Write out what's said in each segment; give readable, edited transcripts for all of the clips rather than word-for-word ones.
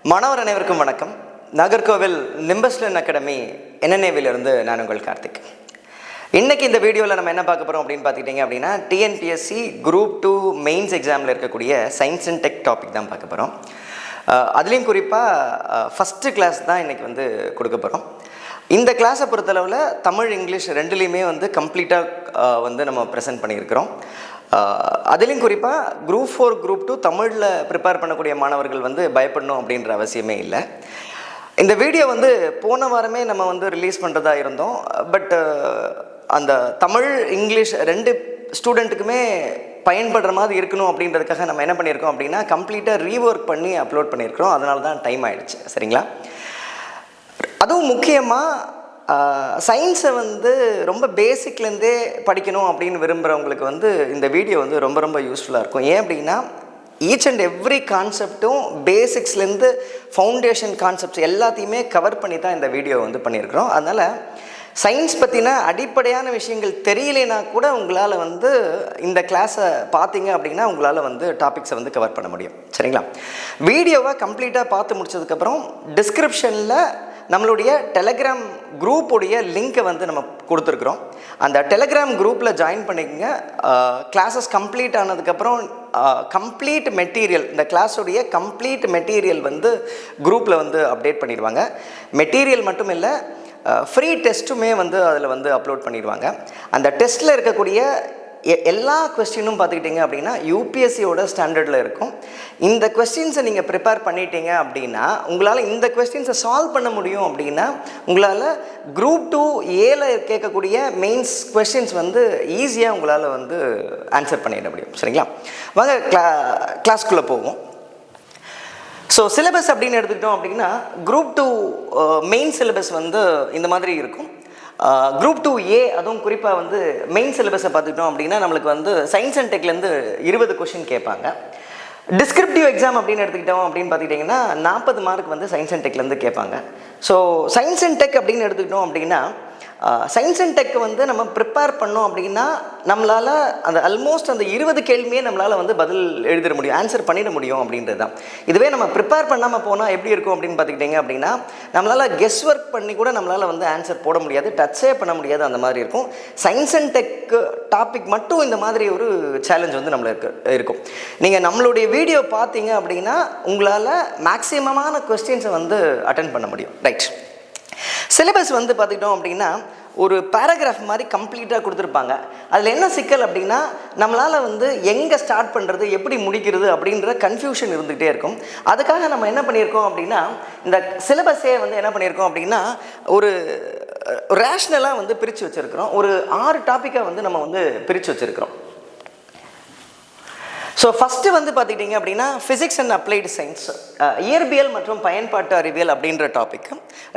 மாணவர் அனைவருக்கும் வணக்கம். நாகர்கோவில் நிம்பஸ்லன் அகாடமி NNAவிலிருந்து நான் உங்கள் கார்த்திக். இன்றைக்கி இந்த வீடியோவில் நம்ம என்ன பார்க்க போகிறோம் அப்படின்னு பார்த்துக்கிட்டிங்க அப்படின்னா TNPSC Group 2 மெயின்ஸ் எக்ஸாமில் இருக்கக்கூடிய சயின்ஸ் அண்ட் டெக் டாபிக் தான் பார்க்க போகிறோம். அதுலேயும் குறிப்பாக ஃபஸ்ட்டு கிளாஸ் தான் இன்றைக்கி கொடுக்க போகிறோம். இந்த கிளாஸை பொறுத்தளவில் தமிழ் இங்கிலீஷ் ரெண்டுலேயுமே கம்ப்ளீட்டாக நம்ம ப்ரெசென்ட் பண்ணியிருக்கிறோம். அதுலேயும் குறிப்பாக Group 4 Group 2 தமிழில் ப்ரிப்பேர் பண்ணக்கூடிய மாணவர்கள் பயப்படணும் அப்படின்ற அவசியமே இல்லை. இந்த வீடியோ போன வாரமே நம்ம ரிலீஸ் பண்ணுறதா இருந்தோம். பட் அந்த தமிழ் இங்கிலீஷ் ரெண்டு ஸ்டூடெண்ட்டுக்குமே பயன்படுற மாதிரி இருக்கணும் அப்படின்றதுக்காக நம்ம என்ன பண்ணியிருக்கோம் அப்படின்னா கம்ப்ளீட்டாக ரீஒர்க் பண்ணி அப்லோட் பண்ணியிருக்கிறோம். அதனால தான் டைம் ஆகிடுச்சு. சரிங்களா? அதுவும் முக்கியமாக சயின்ஸை ரொம்ப பேசிக்லேருந்தே படிக்கணும் அப்படின்னு விரும்புகிறவங்களுக்கு இந்த வீடியோ ரொம்ப யூஸ்ஃபுல்லாக இருக்கும். ஏன் அப்படின்னா ஈச் அண்ட் எவ்ரி கான்செப்டும் பேசிக்ஸ்லேருந்து ஃபவுண்டேஷன் கான்செப்ட்ஸ் எல்லாத்தையுமே கவர் பண்ணி தான் இந்த வீடியோ பண்ணியிருக்கிறோம். அதனால் சயின்ஸ் பற்றின அடிப்படையான விஷயங்கள் தெரியலைனா கூட உங்களால் இந்த கிளாஸை பார்த்தீங்க அப்படின்னா உங்களால் டாபிக்ஸை கவர் பண்ண முடியும். சரிங்களா? வீடியோவை கம்ப்ளீட்டாக பார்த்து முடிச்சதுக்கப்புறம் டிஸ்கிரிப்ஷனில் நம்மளுடைய டெலகிராம் குரூப்புடைய லிங்க்கை நம்ம கொடுத்துருக்குறோம். அந்த டெலகிராம் குரூப்பில் ஜாயின் பண்ணிக்கங்க. கிளாஸஸ் கம்ப்ளீட் ஆனதுக்கப்புறம் கம்ப்ளீட் மெட்டீரியல், இந்த கிளாஸுடைய கம்ப்ளீட் மெட்டீரியல் குரூப்பில் அப்டேட் பண்ணிடுவாங்க. மெட்டீரியல் மட்டும் இல்லை, ஃப்ரீ டெஸ்ட்டுமே அதில் அப்லோட் பண்ணிடுவாங்க. அந்த டெஸ்ட்டில் இருக்கக்கூடிய எல்லா கொஸ்டினும் பார்த்துக்கிட்டிங்க அப்படின்னா யூபிஎஸ்சியோட ஸ்டாண்டர்டில் இருக்கும். இந்த கொஸ்டின்ஸை நீங்கள் ப்ரிப்பேர் பண்ணிட்டீங்க அப்படின்னா உங்களால் இந்த கொஸ்டின்ஸை சால்வ் பண்ண முடியும். அப்படின்னா உங்களால் Group 2 ஏல கேட்கக்கூடிய மெயின்ஸ் கொஸ்டின்ஸ் ஈஸியாக உங்களால் ஆன்சர் பண்ணிட முடியும். சரிங்களா? வாங்க கிளாஸ்க்குள்ளே போவோம். ஸோ சிலபஸ் அப்படின்னு எடுத்துக்கிட்டோம் அப்படின்னா Group 2 மெயின் சிலபஸ் இந்த மாதிரி இருக்கும். Group 2A அதுவும் குறிப்பாக மெயின் சிலபஸை பார்த்துக்கிட்டோம் அப்படின்னா நம்மளுக்கு சயின்ஸ் அண்ட் டெக்லேருந்து 20 கொஷின் கேட்பாங்க. டிஸ்கிரிப்டிவ் எக்ஸாம் அப்படின்னு எடுத்துக்கிட்டோம் அப்படின்னு பார்த்துக்கிட்டிங்கன்னா 40 மார்க் சயின்ஸ் அண்ட் டெக்லேருந்து கேட்பாங்க. ஸோ சயின்ஸ் அண்ட் டெக் அப்படின்னு எடுத்துக்கிட்டோம் அப்படின்னா சயின்ஸ் அண்ட் டெக் நம்ம ப்ரிப்பேர் பண்ணோம் அப்படின்னா நம்மளால் அந்த ஆல்மோஸ்ட் அந்த 20 கேள்வியே நம்மளால் பதில் எழுதிட முடியும், ஆன்சர் பண்ணிட முடியும் அப்படின்றது தான். இதுவே நம்ம ப்ரிப்பேர் பண்ணாமல் போனால் எப்படி இருக்கும் அப்படின்னு பார்த்துக்கிட்டிங்க அப்படின்னா நம்மளால் கெஸ் ஒர்க் பண்ணி கூட நம்மளால் ஆன்சர் போட முடியாது, டச்சே பண்ண முடியாது, அந்த மாதிரி இருக்கும். சயின்ஸ் அண்ட் டெக் டாபிக் மட்டும் இந்த மாதிரி ஒரு சேலஞ்ச் நம்மளுக்கு இருக்கும். நீங்கள் நம்மளுடைய வீடியோ பார்த்தீங்க அப்படின்னா உங்களால் மேக்ஸிமமான கொஸ்டின்ஸை அட்டென்ட் பண்ண முடியும். ரைட். சிலபஸ் பார்த்துக்கிட்டோம் அப்படின்னா ஒரு பேராகிராஃப் மாதிரி கம்ப்ளீட்டாக கொடுத்துருப்பாங்க. அதில் என்ன சிக்கல் அப்படின்னா நம்மளால் எங்கே ஸ்டார்ட் பண்ணுறது எப்படி முடிக்கிறது அப்படின்ற கன்ஃபியூஷன் இருந்துகிட்டே இருக்கும். அதுக்காக நம்ம என்ன பண்ணியிருக்கோம் அப்படின்னா இந்த சிலபஸே என்ன பண்ணியிருக்கோம் அப்படின்னா ஒரு ரேஷ்னலாக பிரித்து வச்சுருக்கிறோம். ஒரு 6 டாப்பிக்காக நம்ம பிரித்து வச்சுருக்கிறோம். ஸோ ஃபஸ்ட்டு பார்த்துக்கிட்டிங்க அப்படின்னா ஃபிசிக்ஸ் அண்ட் அப்ளைடு சயின்ஸ், இயற்பியல் மற்றும் பயன்பாட்டு அறிவியல் அப்படின்ற டாபிக்.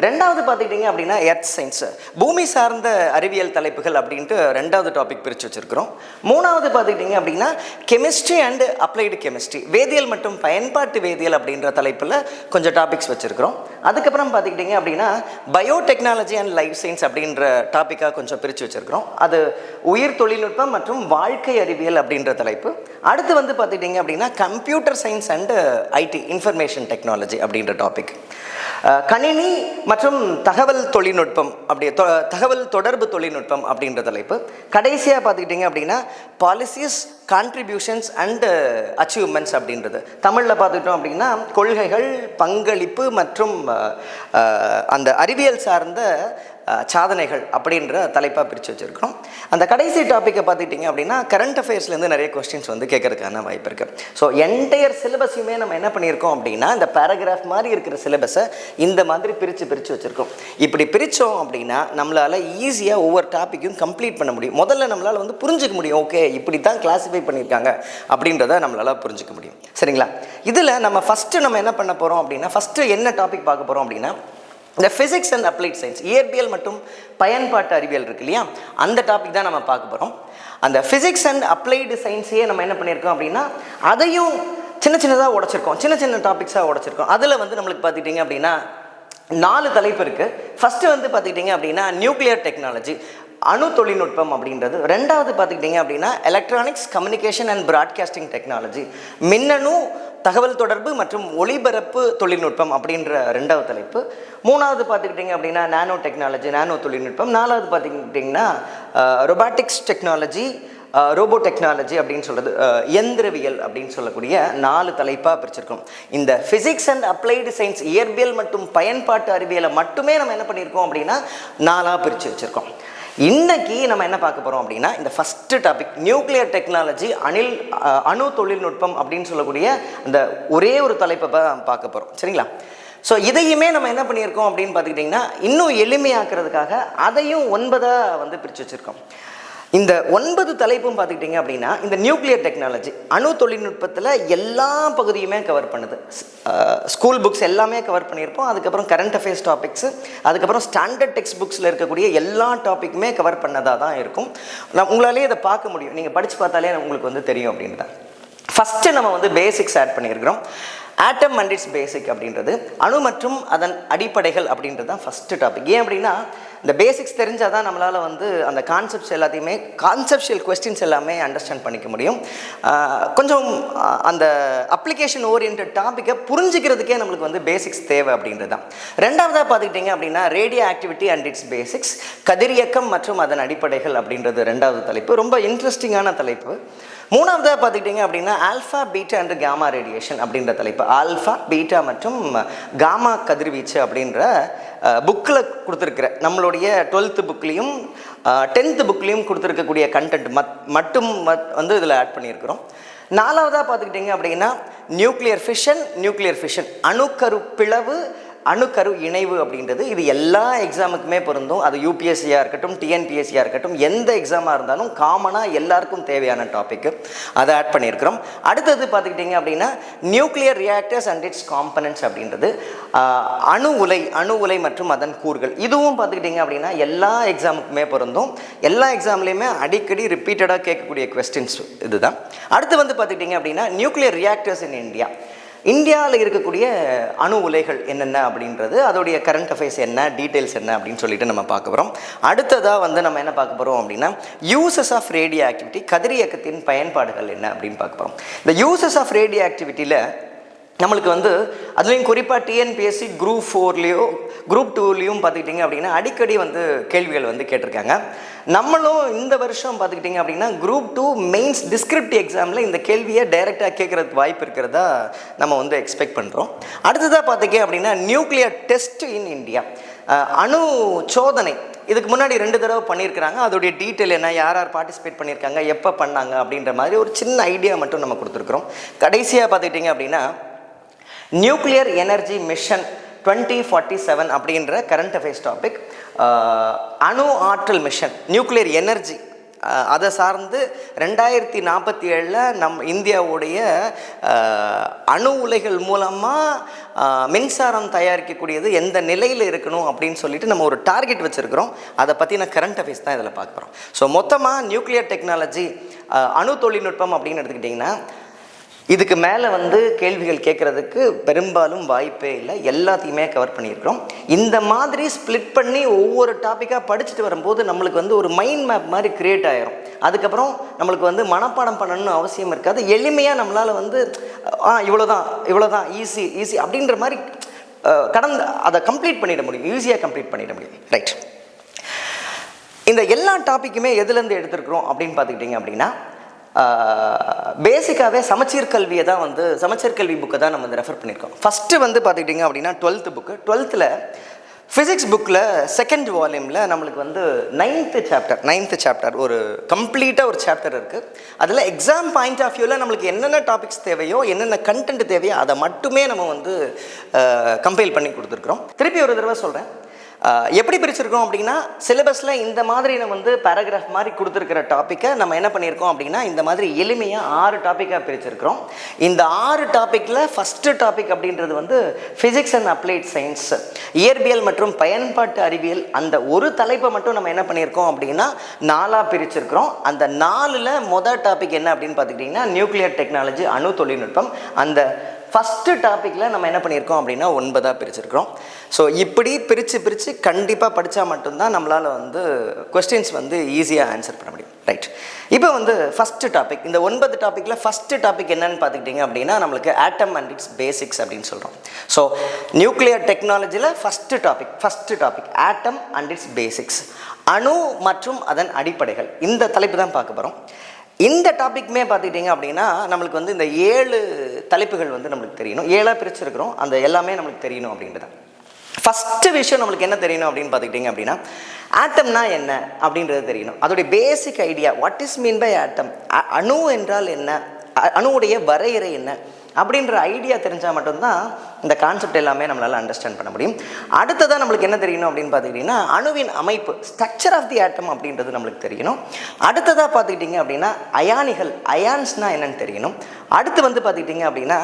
ரெண்டாவது பார்த்துக்கிட்டிங்க அப்படின்னா எர்த் சயின்ஸ், பூமி சார்ந்த அறிவியல் தலைப்புகள் அப்படின்ட்டு ரெண்டாவது டாபிக் பிரித்து வச்சுருக்கிறோம். மூணாவது பார்த்துக்கிட்டிங்க அப்படின்னா கெமிஸ்ட்ரி அண்ட் அப்ளைடு கெமிஸ்ட்ரி, வேதியியல் மற்றும் பயன்பாட்டு வேதியியல் அப்படின்ற தலைப்பில் கொஞ்சம் டாபிக்ஸ் வச்சுருக்கிறோம். அதுக்கப்புறம் பார்த்துக்கிட்டிங்க அப்படின்னா பயோடெக்னாலஜி அண்ட் லைஃப் சயின்ஸ் அப்படின்ற டாப்பிக்காக கொஞ்சம் பிரித்து வச்சுருக்கிறோம். அது உயிர் தொழில்நுட்பம் மற்றும் வாழ்க்கை அறிவியல் அப்படின்ற தலைப்பு. அடுத்து பார்த்துக்கிட்டிங்க அப்படின்னா computer science and IT, information technology அப்படின்ற டாபிக். கணினி மற்றும் தகவல் தொழில்நுட்பம் தகவல் தொடர்பு தொழில்நுட்பம் அப்படின்ற தலைப்பு. கடைசியாக பார்த்துக்கிட்டிங்க அப்படின்னா பாலிசிஸ், கான்ட்ரிபியூஷன்ஸ் அண்ட் அச்சீவ்மெண்ட்ஸ் அப்படின்றது. தமிழில் பார்த்துக்கிட்டோம் அப்படின்னா கொள்கைகள், பங்களிப்பு மற்றும் அந்த அறிவியல் சார்ந்த சாதனைகள் அப்படின்ற தலைப்பாக பிரித்து வச்சுருக்கிறோம். அந்த கடைசி டாப்பிக்கை பார்த்துக்கிட்டிங்க அப்படின்னா கரண்ட் அஃபேர்ஸ்லேருந்து நிறைய கொஸ்டின்ஸ் கேட்கறதுக்கான வாய்ப்பு இருக்குது. ஸோ என்டையர் சிலபஸையுமே நம்ம என்ன பண்ணியிருக்கோம் அப்படின்னா இந்த பேராகிராஃப் மாதிரி இருக்கிற சிலபஸை இந்த மாதிரி பிரித்து வச்சுருக்கோம். இப்படி பிரித்தோம் அப்படின்னா நம்மளால் ஈஸியாக ஒவ்வொரு டாப்பிக்கும் கம்ப்ளீட் பண்ண முடியும். முதல்ல நம்மளால் புரிஞ்சிக்க முடியும், ஓகே இப்படி தான் கிளாஸிஃபை பண்ணியிருக்காங்க அப்படின்றத நம்மளால் புரிஞ்சிக்க முடியும். சரிங்களா? இதில் நம்ம ஃபஸ்ட்டு நம்ம என்ன பண்ண போகிறோம் அப்படின்னா ஃபஸ்ட்டு என்ன டாபிக் பார்க்க போகிறோம் அப்படின்னா இந்த ஃபிசிக்ஸ் அண்ட் அப்ளைட் சயின்ஸ், இயற்பியல் மற்றும் பயன்பாட்டு அறிவியல் இருக்கு இல்லையா, அந்த டாபிக் தான் நம்ம பார்க்க போகிறோம். அந்த ஃபிசிக்ஸ் அண்ட் அப்ளைடு சயின்ஸையே நம்ம என்ன பண்ணியிருக்கோம் அப்படின்னா அதையும் சின்னதாக உடைச்சிருக்கோம், சின்ன டாபிக்ஸாக உடைச்சிருக்கோம். அதில் நம்மளுக்கு பார்த்துக்கிட்டிங்க அப்படின்னா 4 தலைப்பு இருக்குது. ஃபஸ்ட்டு பார்த்துக்கிட்டிங்க அப்படின்னா நியூக்ளியர் டெக்னாலஜி, அணு தொழில்நுட்பம் அப்படின்றது. ரெண்டாவது பார்த்துக்கிட்டிங்க அப்படின்னா electronics, communication and broadcasting technology, மின்னணு தகவல் தொடர்பு மற்றும் ஒளிபரப்பு தொழில்நுட்பம் அப்படின்ற 2வது தலைப்பு. 3வது பார்த்துக்கிட்டிங்க அப்படின்னா நானோ டெக்னாலஜி, நானோ தொழில்நுட்பம். 4வது பார்த்துக்கிட்டிங்கன்னா ரொபாட்டிக்ஸ் டெக்னாலஜி, ரோபோ டெக்னாலஜி அப்படின்னு சொல்கிறது, இயந்திரவியல் அப்படின்னு சொல்லக்கூடிய 4 தலைப்பாக பிரிச்சிருக்கோம். இந்த ஃபிசிக்ஸ் அண்ட் அப்ளைடு சயின்ஸ், இயற்பியல் மற்றும் பயன்பாட்டு அறிவியலை மட்டுமே நம்ம என்ன பண்ணியிருக்கோம் அப்படின்னா 4ஆக பிரித்து வச்சுருக்கோம். இன்னைக்கு நம்ம என்ன பார்க்க போகிறோம் அப்படின்னா இந்த ஃபஸ்ட்டு டாபிக் நியூக்ளியர் டெக்னாலஜி, அணு தொழில்நுட்பம் அப்படின்னு சொல்லக்கூடிய அந்த ஒரே ஒரு தலைப்பை பார்க்க போகிறோம். சரிங்களா? ஸோ இதையுமே நம்ம என்ன பண்ணியிருக்கோம் அப்படின்னு பார்த்துக்கிட்டிங்கன்னா இன்னும் எளிமையாக்குறதுக்காக அதையும் 9ஆக வந்து பிரித்து வச்சுருக்கோம். இந்த 9 தலைப்பும் பார்த்துக்கிட்டிங்க அப்படின்னா இந்த நியூக்ளியர் டெக்னாலஜி, அணு தொழில்நுட்பத்தில் எல்லா பகுதியுமே கவர் பண்ணுது. ஸ்கூல் புக்ஸ் எல்லாமே கவர் பண்ணியிருப்போம். அதுக்கப்புறம் கரண்ட் அஃபேர்ஸ் டாபிக்ஸு, அதுக்கப்புறம் ஸ்டாண்டர்ட் டெக்ஸ்ட் புக்ஸில் இருக்கக்கூடிய எல்லா டாப்பிக்குமே கவர் பண்ணதாக தான் இருக்கும். உங்களாலே இதை பார்க்க முடியும், நீங்கள் படித்து பார்த்தாலே உங்களுக்கு வந்து தெரியும் அப்படின்னு தான். ஃபஸ்ட்டு நம்ம வந்து பேசிக்ஸ் ஆட் பண்ணியிருக்கிறோம். ஆட்டம் அண்ட் இட்ஸ் பேசிக் அப்படின்றது, அணு மற்றும் அதன் அடிப்படைகள் அப்படின்றது தான் ஃபஸ்ட்டு டாபிக். ஏன் அப்படின்னா இந்த பேசிக்ஸ் தெரிஞ்சால் தான் நம்மளால் வந்து அந்த கான்செப்ட்ஸ் எல்லாத்தையுமே, கான்செப்ஷுவல் கொஸ்டின்ஸ் எல்லாமே அண்டர்ஸ்டாண்ட் பண்ணிக்க முடியும். கொஞ்சம் அந்த அப்ளிகேஷன் ஓரியன்ட் டாப்பிக்கை புரிஞ்சுக்கிறதுக்கே நம்மளுக்கு வந்து பேசிக்ஸ் தேவை அப்படின்றது தான். 2வதாக பார்த்துக்கிட்டிங்க அப்படின்னா radio activity and it's basics, கதிரியக்கம் மற்றும் அதன் அடிப்படைகள் அப்படின்றது 2வது தலைப்பு. ரொம்ப இன்ட்ரெஸ்டிங்கான தலைப்பு. 3வதாக பார்த்துக்கிட்டிங்க அப்படின்னா alpha, beta and gamma radiation அப்படின்ற தலைப்பு. ஆல்ஃபா, பீட்டா மற்றும் காமா கதிர்வீச்சு அப்படின்ற புக்கில் கொடுத்துருக்குற நம்மளுடைய 12th புக்லேயும் 10th புக்லேயும் கொடுத்துருக்கக்கூடிய கண்டென்ட் மட்டும் வந்து இதில் ஆட் பண்ணியிருக்கிறோம். 4வதாக பார்த்துக்கிட்டிங்க அப்படின்னா நியூக்ளியர் ஃபிஷன், அணுக்கரு பிளவு, அணுக்கரு இணைவு அப்படின்றது. இது எல்லா எக்ஸாமுக்குமே பொருந்தும். அது யூபிஎஸ்சியாக இருக்கட்டும், டிஎன்பிஎஸ்சியாக இருக்கட்டும், எந்த எக்ஸாமாக இருந்தாலும் காமனாக எல்லாருக்கும் தேவையான டாப்பிக்கு, அதை ஆட் பண்ணியிருக்கிறோம். அடுத்தது பார்த்துக்கிட்டிங்க அப்படின்னா nuclear reactors and it's components அப்படின்றது, அணு உலை மற்றும் அதன் கூறுகள். இதுவும் பார்த்துக்கிட்டிங்க அப்படின்னா எல்லா எக்ஸாமுக்குமே பொருந்தும். எல்லா எக்ஸாம்லேயுமே அடிக்கடி ரிப்பீட்டடாக கேட்கக்கூடிய கொஸ்டின்ஸ் இதுதான். அடுத்து வந்து பார்த்துக்கிட்டிங்க அப்படின்னா நியூக்ளியர் ரியாக்டர்ஸ் இன் இந்தியாவில் இருக்கக்கூடிய அணு உலைகள் என்னென்ன அப்படின்றது, அதோடைய கரண்ட் அஃபேர்ஸ் என்ன, டீட்டெயில்ஸ் என்ன அப்படின்னு சொல்லிட்டு நம்ம பார்க்க போகிறோம். அடுத்ததாக வந்து நம்ம என்ன பார்க்க போகிறோம் அப்படின்னா யூசஸ் ஆஃப் ரேடியோ ஆக்டிவிட்டி, கதிரியக்கத்தின் பயன்பாடுகள் என்ன அப்படின்னு பார்க்க போகிறோம். இந்த யூசஸ் ஆஃப் ரேடியோ ஆக்டிவிட்டியில் நம்மளுக்கு வந்து அதுலேயும் குறிப்பாக டிஎன்பிஎஸ்சி குரூப் 4லேயோ குரூப் 2லேயும் பார்த்துக்கிட்டிங்க அப்படின்னா அடிக்கடி வந்து கேள்விகள் வந்து கேட்டிருக்காங்க. நம்மளும் இந்த வருஷம் பார்த்துக்கிட்டிங்க அப்படின்னா குரூப் 2 மெயின்ஸ் டிஸ்கிரிப்டிவ் எக்ஸாமில் இந்த கேள்வியை டைரெக்டாக கேட்குறதுக்கு வாய்ப்பு இருக்கிறதா நம்ம வந்து எக்ஸ்பெக்ட் பண்ணுறோம். அடுத்ததாக பார்த்திங்க அப்படின்னா நியூக்ளியர் டெஸ்ட் இன் இந்தியா, அணு சோதனை. இதுக்கு முன்னாடி 2 தடவை பண்ணியிருக்கிறாங்க. அதோடைய டீட்டெயில் என்ன, யார் பார்ட்டிசிபேட் பண்ணியிருக்காங்க, எப்போ பண்ணாங்க அப்படின்ற மாதிரி ஒரு சின்ன ஐடியா மட்டும் நம்ம கொடுத்துருக்குறோம். கடைசியாக பார்த்துக்கிட்டிங்க அப்படின்னா நியூக்ளியர் எனர்ஜி மிஷன் 2047 அப்படின்ற கரண்ட் அஃபேர்ஸ் டாபிக், அணு ஆற்றல் மிஷன், நியூக்ளியர் எனர்ஜி அதை சார்ந்து 2047 இந்தியாவுடைய அணு உலைகள் மூலமாக மின்சாரம் தயாரிக்கக்கூடியது எந்த நிலையில் இருக்கணும் அப்படின்னு சொல்லிட்டு நம்ம ஒரு டார்கெட் வச்சுருக்கிறோம். அதை பற்றின கரண்ட் அஃபேர்ஸ் தான் இதில் பார்க்க போகிறோம். ஸோ மொத்தமாக நியூக்ளியர் டெக்னாலஜி, அணு தொழில்நுட்பம் அப்படின்னு எடுத்துக்கிட்டிங்கன்னா இதுக்கு மேலே வந்து கேள்விகள் கேட்குறதுக்கு பெரும்பாலும் வாய்ப்பே இல்லை. எல்லாத்தையுமே கவர் பண்ணியிருக்கிறோம். இந்த மாதிரி ஸ்ப்ளிட் பண்ணி ஒவ்வொரு டாப்பிக்காக படிச்சுட்டு வரும்போது நம்மளுக்கு வந்து ஒரு மைண்ட் மேப் மாதிரி க்ரியேட் ஆகிரும். அதுக்கப்புறம் நம்மளுக்கு வந்து மனப்பாடம் பண்ணணும்னு அவசியம் இருக்காது. எளிமையாக நம்மளால் வந்து இவ்வளோதான் ஈஸி அப்படின்ற மாதிரி அதை கம்ப்ளீட் பண்ணிட முடியும், ஈஸியாக கம்ப்ளீட் பண்ணிட முடியும். ரைட். இந்த எல்லா டாப்பிக்குமே எதுலேருந்து எடுத்துருக்குறோம் அப்படின்னு பார்த்துக்கிட்டிங்க அப்படின்னா பேசிக்காகவே சமச்சீர் கல்வியை தான் வந்து சமச்சீர் கல்வி புக்கை தான் நம்ம வந்து ரெஃபர் பண்ணியிருக்கோம். ஃபஸ்ட்டு வந்து பார்த்துக்கிட்டிங்க அப்படின்னா 12th புக்கு. 12th ஃபிசிக்ஸ் புக்கில் 2nd வால்யூமில் நம்மளுக்கு வந்து 9th சாப்டர் ஒரு கம்ப்ளீட்டாக ஒரு சாப்டர் இருக்குது. அதில் எக்ஸாம் பாயிண்ட் ஆஃப் வியூவில் நம்மளுக்கு என்னென்ன டாபிக்ஸ் தேவையோ, என்னென்ன கண்டென்ட் தேவையோ அதை மட்டுமே நம்ம வந்து கம்பைல் பண்ணி கொடுத்துருக்குறோம். திருப்பி ஒரு தடவை சொல்கிறேன், எப்படி பிரிச்சிருக்கோம் அப்படின்னா சிலபஸில் இந்த மாதிரி நம்ம வந்து பேராகிராஃப் மாதிரி கொடுத்துருக்கிற டாப்பிக்கை நம்ம என்ன பண்ணியிருக்கோம் அப்படின்னா இந்த மாதிரி எளிமையாக 6 டாப்பிக்காக பிரிச்சிருக்கிறோம். இந்த 6 டாப்பிக்கில் ஃபஸ்ட்டு டாபிக் அப்படின்றது வந்து ஃபிசிக்ஸ் அண்ட் அப்ளைட் சயின்ஸ், இயற்பியல் மற்றும் பயன்பாட்டு அறிவியல். அந்த ஒரு தலைப்பை மட்டும் நம்ம என்ன பண்ணியிருக்கோம் அப்படின்னா 4ஆக பிரிச்சிருக்கிறோம். அந்த 4ல் மொதல் டாபிக் என்ன அப்படின்னு பார்த்துக்கிட்டிங்கன்னா நியூக்ளியர் டெக்னாலஜி, அணு தொழில்நுட்பம். அந்த ஃபஸ்ட்டு டாப்பிக்கில் நம்ம என்ன பண்ணியிருக்கோம் அப்படின்னா 9ஆக பிரிச்சிருக்கிறோம். ஸோ இப்படி பிரித்து கண்டிப்பாக படித்தா மட்டும்தான் நம்மளால் வந்து கொஸ்டின்ஸ் வந்து ஈஸியாக ஆன்சர் பண்ண முடியும். ரைட். இப்போ வந்து ஃபஸ்ட்டு டாபிக், இந்த 9 டாப்பிக்கில் ஃபஸ்ட்டு டாபிக் என்னன்னு பார்த்துக்கிட்டிங்க அப்படின்னா நம்மளுக்கு ஆட்டம் அண்ட் இட்ஸ் பேசிக்ஸ் அப்படின்னு சொல்கிறோம். ஸோ நியூக்ளியர் டெக்னாலஜியில் first topic atom and it's basics, அணு மற்றும் அதன் அடிப்படைகள். இந்த தலைப்பு தான் பார்க்க போகிறோம். இந்த டாபிக்மே பார்த்துக்கிட்டிங்க அப்படின்னா நம்மளுக்கு வந்து இந்த 7 தலைப்புகள் வந்து நம்மளுக்கு தெரியணும். 7ஆக பிரிச்சிருக்கிறோம், அந்த எல்லாமே நம்மளுக்கு தெரியணும் அப்படின்றது தான். ஃபஸ்ட்டு விஷயம் நம்மளுக்கு என்ன தெரியணும் அப்படின்னு பார்த்துக்கிட்டிங்க அப்படின்னா ஆட்டம்னா என்ன அப்படின்றது தெரியணும். அதோடைய basic idea, what is mean by atom, அணு என்றால் என்ன, அணுவுடைய வரையறை என்ன அப்படின்ற ஐடியா தெரிஞ்சால் மட்டும்தான் இந்த கான்செப்ட் எல்லாமே நம்மளால் அண்டர்ஸ்டாண்ட் பண்ண முடியும். அடுத்ததான் நம்மளுக்கு என்ன தெரியணும் அப்படின்னு பார்த்துக்கிட்டிங்கன்னா அணுவின் அமைப்பு, ஸ்ட்ரக்சர் ஆஃப் தி ஆட்டம் அப்படின்றது நம்மளுக்கு தெரியணும். அடுத்ததாக பார்த்துக்கிட்டிங்க அப்படின்னா அயானிகள், அயான்ஸ்னால் என்னன்னு தெரியணும். அடுத்து வந்து பார்த்துக்கிட்டிங்க அப்படின்னா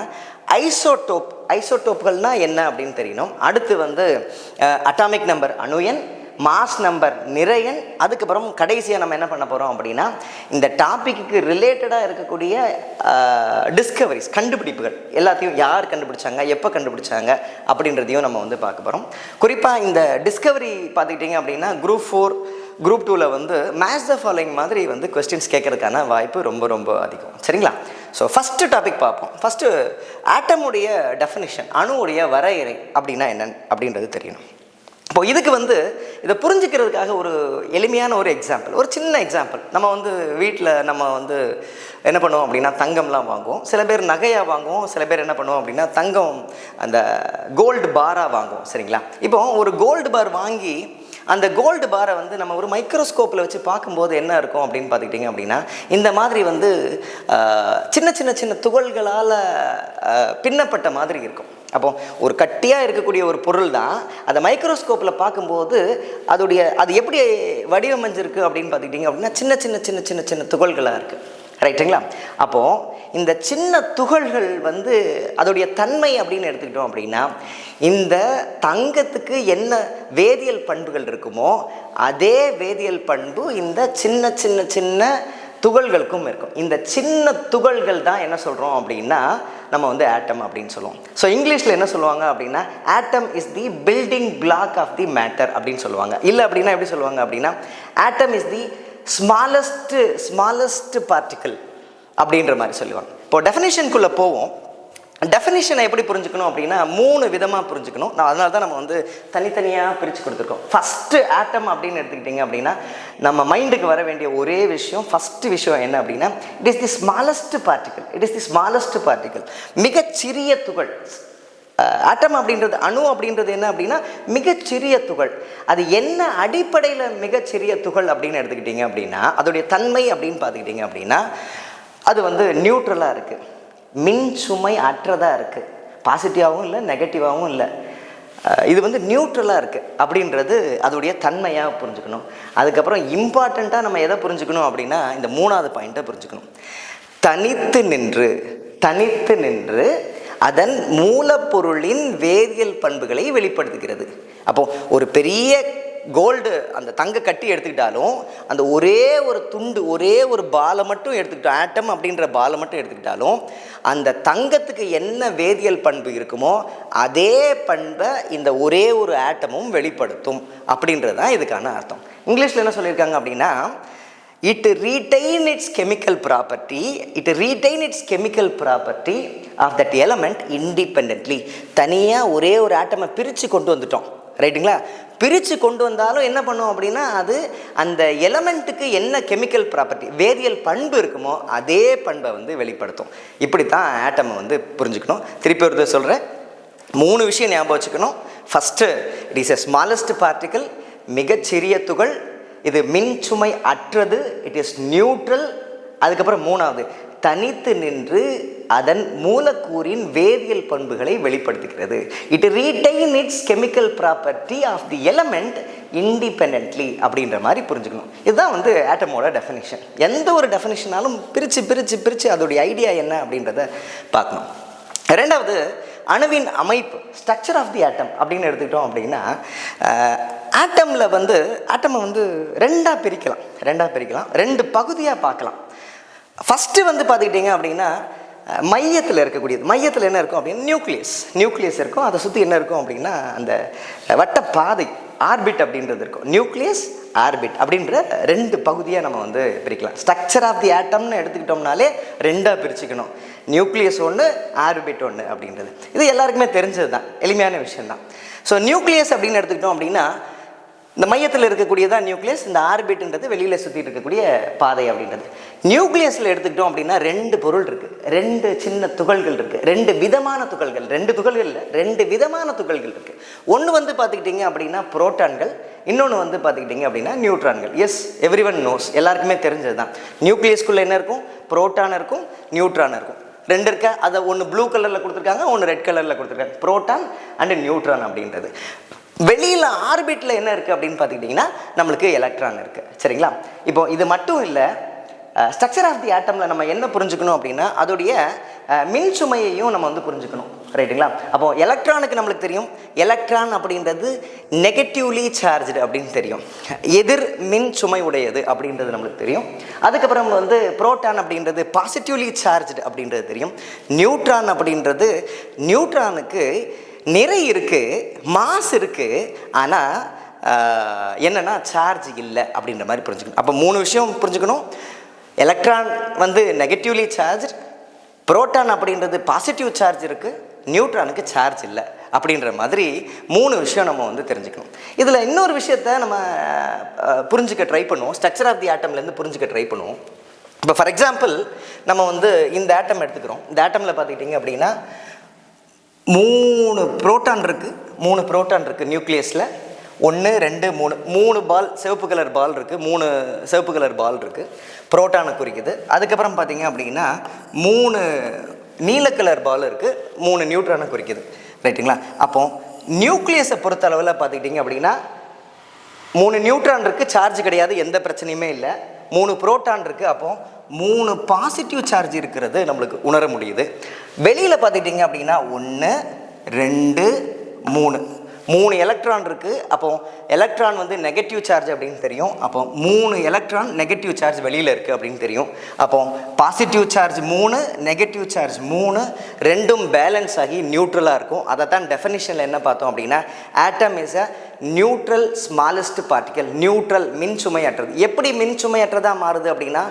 ஐசோடோப்கள்னால் என்ன அப்படின்னு தெரியணும். அடுத்து வந்து அட்டாமிக் நம்பர் அணு எண், மாஸ் நம்பர் நிறையன். அதுக்கப்புறம் கடைசியாக நம்ம என்ன பண்ண போகிறோம் அப்படின்னா இந்த டாப்பிக்கு ரிலேட்டடாக இருக்கக்கூடிய டிஸ்கவரிஸ், கண்டுபிடிப்புகள் எல்லாத்தையும் யார் கண்டுபிடிச்சாங்க, எப்போ கண்டுபிடிச்சாங்க அப்படின்றதையும் நம்ம வந்து பார்க்க போகிறோம். குறிப்பாக இந்த டிஸ்கவரி பார்த்துக்கிட்டிங்க அப்படின்னா குரூப் 4 குரூப் 2ல் வந்து மேட்ச் த ஃபாலோயிங் மாதிரி வந்து கொஸ்டின்ஸ் கேட்கறதுக்கான வாய்ப்பு ரொம்ப ரொம்ப அதிகம். சரிங்களா? ஸோ ஃபஸ்ட்டு டாபிக் பார்ப்போம். ஃபஸ்ட்டு ஆட்டமுடைய டெஃபினிஷன், அணுவுடைய வரையறை அப்படின்னா என்னன்னு அப்படின்றது தெரியணும். இப்போ இதுக்கு வந்து இதை புரிஞ்சுக்கிறதுக்காக ஒரு எளிமையான ஒரு எக்ஸாம்பிள், ஒரு சின்ன எக்ஸாம்பிள். நம்ம வந்து வீட்டில் நம்ம வந்து என்ன பண்ணுவோம் அப்படின்னா தங்கம்லாம் வாங்குவோம். சில பேர் நகையாக வாங்குவோம், சில பேர் என்ன பண்ணுவோம் அப்படின்னா தங்கம் அந்த கோல்டு பாராக வாங்குவோம். சரிங்களா? இப்போ ஒரு கோல்டு பார் வாங்கி அந்த கோல்டு பாரை வந்து நம்ம ஒரு மைக்ரோஸ்கோப்பில் வச்சு பார்க்கும்போது என்ன இருக்கும் அப்படின்னு பார்த்துக்கிட்டிங்க அப்படின்னா இந்த மாதிரி வந்து சின்ன சின்ன சின்ன துகள்களால் பின்னப்பட்ட மாதிரி இருக்கும். அப்போ ஒரு கட்டியாக இருக்கக்கூடிய ஒரு பொருள் தான் அதை மைக்ரோஸ்கோப்பில் பார்க்கும்போது அது எப்படி வடிவமைஞ்சிருக்கு அப்படின்னு பார்த்துக்கிட்டிங்க அப்படின்னா சின்ன சின்ன சின்ன சின்ன சின்ன துகள்களாக இருக்குது. ரைட்டுங்களா? அப்போது இந்த சின்ன துகள்கள் வந்து அதோடைய தன்மை அப்படின்னு எடுத்துக்கிட்டோம் அப்படின்னா இந்த தங்கத்துக்கு என்ன வேதியியல் பண்புகள் இருக்குமோ அதே வேதியியல் பண்பு இந்த சின்ன சின்ன சின்ன துகள்களுக்கும் இருக்கும். இந்த சின்ன துகள்கள் தான் என்ன சொல்கிறோம் அப்படின்னா நம்ம வந்து ஆட்டம் அப்படின்னு சொல்லுவோம். ஸோ இங்கிலீஷில் என்ன சொல்லுவாங்க அப்படின்னா atom is the building block of the matter அப்படின்னு சொல்லுவாங்க. இல்லை அப்படின்னா எப்படி சொல்லுவாங்க அப்படின்னா atom is the smallest particle அப்படின்ற மாதிரி சொல்லுவாங்க. இப்போ டெஃபினேஷனுக்குள்ளே போவோம். டெஃபினேஷனை எப்படி புரிஞ்சுக்கணும் அப்படின்னா 3 விதமாக புரிஞ்சுக்கணும். அதனால தான் நம்ம வந்து தனித்தனியாக பிரித்து கொடுத்துருக்கோம். ஃபஸ்ட்டு ஆட்டம் அப்படின்னு எடுத்துக்கிட்டிங்க அப்படின்னா நம்ம மைண்டுக்கு வர வேண்டிய ஒரே விஷயம், ஃபஸ்ட்டு விஷயம் என்ன அப்படின்னா it is the smallest particle, மிகச்சிறிய துகள். ஆட்டம் அப்படின்றது, அணு அப்படின்றது என்ன அப்படின்னா மிகச்சிறிய துகள். அது என்ன அடிப்படையில் மிகச்சிறிய துகள் அப்படின்னு எடுத்துக்கிட்டிங்க அப்படின்னா அதோடைய தன்மை அப்படின்னு பார்த்துக்கிட்டிங்க அப்படின்னா அது வந்து நியூட்ரலாக இருக்குது, மின் சுமை அற்றதாக இருக்குது, பாசிட்டிவாகவும் இல்லை நெகட்டிவாகவும் இல்லை, இது வந்து நியூட்ரலாக இருக்குது அப்படின்றது அதோடைய தன்மையாக புரிஞ்சுக்கணும். அதுக்கப்புறம் இம்பார்ட்டண்ட்டாக நம்ம எதை புரிஞ்சுக்கணும் அப்படின்னா இந்த 3வது பாயிண்ட்டை புரிஞ்சுக்கணும். தனித்து நின்று அதன் மூலப்பொருளின் வேதியியல் பண்புகளை வெளிப்படுத்துகிறது. அப்போது ஒரு பெரிய கோல்டு அந்த தங்க கட்டி எடுத்துக்கிட்டாலும் அந்த ஒரே ஒரு துண்டு, ஒரே ஒரு பாலை மட்டும் எடுத்துக்கிட்டோம், ஆட்டம் அப்படின்ற பாலை மட்டும் எடுத்துக்கிட்டாலும் அந்த தங்கத்துக்கு என்ன வேதியியல் பண்பு இருக்குமோ அதே பண்பை இந்த ஒரே ஒரு ஆட்டமும் வெளிப்படுத்தும் அப்படின்றது தான் இதுக்கான அர்த்தம். இங்கிலீஷில் என்ன சொல்லியிருக்காங்க அப்படின்னா it retain its chemical property of that element independently. தனியாக ஒரே ஒரு ஆட்டமை பிரித்து கொண்டு வந்துட்டோம். ரைட்டுங்களா? பிரித்து கொண்டு வந்தாலும் என்ன பண்ணும் அப்படின்னா அது அந்த எலமெண்ட்டுக்கு என்ன கெமிக்கல் ப்ராப்பர்ட்டி, வேதியியல் பண்பு இருக்குமோ அதே பண்பை வந்து வெளிப்படுத்தும். இப்படி தான் ஆட்டமை வந்து புரிஞ்சுக்கணும். திருப்பி ஒரு சொல்கிறேன், 3 விஷயம் ஞாபகம் வச்சுக்கணும். First it is a smallest particle, மிகச்சிறிய துகள், இது மின் சுமை அற்றது, இட் இஸ் நியூட்ரல். அதுக்கப்புறம் 3வது தனித்து நின்று அதன் மூலக்கூறின் வேதியியல் பண்புகளை வெளிப்படுத்துகிறது. It retain its chemical property of the element independently அப்படின்ற மாதிரி புரிஞ்சுக்கணும். இதுதான் வந்து ஆட்டமோட டெஃபினிஷன். எந்த ஒரு டெஃபினிஷனாலும் பிரித்து அதோடைய ஐடியா என்ன அப்படின்றத பார்க்கணும். 2வது அணுவின் அமைப்பு, ஸ்ட்ரக்சர் ஆஃப் தி ஆட்டம் அப்படின்னு எடுத்துக்கிட்டோம் அப்படின்னா ஆட்டமில் வந்து ஆட்டமை வந்து 2ஆக பிரிக்கலாம், 2 பகுதியாக பார்க்கலாம். ஃபஸ்ட்டு வந்து பார்த்துக்கிட்டிங்க அப்படின்னா மையத்தில் இருக்கக்கூடியது, மையத்தில் என்ன இருக்கும் அப்படின்னா நியூக்ளியஸ் இருக்கும். அதை சுற்றி என்ன இருக்கும் அப்படின்னா அந்த வட்ட பாதை, ஆர்பிட் அப்படின்றது இருக்கும். நியூக்ளியஸ், ஆர்பிட் அப்படின்ற ரெண்டு பகுதியாக நம்ம வந்து பிரிக்கலாம். ஸ்ட்ரக்சர் ஆஃப் தி ஆட்டம்னு எடுத்துக்கிட்டோம்னாலே ரெண்டாக பிரிச்சுக்கணும். நியூக்ளியஸ் ஒன்று, ஆர்பிட் ஒன்று அப்படின்றது. இது எல்லாருக்குமே தெரிஞ்சது தான், எளிமையான விஷயம்தான். ஸோ நியூக்ளியஸ் அப்படின்னு எடுத்துக்கிட்டோம் அப்படின்னா இந்த மையத்தில் இருக்கக்கூடியதான் நியூக்ளியஸ், இந்த ஆர்பிட்ன்றது வெளியில் சுற்றிட்டு இருக்கக்கூடிய பாதை அப்படின்றது. நியூக்ளியஸில் எடுத்துக்கிட்டோம் அப்படின்னா ரெண்டு பொருள் இருக்குது, ரெண்டு சின்ன துகள்கள் இருக்குது, ரெண்டு விதமான துகள்கள், ரெண்டு துகள்கள் இல்லை, ரெண்டு விதமான துகள்கள் இருக்குது. ஒன்று வந்து பார்த்துக்கிட்டிங்க அப்படின்னா புரோட்டான்கள், இன்னொன்று வந்து பார்த்துக்கிட்டிங்க அப்படின்னா நியூட்ரான்கள். எஸ், எவ்ரி ஒன் நோஸ், எல்லாருக்குமே தெரிஞ்சது தான். நியூக்ளியஸ்குள்ளே என்ன இருக்கும்? புரோட்டான் இருக்கும், நியூட்ரான் இருக்கும். ரெண்டு இருக்கா, அதை ஒன்று ப்ளூ கலரில் கொடுத்துருக்காங்க, ஒன்று ரெட் கலரில் கொடுத்துருக்காங்க. புரோட்டான் அண்டு நியூட்ரான் அப்படின்றது. வெளியில் ஆர்பிட்டில் என்ன இருக்குது அப்படின்னு பார்த்துக்கிட்டிங்கன்னா நம்மளுக்கு எலக்ட்ரான் இருக்குது. சரிங்களா? இப்போ இது மட்டும் இல்லை, ஸ்ட்ரக்சர் ஆஃப் தி ஆட்டமில் நம்ம என்ன புரிஞ்சுக்கணும் அப்படின்னா அதோடைய மின் சுமையையும் நம்ம வந்து புரிஞ்சுக்கணும். ரைட்டுங்களா? அப்போது எலக்ட்ரானுக்கு நம்மளுக்கு தெரியும், எலக்ட்ரான் அப்படின்றது நெகட்டிவ்லி சார்ஜ்டு அப்படின்னு தெரியும், எதிர் மின் சுமை உடையது அப்படின்றது நம்மளுக்கு தெரியும். அதுக்கப்புறம் வந்து புரோட்டான் அப்படின்றது பாசிட்டிவ்லி சார்ஜ்டு அப்படின்றது தெரியும். நியூட்ரான் அப்படின்றது நியூட்ரானுக்கு நிறை இருக்குது, மாஸ் இருக்குது, ஆனால் என்னென்னா சார்ஜ் இல்லை அப்படின்ற மாதிரி புரிஞ்சுக்கணும். அப்போ மூணு விஷயம் புரிஞ்சுக்கணும். எலக்ட்ரான் வந்து நெகட்டிவ்லி சார்ஜ், புரோட்டான் அப்படின்றது பாசிட்டிவ் சார்ஜ் இருக்குது, நியூட்ரானுக்கு சார்ஜ் இல்லை அப்படின்ற மாதிரி மூணு விஷயம் நம்ம வந்து தெரிஞ்சுக்கணும். இதில் இன்னொரு விஷயத்த நம்ம புரிஞ்சுக்க ட்ரை பண்ணுவோம், ஸ்ட்ரக்சர் ஆஃப் தி ஆட்டம்லேருந்து புரிஞ்சுக்க ட்ரை பண்ணுவோம். இப்போ ஃபார் எக்ஸாம்பிள் நம்ம வந்து இந்த ஆட்டம் எடுத்துக்கிறோம். இந்த ஆட்டமில் பார்த்துக்கிட்டிங்க அப்படின்னா 3 புரோட்டான் இருக்குது நியூக்ளியஸில். 1 2 3 பால், சிவப்பு கலர் பால் இருக்குது, 3 சிவப்பு கலர் பால் இருக்குது, புரோட்டானை குறிக்குது. அதுக்கப்புறம் பார்த்திங்க அப்படின்னா 3 நீல கலர் பால் இருக்குது, 3 நியூட்ரானை குறிக்குது. ரைட்டுங்களா? அப்போது நியூக்ளியஸை பொறுத்த அளவில் பார்த்துக்கிட்டிங்க அப்படின்னா 3 நியூட்ரான் இருக்குது, சார்ஜ் கிடையாது, எந்த பிரச்சனையுமே இல்லை. 3 புரோட்டான் இருக்குது, அப்போது 3 பாசிட்டிவ் சார்ஜ் இருக்கிறது நம்மளுக்கு உணர முடியுது. வெளியில் பார்த்துக்கிட்டிங்க அப்படின்னா 1 2 3 எலக்ட்ரான் இருக்குது. அப்போது எலக்ட்ரான் வந்து நெகட்டிவ் சார்ஜ் அப்படின்னு தெரியும். அப்போ 3 எலக்ட்ரான் நெகட்டிவ் சார்ஜ் வெளியில் இருக்குது அப்படின்னு தெரியும். அப்போ பாசிட்டிவ் சார்ஜ் 3, நெகட்டிவ் சார்ஜ் 3, ரெண்டும் பேலன்ஸ் ஆகி நியூட்ரலாக இருக்கும். அதை தான் டெஃபினிஷனில் என்ன பார்த்தோம் அப்படின்னா atom is a neutral smallest particle. Neutral, மின் சுமையற்றது. எப்படி மின் சுமையற்றதாக மாறுது அப்படின்னா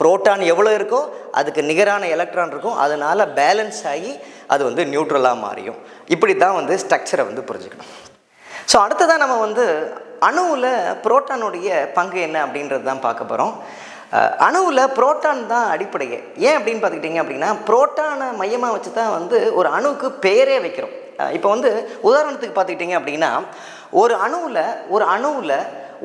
புரோட்டான் எவ்வளோ இருக்கோ அதுக்கு நிகரான எலக்ட்ரான் இருக்கும், அதனால் பேலன்ஸ் ஆகி அது வந்து நியூட்ரலாக மாறியும். இப்படி தான் வந்து ஸ்ட்ரக்சரை வந்து புரிஞ்சுக்கணும். ஸோ அடுத்ததான் நம்ம வந்து அணுவில் புரோட்டானுடைய பங்கு என்ன அப்படின்றது தான் பார்க்க போகிறோம். அணுவில் புரோட்டான் தான் அடிப்படையே. ஏன் அப்படின்னு பார்த்துக்கிட்டிங்க அப்படின்னா புரோட்டானை மையமாக வச்சு தான் வந்து ஒரு அணுவுக்கு பேரே வைக்கிறோம். இப்போ வந்து உதாரணத்துக்கு பார்த்துக்கிட்டிங்க அப்படின்னா ஒரு அணுவில்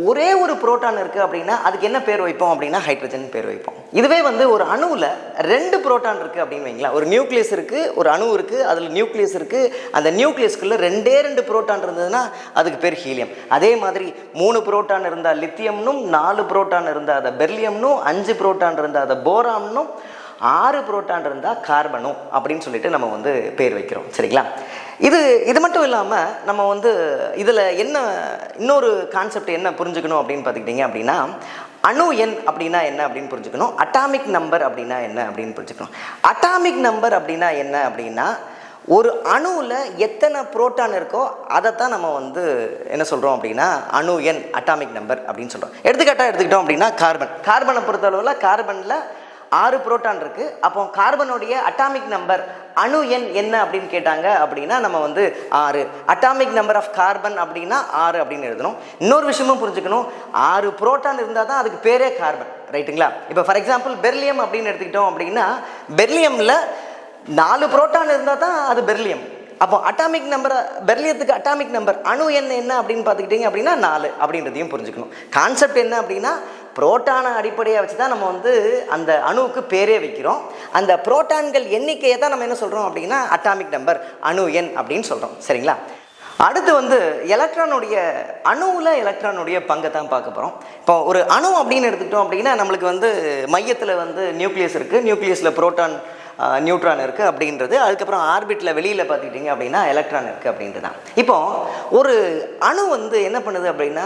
ஒரே ஒரு புரோட்டான் இருக்குது அப்படின்னா அதுக்கு என்ன பேர் வைப்போம் அப்படின்னா ஹைட்ரஜன் பேர் வைப்போம். இதுவே வந்து ஒரு அணுவில் 2 புரோட்டான் இருக்குது அப்படின்னு வைங்களா, ஒரு நியூக்ளியஸ் இருக்குது, ஒரு அணு இருக்குது, அதில் நியூக்ளியஸ் இருக்குது, அந்த நியூக்ளியஸ்குள்ளே 2 புரோட்டான் இருந்ததுன்னா அதுக்கு பேர் ஹீலியம். அதே மாதிரி 3 புரோட்டான் இருந்தால் லித்தியம்னும், 4 புரோட்டான் இருந்தால் அதை பெர்லியம்னும், 5 புரோட்டான் இருந்தால் அதை போராம்னும், 6 புரோட்டான் இருந்தால் கார்பனும் அப்படின்னு சொல்லிட்டு நம்ம வந்து பேர் வைக்கிறோம். சரிங்களா? இது மட்டும் இல்லாமல் நம்ம வந்து இதில் என்ன இன்னொரு கான்செப்ட் என்ன புரிஞ்சுக்கணும் அப்படின்னு பார்த்துக்கிட்டிங்க அப்படின்னா அணு எண் அப்படின்னா என்ன அப்படின்னு புரிஞ்சுக்கணும். அட்டாமிக் நம்பர் அப்படின்னா என்ன அப்படின்னு புரிஞ்சுக்கணும். அட்டாமிக் நம்பர் அப்படின்னா என்ன அப்படின்னா ஒரு அணுவில் எத்தனை புரோட்டான் இருக்கோ அதைத்தான் நம்ம வந்து என்ன சொல்கிறோம் அப்படின்னா அணு எண், அட்டாமிக் நம்பர் அப்படின்னு சொல்கிறோம். எடுத்துக்கிட்டோம் அப்படின்னா கார்பனை பொறுத்தளவில் கார்பனில் 6 புரோட்டான் இருக்குது. அப்போ கார்பனுடைய அட்டாமிக் நம்பர் அணு எண் என்ன அப்படின்னு கேட்டாங்க அப்படின்னா நம்ம வந்து 6. அட்டாமிக் நம்பர் ஆஃப் கார்பன் அப்படின்னா 6 அப்படின்னு எழுதணும். இன்னொரு விஷயமும் புரிஞ்சுக்கணும், 6 புரோட்டான் இருந்தால் தான் அதுக்கு பேரே கார்பன். ரைட்டுங்களா? இப்போ ஃபார் எக்ஸாம்பிள் பெர்லியம் அப்படின்னு எடுத்துக்கிட்டோம் அப்படின்னா பெர்லியமில் 4 புரோட்டான் இருந்தால் தான் அது பெர்லியம். அப்போ அட்டாமிக் நம்பர், பெர்லியத்துக்கு அட்டாமிக் நம்பர் அணு எண் என்ன அப்படின்னு பார்த்துக்கிட்டிங்க அப்படின்னா 4 அப்படின்றதையும் புரிஞ்சுக்கணும். கான்செப்ட் என்ன அப்படின்னா புரோட்டானை அடிப்படையாக வச்சு தான் நம்ம வந்து அந்த அணுவுக்கு பேரே வைக்கிறோம். அந்த புரோட்டான்கள் எண்ணிக்கையை தான் நம்ம என்ன சொல்கிறோம் அப்படின்னா அட்டாமிக் நம்பர், அணு எண் அப்படின்னு சொல்கிறோம். சரிங்களா? அடுத்து வந்து அணுவில் எலக்ட்ரானுடைய பங்கை தான் பார்க்க போகிறோம். இப்போ ஒரு அணு அப்படின்னு எடுத்துக்கிட்டோம் அப்படின்னா நம்மளுக்கு வந்து மையத்தில் வந்து நியூக்ளியஸ் இருக்குது, நியூக்ளியஸில் புரோட்டான் நியூட்ரான் இருக்குது அப்படின்றது. அதுக்கப்புறம் ஆர்பிட்டில் வெளியில் பார்த்துக்கிட்டிங்க அப்படின்னா எலக்ட்ரான் இருக்குது அப்படின்றது தான். இப்போது ஒரு அணு வந்து என்ன பண்ணுது அப்படின்னா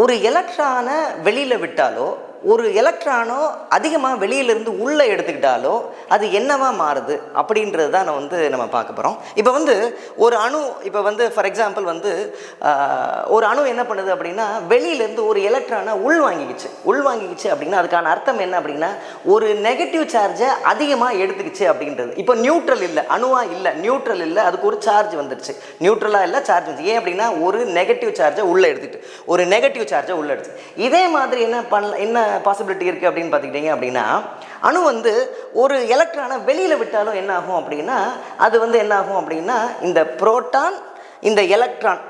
ஒரு எலக்ட்ரானை வெளியில் விட்டாலோ ஒரு எலக்ட்ரானோ அதிகமாக வெளியிலேருந்து உள்ளே எடுத்துக்கிட்டாலோ அது என்னவா மாறுது அப்படின்றது தான் நம்ம பார்க்க போகிறோம். இப்போ ஒரு அணு, இப்போ ஃபார் எக்ஸாம்பிள் ஒரு அணு என்ன பண்ணுது அப்படின்னா வெளியிலேருந்து ஒரு எலக்ட்ரானை உள்வாங்கிக்கிச்சு அப்படின்னா அதுக்கான அர்த்தம் என்ன அப்படின்னா ஒரு நெகட்டிவ் சார்ஜை அதிகமாக எடுத்துக்கிச்சு அப்படின்றது. இப்போ நியூட்ரல் இல்லை, அணுவாக இல்லை, நியூட்ரல் இல்லை, அதுக்கு ஒரு சார்ஜ் வந்துடுச்சு. நியூட்ரலாக இல்லை, சார்ஜ் வந்துச்சு. ஏன் அப்படின்னா ஒரு நெகட்டிவ் சார்ஜை உள்ளே எடுத்துக்கிட்டு, ஒரு நெகட்டிவ் சார்ஜை உள்ளே எடுத்து. இதே மாதிரி என்ன பாசிபிலிட்டி இருக்குது அப்படின்னு பார்த்துக்கிட்டிங்க அப்படின்னா அணு ஒரு எலக்ட்ரானை வெளியில் விட்டாலும் என்ன ஆகும் அப்படின்னா அது என்ன ஆகும் அப்படின்னா இந்த புரோட்டான், இந்த எலக்ட்ரான்,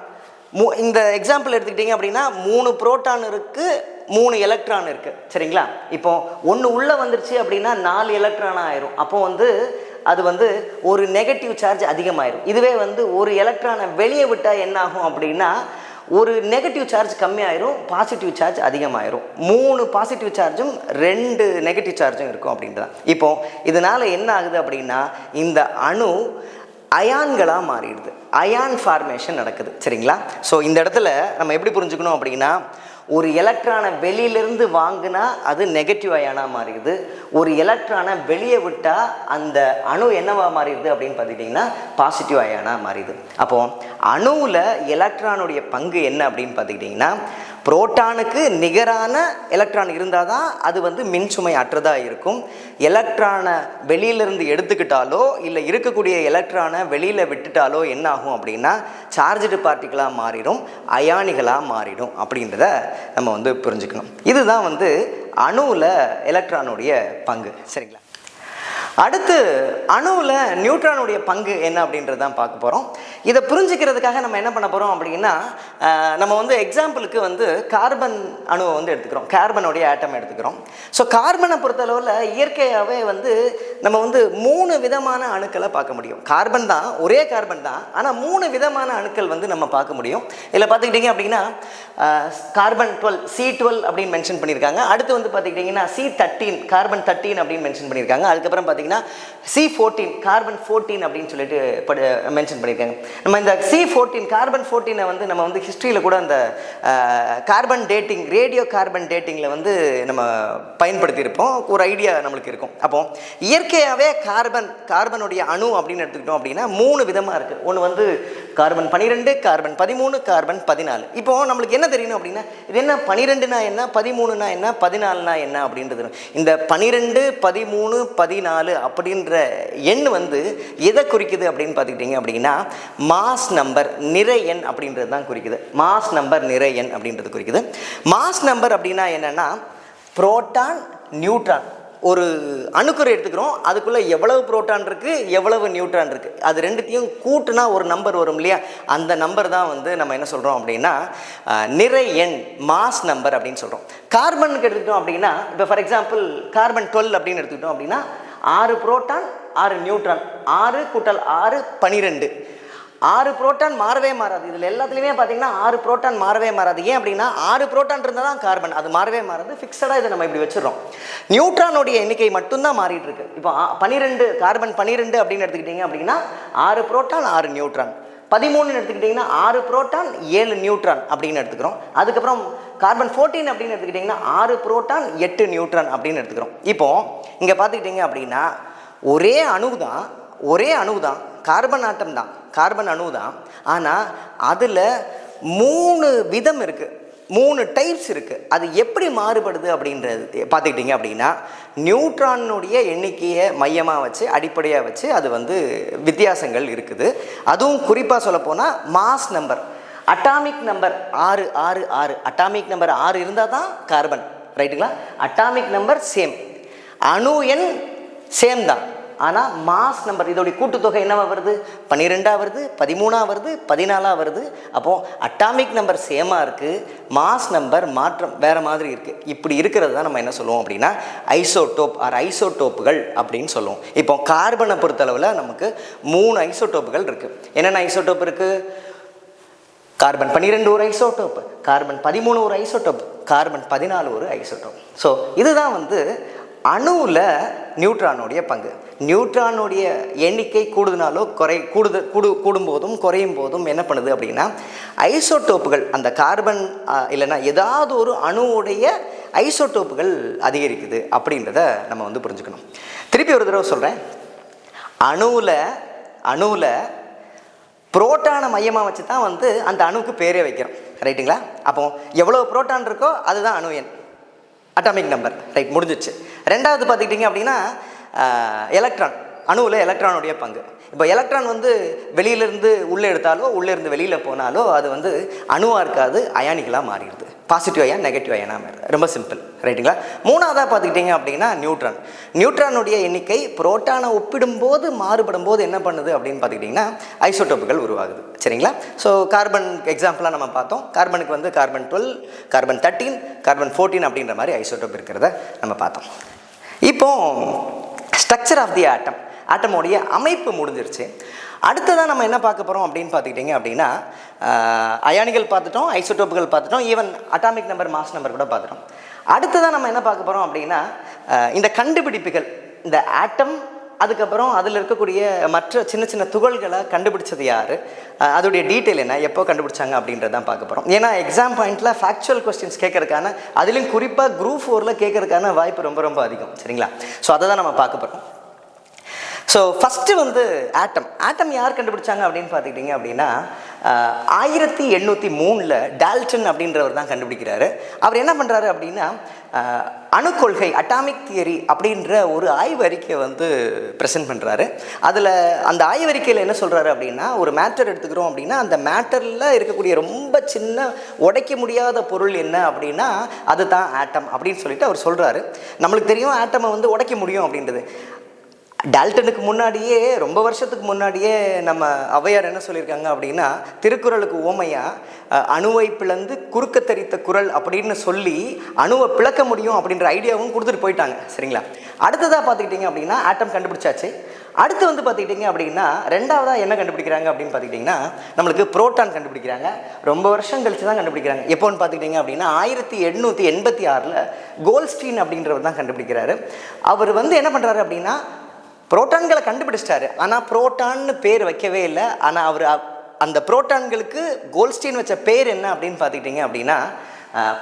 இந்த எக்ஸாம்பிள் எடுத்துக்கிட்டிங்க அப்படின்னா 3 புரோட்டான் இருக்குது, 3 எலக்ட்ரான் இருக்குது, சரிங்களா? இப்போ ஒன்று உள்ளே வந்துருச்சு அப்படின்னா 4 எலக்ட்ரான் ஆயிரும். அப்போ அது ஒரு நெகட்டிவ் சார்ஜ் அதிகமாயிரும். இதுவே ஒரு எலக்ட்ரானை வெளியே விட்டால் என்ன ஆகும் அப்படின்னா ஒரு நெகட்டிவ் சார்ஜ் கம்மியாயிரும், பாசிட்டிவ் சார்ஜ் அதிகமாயிரும். 3 பாசிட்டிவ் சார்ஜும் 2 நெகட்டிவ் சார்ஜும் இருக்கும் அப்படின்றது. இப்போ இதனால் என்ன ஆகுது அப்படின்னா இந்த அணு அயான்களாக மாறிடுது, அயான் ஃபார்மேஷன் நடக்குது, சரிங்களா? ஸோ இந்த இடத்துல நம்ம எப்படி புரிஞ்சுக்கணும் அப்படின்னா ஒரு எலக்ட்ரானை வெளியிலிருந்து வாங்கினா அது நெகட்டிவ் அயானாக மாறிடுது, ஒரு எலக்ட்ரானை வெளியே விட்டால் அந்த அணு என்னவா மாறிடுது அப்படின்னு பார்த்துக்கிட்டிங்கன்னா பாசிட்டிவ் அயானாக மாறிடுது. அப்போது அணுவில் எலக்ட்ரானுடைய பங்கு என்ன அப்படின்னு பார்த்துக்கிட்டிங்கன்னா புரோட்டானுக்கு நிகரான எலக்ட்ரான் இருந்தால் தான் அது மின்சுமை அற்றதாக இருக்கும். எலக்ட்ரானை வெளியிலிருந்து எடுத்துக்கிட்டாலோ இல்லை இருக்கக்கூடிய எலக்ட்ரானை வெளியில் விட்டுட்டாலோ என்ன ஆகும் அப்படின்னா சார்ஜ்டு பார்ட்டிக்கலாக மாறிடும், அயானிகளாக மாறிடும் அப்படின்றத நம்ம புரிஞ்சுக்கணும். இதுதான் அணுவில் எலக்ட்ரானுடைய பங்கு, சரிங்களா? அடுத்து அணுவில் நியூட்ரானுடைய பங்கு என்ன அப்படின்றது தான் பார்க்க போகிறோம். இதை புரிஞ்சுக்கிறதுக்காக நம்ம என்ன பண்ண போகிறோம் அப்படின்னா நம்ம எக்ஸாம்பிளுக்கு கார்பன் அணுவை எடுத்துக்கிறோம், கார்பனுடைய ஆட்டம் எடுத்துக்கிறோம். ஸோ கார்பனை பொறுத்தளவில் இயற்கையாகவே நம்ம 3 விதமான அணுக்களை பார்க்க முடியும். கார்பன் தான், ஒரே கார்பன் தான், ஆனால் 3 விதமான அணுக்கள் நம்ம பார்க்க முடியும். இதில் பார்த்துக்கிட்டிங்க அப்படின்னா கார்பன் 12 C12 அப்படின்னு மென்ஷன் பண்ணியிருக்காங்க. அடுத்து பார்த்துக்கிட்டிங்கன்னா C13 கார்பன் 13 அப்படின்னு மென்ஷன் பண்ணியிருக்காங்க. அதுக்கப்புறம் பார்த்தீங்கன்னா C14 கார்பன் 14 அப்படின்னு சொல்லிட்டு மென்ஷன் பண்ணியிருக்காங்க. நம்ம இந்த C14 கார்பன் 14 நம்ம ஹிஸ்ட்ரியில் கூட அந்த கார்பன் டேட்டிங், ரேடியோ கார்பன் டேட்டிங்கில் நம்ம பயன்படுத்தியிருப்போம், ஒரு ஐடியா நம்மளுக்கு இருக்கும். அப்போ இயற்கையாகவே கார்பனுடைய அணு அப்படின்னு எடுத்துக்கிட்டோம் அப்படின்னா 3 விதமாக இருக்குது. ஒன்று கார்பன் 12, கார்பன் 13, கார்பன் 14. இப்போ நம்மளுக்கு என்ன தெரியணும் அப்படின்னா இது என்ன 12னா என்ன, 13னா என்ன, 14னா என்ன அப்படின்றது. இந்த 12, 13, 14 அப்படின்ற எண் எதை குறிக்குது அப்படின்னு பார்த்துக்கிட்டிங்க அப்படின்னா மாஸ் நம்பர், நிறை எண் அப்படின்றது தான் குறிக்குது. மாஸ் நம்பர், நிறை எண் அப்படின்றது குறிக்குது. மாஸ் நம்பர் அப்படின்னா என்னென்னா புரோட்டான், நியூட்ரான், ஒரு அணுக்கரு எடுத்துக்கிறோம், அதுக்குள்ளே எவ்வளவு புரோட்டான் இருக்குது, எவ்வளவு நியூட்ரான் இருக்குது, அது ரெண்டுத்தையும் கூட்டுனா ஒரு நம்பர் வரும் இல்லையா, அந்த நம்பர் தான் நம்ம என்ன சொல்கிறோம் அப்படின்னா நிறை எண், மாஸ் நம்பர் அப்படின்னு சொல்கிறோம். கார்பனுக்கு எடுத்துக்கிட்டோம் அப்படின்னா இப்போ ஃபார் எக்ஸாம்பிள் கார்பன் 12 அப்படின்னு எடுத்துக்கிட்டோம் அப்படின்னா 6 புரோட்டான் 6 நியூட்ரான், 6 கூட்டல் 6 12. 6 புரோட்டான் மாறவே மாறாது. இதில் எல்லாத்துலேயுமே பார்த்தீங்கன்னா 6 புரோட்டான் மாறவே மாறாது. ஏன் அப்படின்னா 6 புரோட்டான் இருந்தால் தான் கார்பன், அது மாறவே மாறாது, ஃபிக்ஸடாக இதை நம்ம இப்படி வச்சிடறோம். நியூட்ரானுடைய எண்ணிக்கை மட்டும்தான் மாறிட்டு இருக்கு. இப்போ 12 கார்பன் 12 அப்படின்னு எடுத்துக்கிட்டிங்க அப்படின்னா 6 புரோட்டான் 6 நியூட்ரான். 13 எடுத்துக்கிட்டிங்கன்னா 6 புரோட்டான் 7 நியூட்ரான் அப்படின்னு எடுத்துக்கிறோம். அதுக்கப்புறம் கார்பன் 14 அப்படின்னு எடுத்துக்கிட்டிங்கன்னா 6 புரோட்டான் 8 நியூட்ரான் அப்படின்னு எடுத்துக்கிறோம். இப்போ இங்கே பார்த்துக்கிட்டிங்க அப்படின்னா ஒரே அணு தான், கார்பன் ஆட்டம் தான், கார்பன் அணு தான், ஆனால் அதில் 3 விதம் இருக்குது, 3 டைப்ஸ் இருக்குது. அது எப்படி மாறுபடுது அப்படின்றது பார்த்துக்கிட்டிங்க அப்படின்னா நியூட்ரானுடைய எண்ணிக்கையை மையமாக வச்சு, அடிப்படையாக வச்சு அது வித்தியாசங்கள் இருக்குது. அதுவும் குறிப்பாக சொல்லப்போனால் mass number, atomic number 6 6 6, atomic number 6 இருந்தால் தான் கார்பன், ரைட்டுங்களா? அட்டாமிக் நம்பர் சேம், அணு எண் சேம் தான், ஆனால் மாஸ் நம்பர் இதோடைய கூட்டுத்தொகை என்னவா வருது, 12ஆக வருது, 13ஆக வருது, 14ஆக வருது. அப்போது அட்டாமிக் நம்பர் சேமாக இருக்குது, மாஸ் நம்பர் மாற்றம் வேறு மாதிரி இருக்குது. இப்படி இருக்கிறது தான் நம்ம என்ன சொல்லுவோம் அப்படின்னா ஐசோடோப் ஆர் ஐசோடோப்புகள் அப்படின்னு சொல்லுவோம். இப்போ கார்பனை பொறுத்தளவில் நமக்கு 3 ஐசோடோப்புகள் இருக்குது. என்னென்ன ஐசோடோப் இருக்குது? கார்பன் 12 ஒரு ஐசோடோப், கார்பன் 13 ஒரு ஐசோடோப், கார்பன் 14 ஒரு ஐசோடோப். ஸோ இதுதான் அணுவில் நியூட்ரானுடைய பங்கு. நியூட்ரானுடைய எண்ணிக்கை கூடுதனாலோ கூடும்போதும் குறையும் போதும் என்ன பண்ணுது அப்படின்னா ஐசோடோப்புகள், அந்த கார்பன் இல்லைன்னா ஏதாவது ஒரு அணுவுடைய ஐசோடோப்புகள் அதிகரிக்குது அப்படின்றத நம்ம வந்து புரிஞ்சுக்கணும். திருப்பி ஒரு தடவை சொல்கிறேன், அணுவில் புரோட்டானை மையமாக வச்சு தான் வந்து அந்த அணுவுக்கு பேரே வைக்கிறோம், ரைட்டுங்களா? அப்போ எவ்வளோ புரோட்டான் இருக்கோ அதுதான் அணு எண், அட்டாமிக் நம்பர், ரைட், முடிஞ்சிச்சு. ரெண்டாவது பார்த்துக்கிட்டிங்க அப்படின்னா எலக்ட்ரான், அணுவில் எலக்ட்ரானுடைய பங்கு. இப்போ எலக்ட்ரான் வந்து வெளியிலேருந்து உள்ளே எடுத்தாலோ உள்ளேருந்து வெளியில் போனாலோ அது வந்து அணுவாக இருக்காது, அயானிகளாக மாறிடுது. பாசிட்டிவ் அயன் நெகட்டிவ் அயனாக மாறிடுது. ரொம்ப சிம்பிள், ரைட்டுங்களா? மூணாவதாக பார்த்துக்கிட்டிங்க அப்படின்னா நியூட்ரானுடைய எண்ணிக்கை புரோட்டானை ஒப்பிடும்போது மாறுபடும் போது என்ன பண்ணுது அப்படின்னு பார்த்துக்கிட்டிங்கன்னா ஐசோடோப்புகள் உருவாகுது, சரிங்களா? ஸோ கார்பன் எக்ஸாம்பிளாக நம்ம பார்த்தோம். கார்பனுக்கு வந்து கார்பன் 12, கார்பன் 13, கார்பன் 14 அப்படின்ற மாதிரி ஐசோடோப் இருக்கிறத நம்ம பார்த்தோம். இப்போ ஸ்ட்ரக்சர் ஆஃப் தி ஆட்டம், ஆட்டமோடைய அமைப்பு முடிஞ்சிருச்சு. அடுத்ததான் நம்ம என்ன பார்க்க போகிறோம் அப்படின்னு பார்த்துக்கிட்டிங்க அப்படின்னா அயானிகள் பார்த்துட்டோம், ஐசோடோப்புகள் பார்த்துட்டோம், even atomic number, mass number கூட பார்த்துட்டோம். அடுத்ததான் நம்ம என்ன பார்க்க போகிறோம் அப்படின்னா இந்த கண்டுபிடிப்புகள், இந்த ஆட்டம், அதுக்கப்புறம் அதில் இருக்கக்கூடிய மற்ற சின்ன சின்ன துகள்களை கண்டுபிடிச்சது யார், அதோடைய டீட்டெயில் என்ன, எப்போ கண்டுபிடிச்சாங்க அப்படின்றதான் பார்க்க போகிறோம். ஏன்னா எக்ஸாம் பாயிண்ட்டில் ஃபேக்சுவல் கொஸ்டின்ஸ் கேட்கறதுக்கான, அதுலேயும் குறிப்பாக குரூப் 4 கேட்கறதுக்கான வாய்ப்பு ரொம்ப ரொம்ப அதிகம், சரிங்களா? ஸோ அதை தான் நம்ம பார்க்க போகிறோம். ஸோ ஃபஸ்ட்டு வந்து ஆட்டம் யார் கண்டுபிடிச்சாங்க அப்படின்னு பார்த்துக்கிட்டிங்க அப்படின்னா 1803 டால்டன் அப்படின்றவர் தான் கண்டுபிடிக்கிறாரு. அவர் என்ன பண்ணுறாரு அப்படின்னா அணுக்கொள்கை, அட்டாமிக் தியரி அப்படின்ற ஒரு ஆய்வறிக்கையை வந்து ப்ரெசென்ட் பண்ணுறாரு. அதில் அந்த ஆய்வறிக்கையில் என்ன சொல்கிறாரு அப்படின்னா, ஒரு மேட்டர் எடுத்துக்கிறோம் அப்படின்னா அந்த மேட்டரில் இருக்கக்கூடிய ரொம்ப சின்ன உடைக்க முடியாத பொருள் என்ன அப்படின்னா அது தான் ஆட்டம் அப்படின்னு சொல்லிட்டு அவர் சொல்கிறாரு. நம்மளுக்கு தெரியும் ஆட்டமை வந்து உடைக்க முடியும் அப்படின்றது. டால்டனுக்கு முன்னாடியே, ரொம்ப வருஷத்துக்கு முன்னாடியே நம்ம ஔவையார் என்ன சொல்லியிருக்காங்க அப்படின்னா, திருக்குறளுக்கு உவமையாக அணுவை பிளந்து குறுக்க தரித்த குறள் அப்படின்னு சொல்லி அணுவை பிளக்க முடியும் அப்படின்ற ஐடியாவும் கொடுத்துட்டு போயிட்டாங்க, சரிங்களா? அடுத்ததாக பார்த்துக்கிட்டிங்க அப்படின்னா ஆட்டம் கண்டுபிடிச்சாச்சு. அடுத்து வந்து பார்த்துக்கிட்டிங்க அப்படின்னா ரெண்டாவதாக என்ன கண்டுபிடிக்கிறாங்க அப்படின்னு பார்த்துக்கிட்டிங்கன்னா நம்மளுக்கு புரோட்டான் கண்டுபிடிக்கிறாங்க. ரொம்ப வருஷம் கழிச்சு தான் கண்டுபிடிக்கிறாங்க. எப்போன்னு பார்த்துக்கிட்டிங்க அப்படின்னா 1886 கோல்ஸ்டீன் அப்படின்றவர் தான் கண்டுபிடிக்கிறாரு. அவர் வந்து என்ன பண்ணுறாரு அப்படின்னா புரோட்டான்களை கண்டுபிடிச்சிட்டாரு, ஆனால் புரோட்டான்னு பேர் வைக்கவே இல்லை. ஆனால் அவர் அந்த புரோட்டான்களுக்கு கோல்ஸ்டீன் வச்ச பேர் என்ன அப்படின்னு பார்த்துக்கிட்டிங்க அப்படின்னா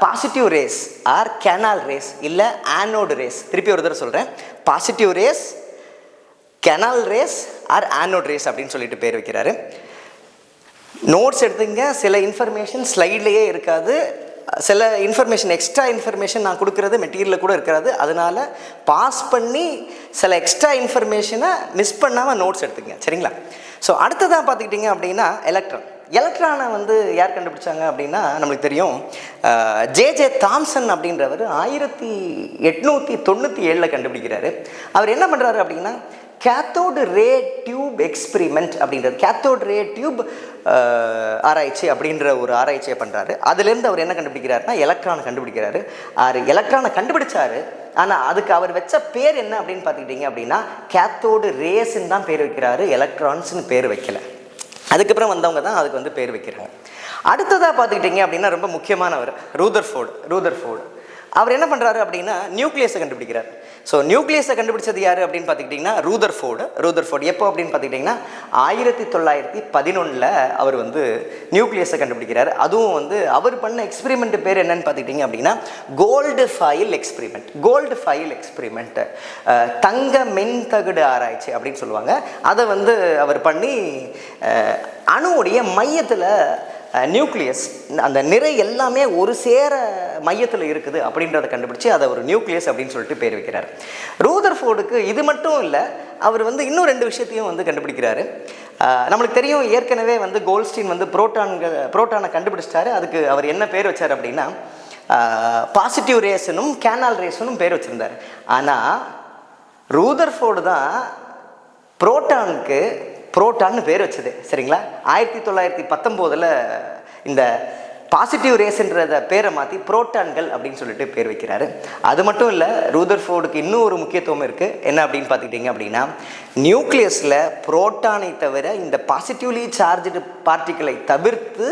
positive rays or canal rays, இல்லை ஆனோடு ரேஸ். திருப்பி ஒரு தடவை சொல்கிறேன், positive rays, canal rays or anode rays அப்படின்னு சொல்லிட்டு பேர் வைக்கிறாரு. நோட்ஸ் எடுத்துங்க, சில இன்ஃபர்மேஷன் ஸ்லைட்லேயே இருக்காது, சில இன்ஃபர்மேஷன் எக்ஸ்ட்ரா இன்ஃபர்மேஷன் நான் கொடுக்குறது மெட்டீரியலில் கூட இருக்காது. அதனால் பாஸ் பண்ணி சில எக்ஸ்ட்ரா இன்ஃபர்மேஷனை மிஸ் பண்ணாமல் நோட்ஸ் எடுத்துங்க, சரிங்களா? ஸோ அடுத்ததாக பார்த்துக்கிட்டிங்க அப்படின்னா எலக்ட்ரானை வந்து யார் கண்டுபிடிச்சாங்க அப்படின்னா நம்மளுக்கு தெரியும், ஜே தாம்சன் அப்படின்றவர் 1897 கண்டுபிடிக்கிறாரு. அவர் என்ன பண்ணுறாரு அப்படின்னா கேத்தோடு ரே டியூப் எக்ஸ்பிரிமெண்ட் அப்படின்றது, கேத்தோடு ரே டியூப் ஆராய்ச்சி அப்படின்ற ஒரு ஆராய்ச்சியை பண்ணுறாரு. அதுலேருந்து அவர் என்ன கண்டுபிடிக்கிறாருன்னா எலக்ட்ரானை கண்டுபிடிக்கிறாரு. எலக்ட்ரானை கண்டுபிடிச்சாரு, ஆனால் அதுக்கு அவர் வச்ச பேர் என்ன அப்படின்னு பார்த்துக்கிட்டிங்க அப்படின்னா கேத்தோடு ரேஸ்ன்னு தான் பேர் வைக்கிறாரு, எலக்ட்ரான்ஸ்னு பேர் வைக்கல. அதுக்கப்புறம் வந்தவங்க தான் அதுக்கு வந்து பேர் வைக்கிறாங்க. அடுத்ததாக பார்த்துக்கிட்டிங்க அப்படின்னா ரொம்ப முக்கியமானவர் ரூதர்ஃபோர்டு. அவர் என்ன பண்ணுறாரு அப்படின்னா நியூக்ளியஸை கண்டுபிடிக்கிறார். ஸோ நியூக்ளியஸை கண்டுபிடிச்சது யார் அப்படின்னு பார்த்துக்கிட்டிங்கன்னா ரூதர்ஃபோர்டு. எப்போ அப்படின்னு பார்த்துக்கிட்டிங்கன்னா 1911 அவர் வந்து நியூக்ளியஸை கண்டுபிடிக்கிறார். அதுவும் வந்து அவர் பண்ண எக்ஸ்பெரிமெண்ட் பேர் என்னன்னு பார்த்துக்கிட்டிங்க அப்படின்னா கோல்டு ஃபாயில் எக்ஸ்பெரிமெண்ட், தங்க மென்தகடு ஆராய்ச்சி அப்படின்னு சொல்லுவாங்க. அதை வந்து அவர் பண்ணி அணுவுடைய மையத்தில் நியூக்ளியஸ், அந்த நிறை எல்லாமே ஒரு சேர மையத்தில் இருக்குது அப்படின்றத கண்டுபிடிச்சி அதை ஒரு நியூக்ளியஸ் அப்படின்னு சொல்லிட்டு பேர் வைக்கிறார். ரூதர்ஃபோர்டுக்கு இது மட்டும் இல்லை, அவர் வந்து இன்னும் 2 விஷயத்தையும் வந்து கண்டுபிடிக்கிறாரு. நம்மளுக்கு தெரியும் ஏற்கனவே வந்து கோல்ஸ்டீன் வந்து புரோட்டானை கண்டுபிடிச்சிட்டாரு. அதுக்கு அவர் என்ன பேர் வச்சார் அப்படின்னா பாசிட்டிவ் ரேஸனும் கேனால் ரேஸனும் பேர் வச்சுருந்தார். ஆனால் ரூதர்ஃபோர்டு தான் புரோட்டான்னு பேர் வச்சது, சரிங்களா? 1919 இந்த பாசிட்டிவ் ரேஸ்ன்றத பேரை மாற்றி புரோட்டான்கள் அப்படின்னு சொல்லிட்டு பேர் வைக்கிறாரு. அது மட்டும் இல்லை, ரூதர்ஃபோர்டுக்கு இன்னும் ஒரு முக்கியத்துவம் இருக்குது. என்ன அப்படின்னு பார்த்துக்கிட்டிங்க அப்படின்னா நியூக்ளியஸில் புரோட்டானை தவிர இந்த பாசிட்டிவ்லி சார்ஜ்டு பார்ட்டிக்கிளை தவிர்த்து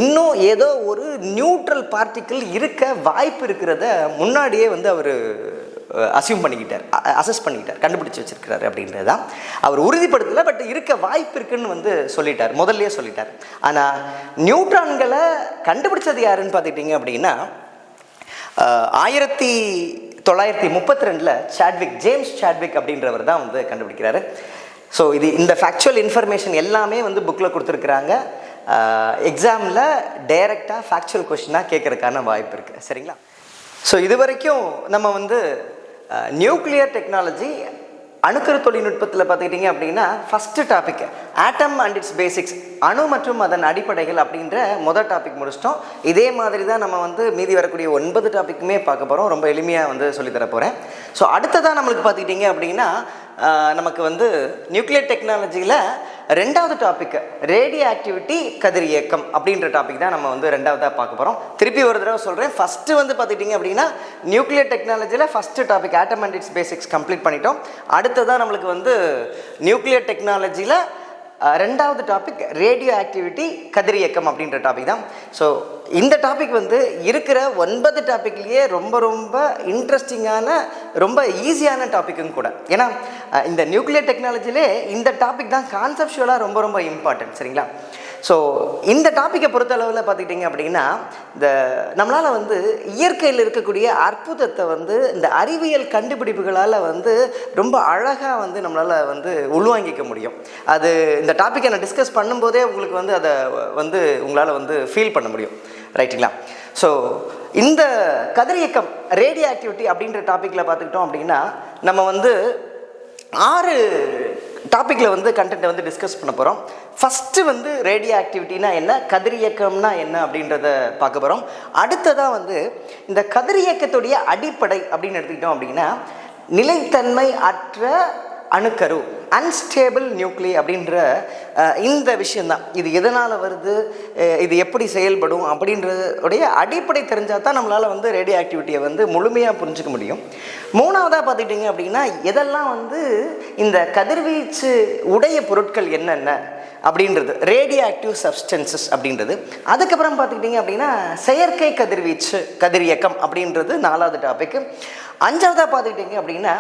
இன்னும் ஏதோ ஒரு நியூட்ரல் பார்ட்டிக்கிள் இருக்க வாய்ப்பு இருக்கிறத முன்னாடியே வந்து அவர் அசியூம் பண்ணிக்கிட்டார், அசஸ் பண்ணிக்கிட்டார், கண்டுபிடிச்சி வச்சிருக்கிறாரு அப்படின்றது தான். அவர் உறுதிப்படுத்தலை, பட் இருக்க வாய்ப்பு இருக்குன்னு வந்து முதல்லயே சொல்லிட்டார். ஆனால் நியூட்ரான்களை கண்டுபிடிச்சது யாருன்னு பார்த்துக்கிட்டிங்க அப்படின்னா 1932 ஜேம்ஸ் சாட்விக் அப்படின்றவர் தான் வந்து கண்டுபிடிக்கிறாரு. ஸோ இந்த ஃபேக்சுவல் இன்ஃபர்மேஷன் எல்லாமே வந்து புக்கில் கொடுத்துருக்குறாங்க. எக்ஸாமில் டைரெக்டாக ஃபேக்சுவல் கொஷினாக கேட்குறதுக்கான வாய்ப்பு இருக்குது. சரிங்களா? ஸோ இது வரைக்கும் நம்ம வந்து நியூக்ளியர் டெக்னாலஜி அணுக்கரு தொழில்நுட்பத்தில் பார்த்துக்கிட்டிங்க அப்படின்னா first topic atom and it's basics, அணு மற்றும் அதன் அடிப்படைகள் அப்படின்ற முதல் டாபிக் முடிச்சிட்டோம். இதே மாதிரி தான் நம்ம வந்து மீதி வரக்கூடிய 9 டாப்பிக்குமே பார்க்க போகிறோம். ரொம்ப எளிமையாக வந்து சொல்லித்தர போகிறேன். ஸோ அடுத்ததான் நம்மளுக்கு பார்த்துக்கிட்டிங்க அப்படின்னா நமக்கு வந்து நியூக்ளியர் டெக்னாலஜியில் ரெண்டாவது டாபிக் ரேடியோ ஆக்டிவிட்டி கதிரியக்கம் அப்படின்ற டாபிக் தான் நம்ம வந்து ரெண்டாவதாக பார்க்க போகிறோம். திருப்பி ஒரு தடவை சொல்கிறேன். ஃபஸ்ட்டு வந்து பார்த்துக்கிட்டிங்க அப்படின்னா நியூக்ளியர் டெக்னாலஜியில் first topic atom and it's basics complete பண்ணிட்டோம். அடுத்ததான் நம்மளுக்கு வந்து நியூக்ளியர் டெக்னாலஜியில் ரெண்டாவது டாபிக் ரேடியோ ஆக்டிவிட்டி கதிரியக்கம் அப்படின்ற டாபிக் தான். ஸோ இந்த டாபிக் வந்து இருக்கிற 9 டாப்பிக்லேயே ரொம்ப ரொம்ப இன்ட்ரெஸ்டிங்கான ரொம்ப ஈஸியான டாப்பிக்கும் கூட. ஏன்னா இந்த நியூக்ளியர் டெக்னாலஜிலே இந்த டாபிக் தான் கான்செப்சுவலாக ரொம்ப ரொம்ப இம்பார்ட்டன்ட். சரிங்களா? ஸோ இந்த டாப்பிக்கை பொறுத்தளவில் பார்த்துக்கிட்டிங்க அப்படின்னா இந்த நம்மளால் வந்து இயற்கையில் இருக்கக்கூடிய அற்புதத்தை வந்து இந்த அறிவியல் கண்டுபிடிப்புகளால் வந்து ரொம்ப அழகாக வந்து நம்மளால் வந்து உள்வாங்கிக்க முடியும். அது இந்த டாப்பிக்கை நான் டிஸ்கஸ் பண்ணும்போதே உங்களுக்கு வந்து அதை வந்து உங்களால் வந்து ஃபீல் பண்ண முடியும். ரைட்டுங்களா? ஸோ இந்த கதிரியக்கம் ரேடியோ ஆக்டிவிட்டி அப்படின்ற டாப்பிக்கில் பார்த்துக்கிட்டோம் அப்படின்னா நம்ம வந்து 6 டாப்பிக்கில் வந்து கண்டென்ட்டை வந்து டிஸ்கஸ் பண்ண போகிறோம். ஃபஸ்ட்டு வந்து ரேடியோ ஆக்டிவிட்டினா என்ன, கதிரியக்கம்னா என்ன அப்படின்றத பார்க்க போகிறோம். அடுத்ததாக வந்து இந்த கதிரியக்கத்துடைய அடிப்படை அப்படின்னு எடுத்துக்கிட்டோம் அப்படின்னா நிலைத்தன்மை அற்ற அணுக்கரு, அன்ஸ்டேபிள் நியூக்ளி அப்படின்ற இந்த விஷயந்தான். இது எதனால் வருது, இது எப்படி செயல்படும் அப்படின்றதுடைய அடிப்படை தெரிஞ்சால் தான் நம்மளால் வந்து ரேடியோ ஆக்டிவிட்டியை வந்து முழுமையாக புரிஞ்சிக்க முடியும். மூணாவதாக பார்த்துக்கிட்டிங்க அப்படின்னா எதெல்லாம் வந்து இந்த கதிர்வீச்சு உடைய பொருட்கள் என்னென்ன அப்படின்றது, ரேடியோ ஆக்டிவ் சப்ஸ்டன்சஸ் அப்படின்றது. அதுக்கப்புறம் பார்த்துக்கிட்டிங்க அப்படின்னா செயற்கை கதிர்வீச்சு கதிரியக்கம் அப்படின்றது 4வது டாபிக். 5வதாக பார்த்துக்கிட்டிங்க அப்படின்னா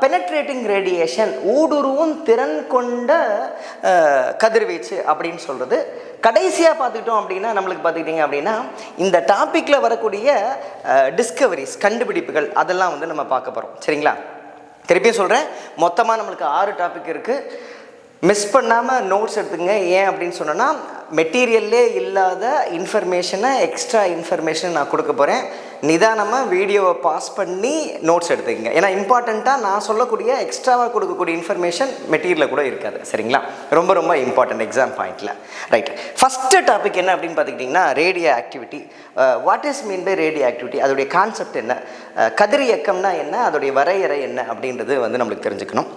பெனட்ரேட்டிங் ரேடியேஷன், ஊடுருவும் திறன் கொண்ட கதிர்வீச்சு அப்படின்னு சொல்கிறது. கடைசியாக பார்த்துக்கிட்டோம் அப்படின்னா நம்மளுக்கு பார்த்துக்கிட்டிங்க அப்படின்னா இந்த டாப்பிக்கில் வரக்கூடிய டிஸ்கவரிஸ், கண்டுபிடிப்புகள் அதெல்லாம் வந்து நம்ம பார்க்க போகிறோம். சரிங்களா? திருப்பியும் சொல்கிறேன், மொத்தமாக நம்மளுக்கு 6 டாபிக் இருக்குது. மிஸ் பண்ணாமல் நோட்ஸ் எடுத்துங்க. ஏன் அப்படின்னு சொன்னோன்னா மெட்டீரியல்லே இல்லாத இன்ஃபர்மேஷனை எக்ஸ்ட்ரா இன்ஃபர்மேஷன் நான் கொடுக்க போகிறேன். நிதானமாக வீடியோவை பாஸ் பண்ணி நோட்ஸ் எடுத்துக்கங்க. ஏன்னா இம்பார்ட்டண்ட்டாக நான் சொல்லக்கூடிய எக்ஸ்ட்ராவாக கொடுக்கக்கூடிய இன்ஃபர்மேஷன் மெட்டீரியலில் கூட இருக்காது. சரிங்களா? ரொம்ப ரொம்ப இம்பார்ட்டன்ட் எக்ஸாம் பாயிண்டில். ரைட், ஃபஸ்ட்டு டாபிக் என்ன அப்படின்னு பார்த்துக்கிட்டிங்கன்னா radioactivity. What is mean by radioactivity, அதோடைய கான்செப்ட் என்ன, கதிரியக்கம்னா என்ன, அதோடைய வரையறை என்ன அப்படின்றது வந்து நம்மளுக்கு தெரிஞ்சுக்கணும்.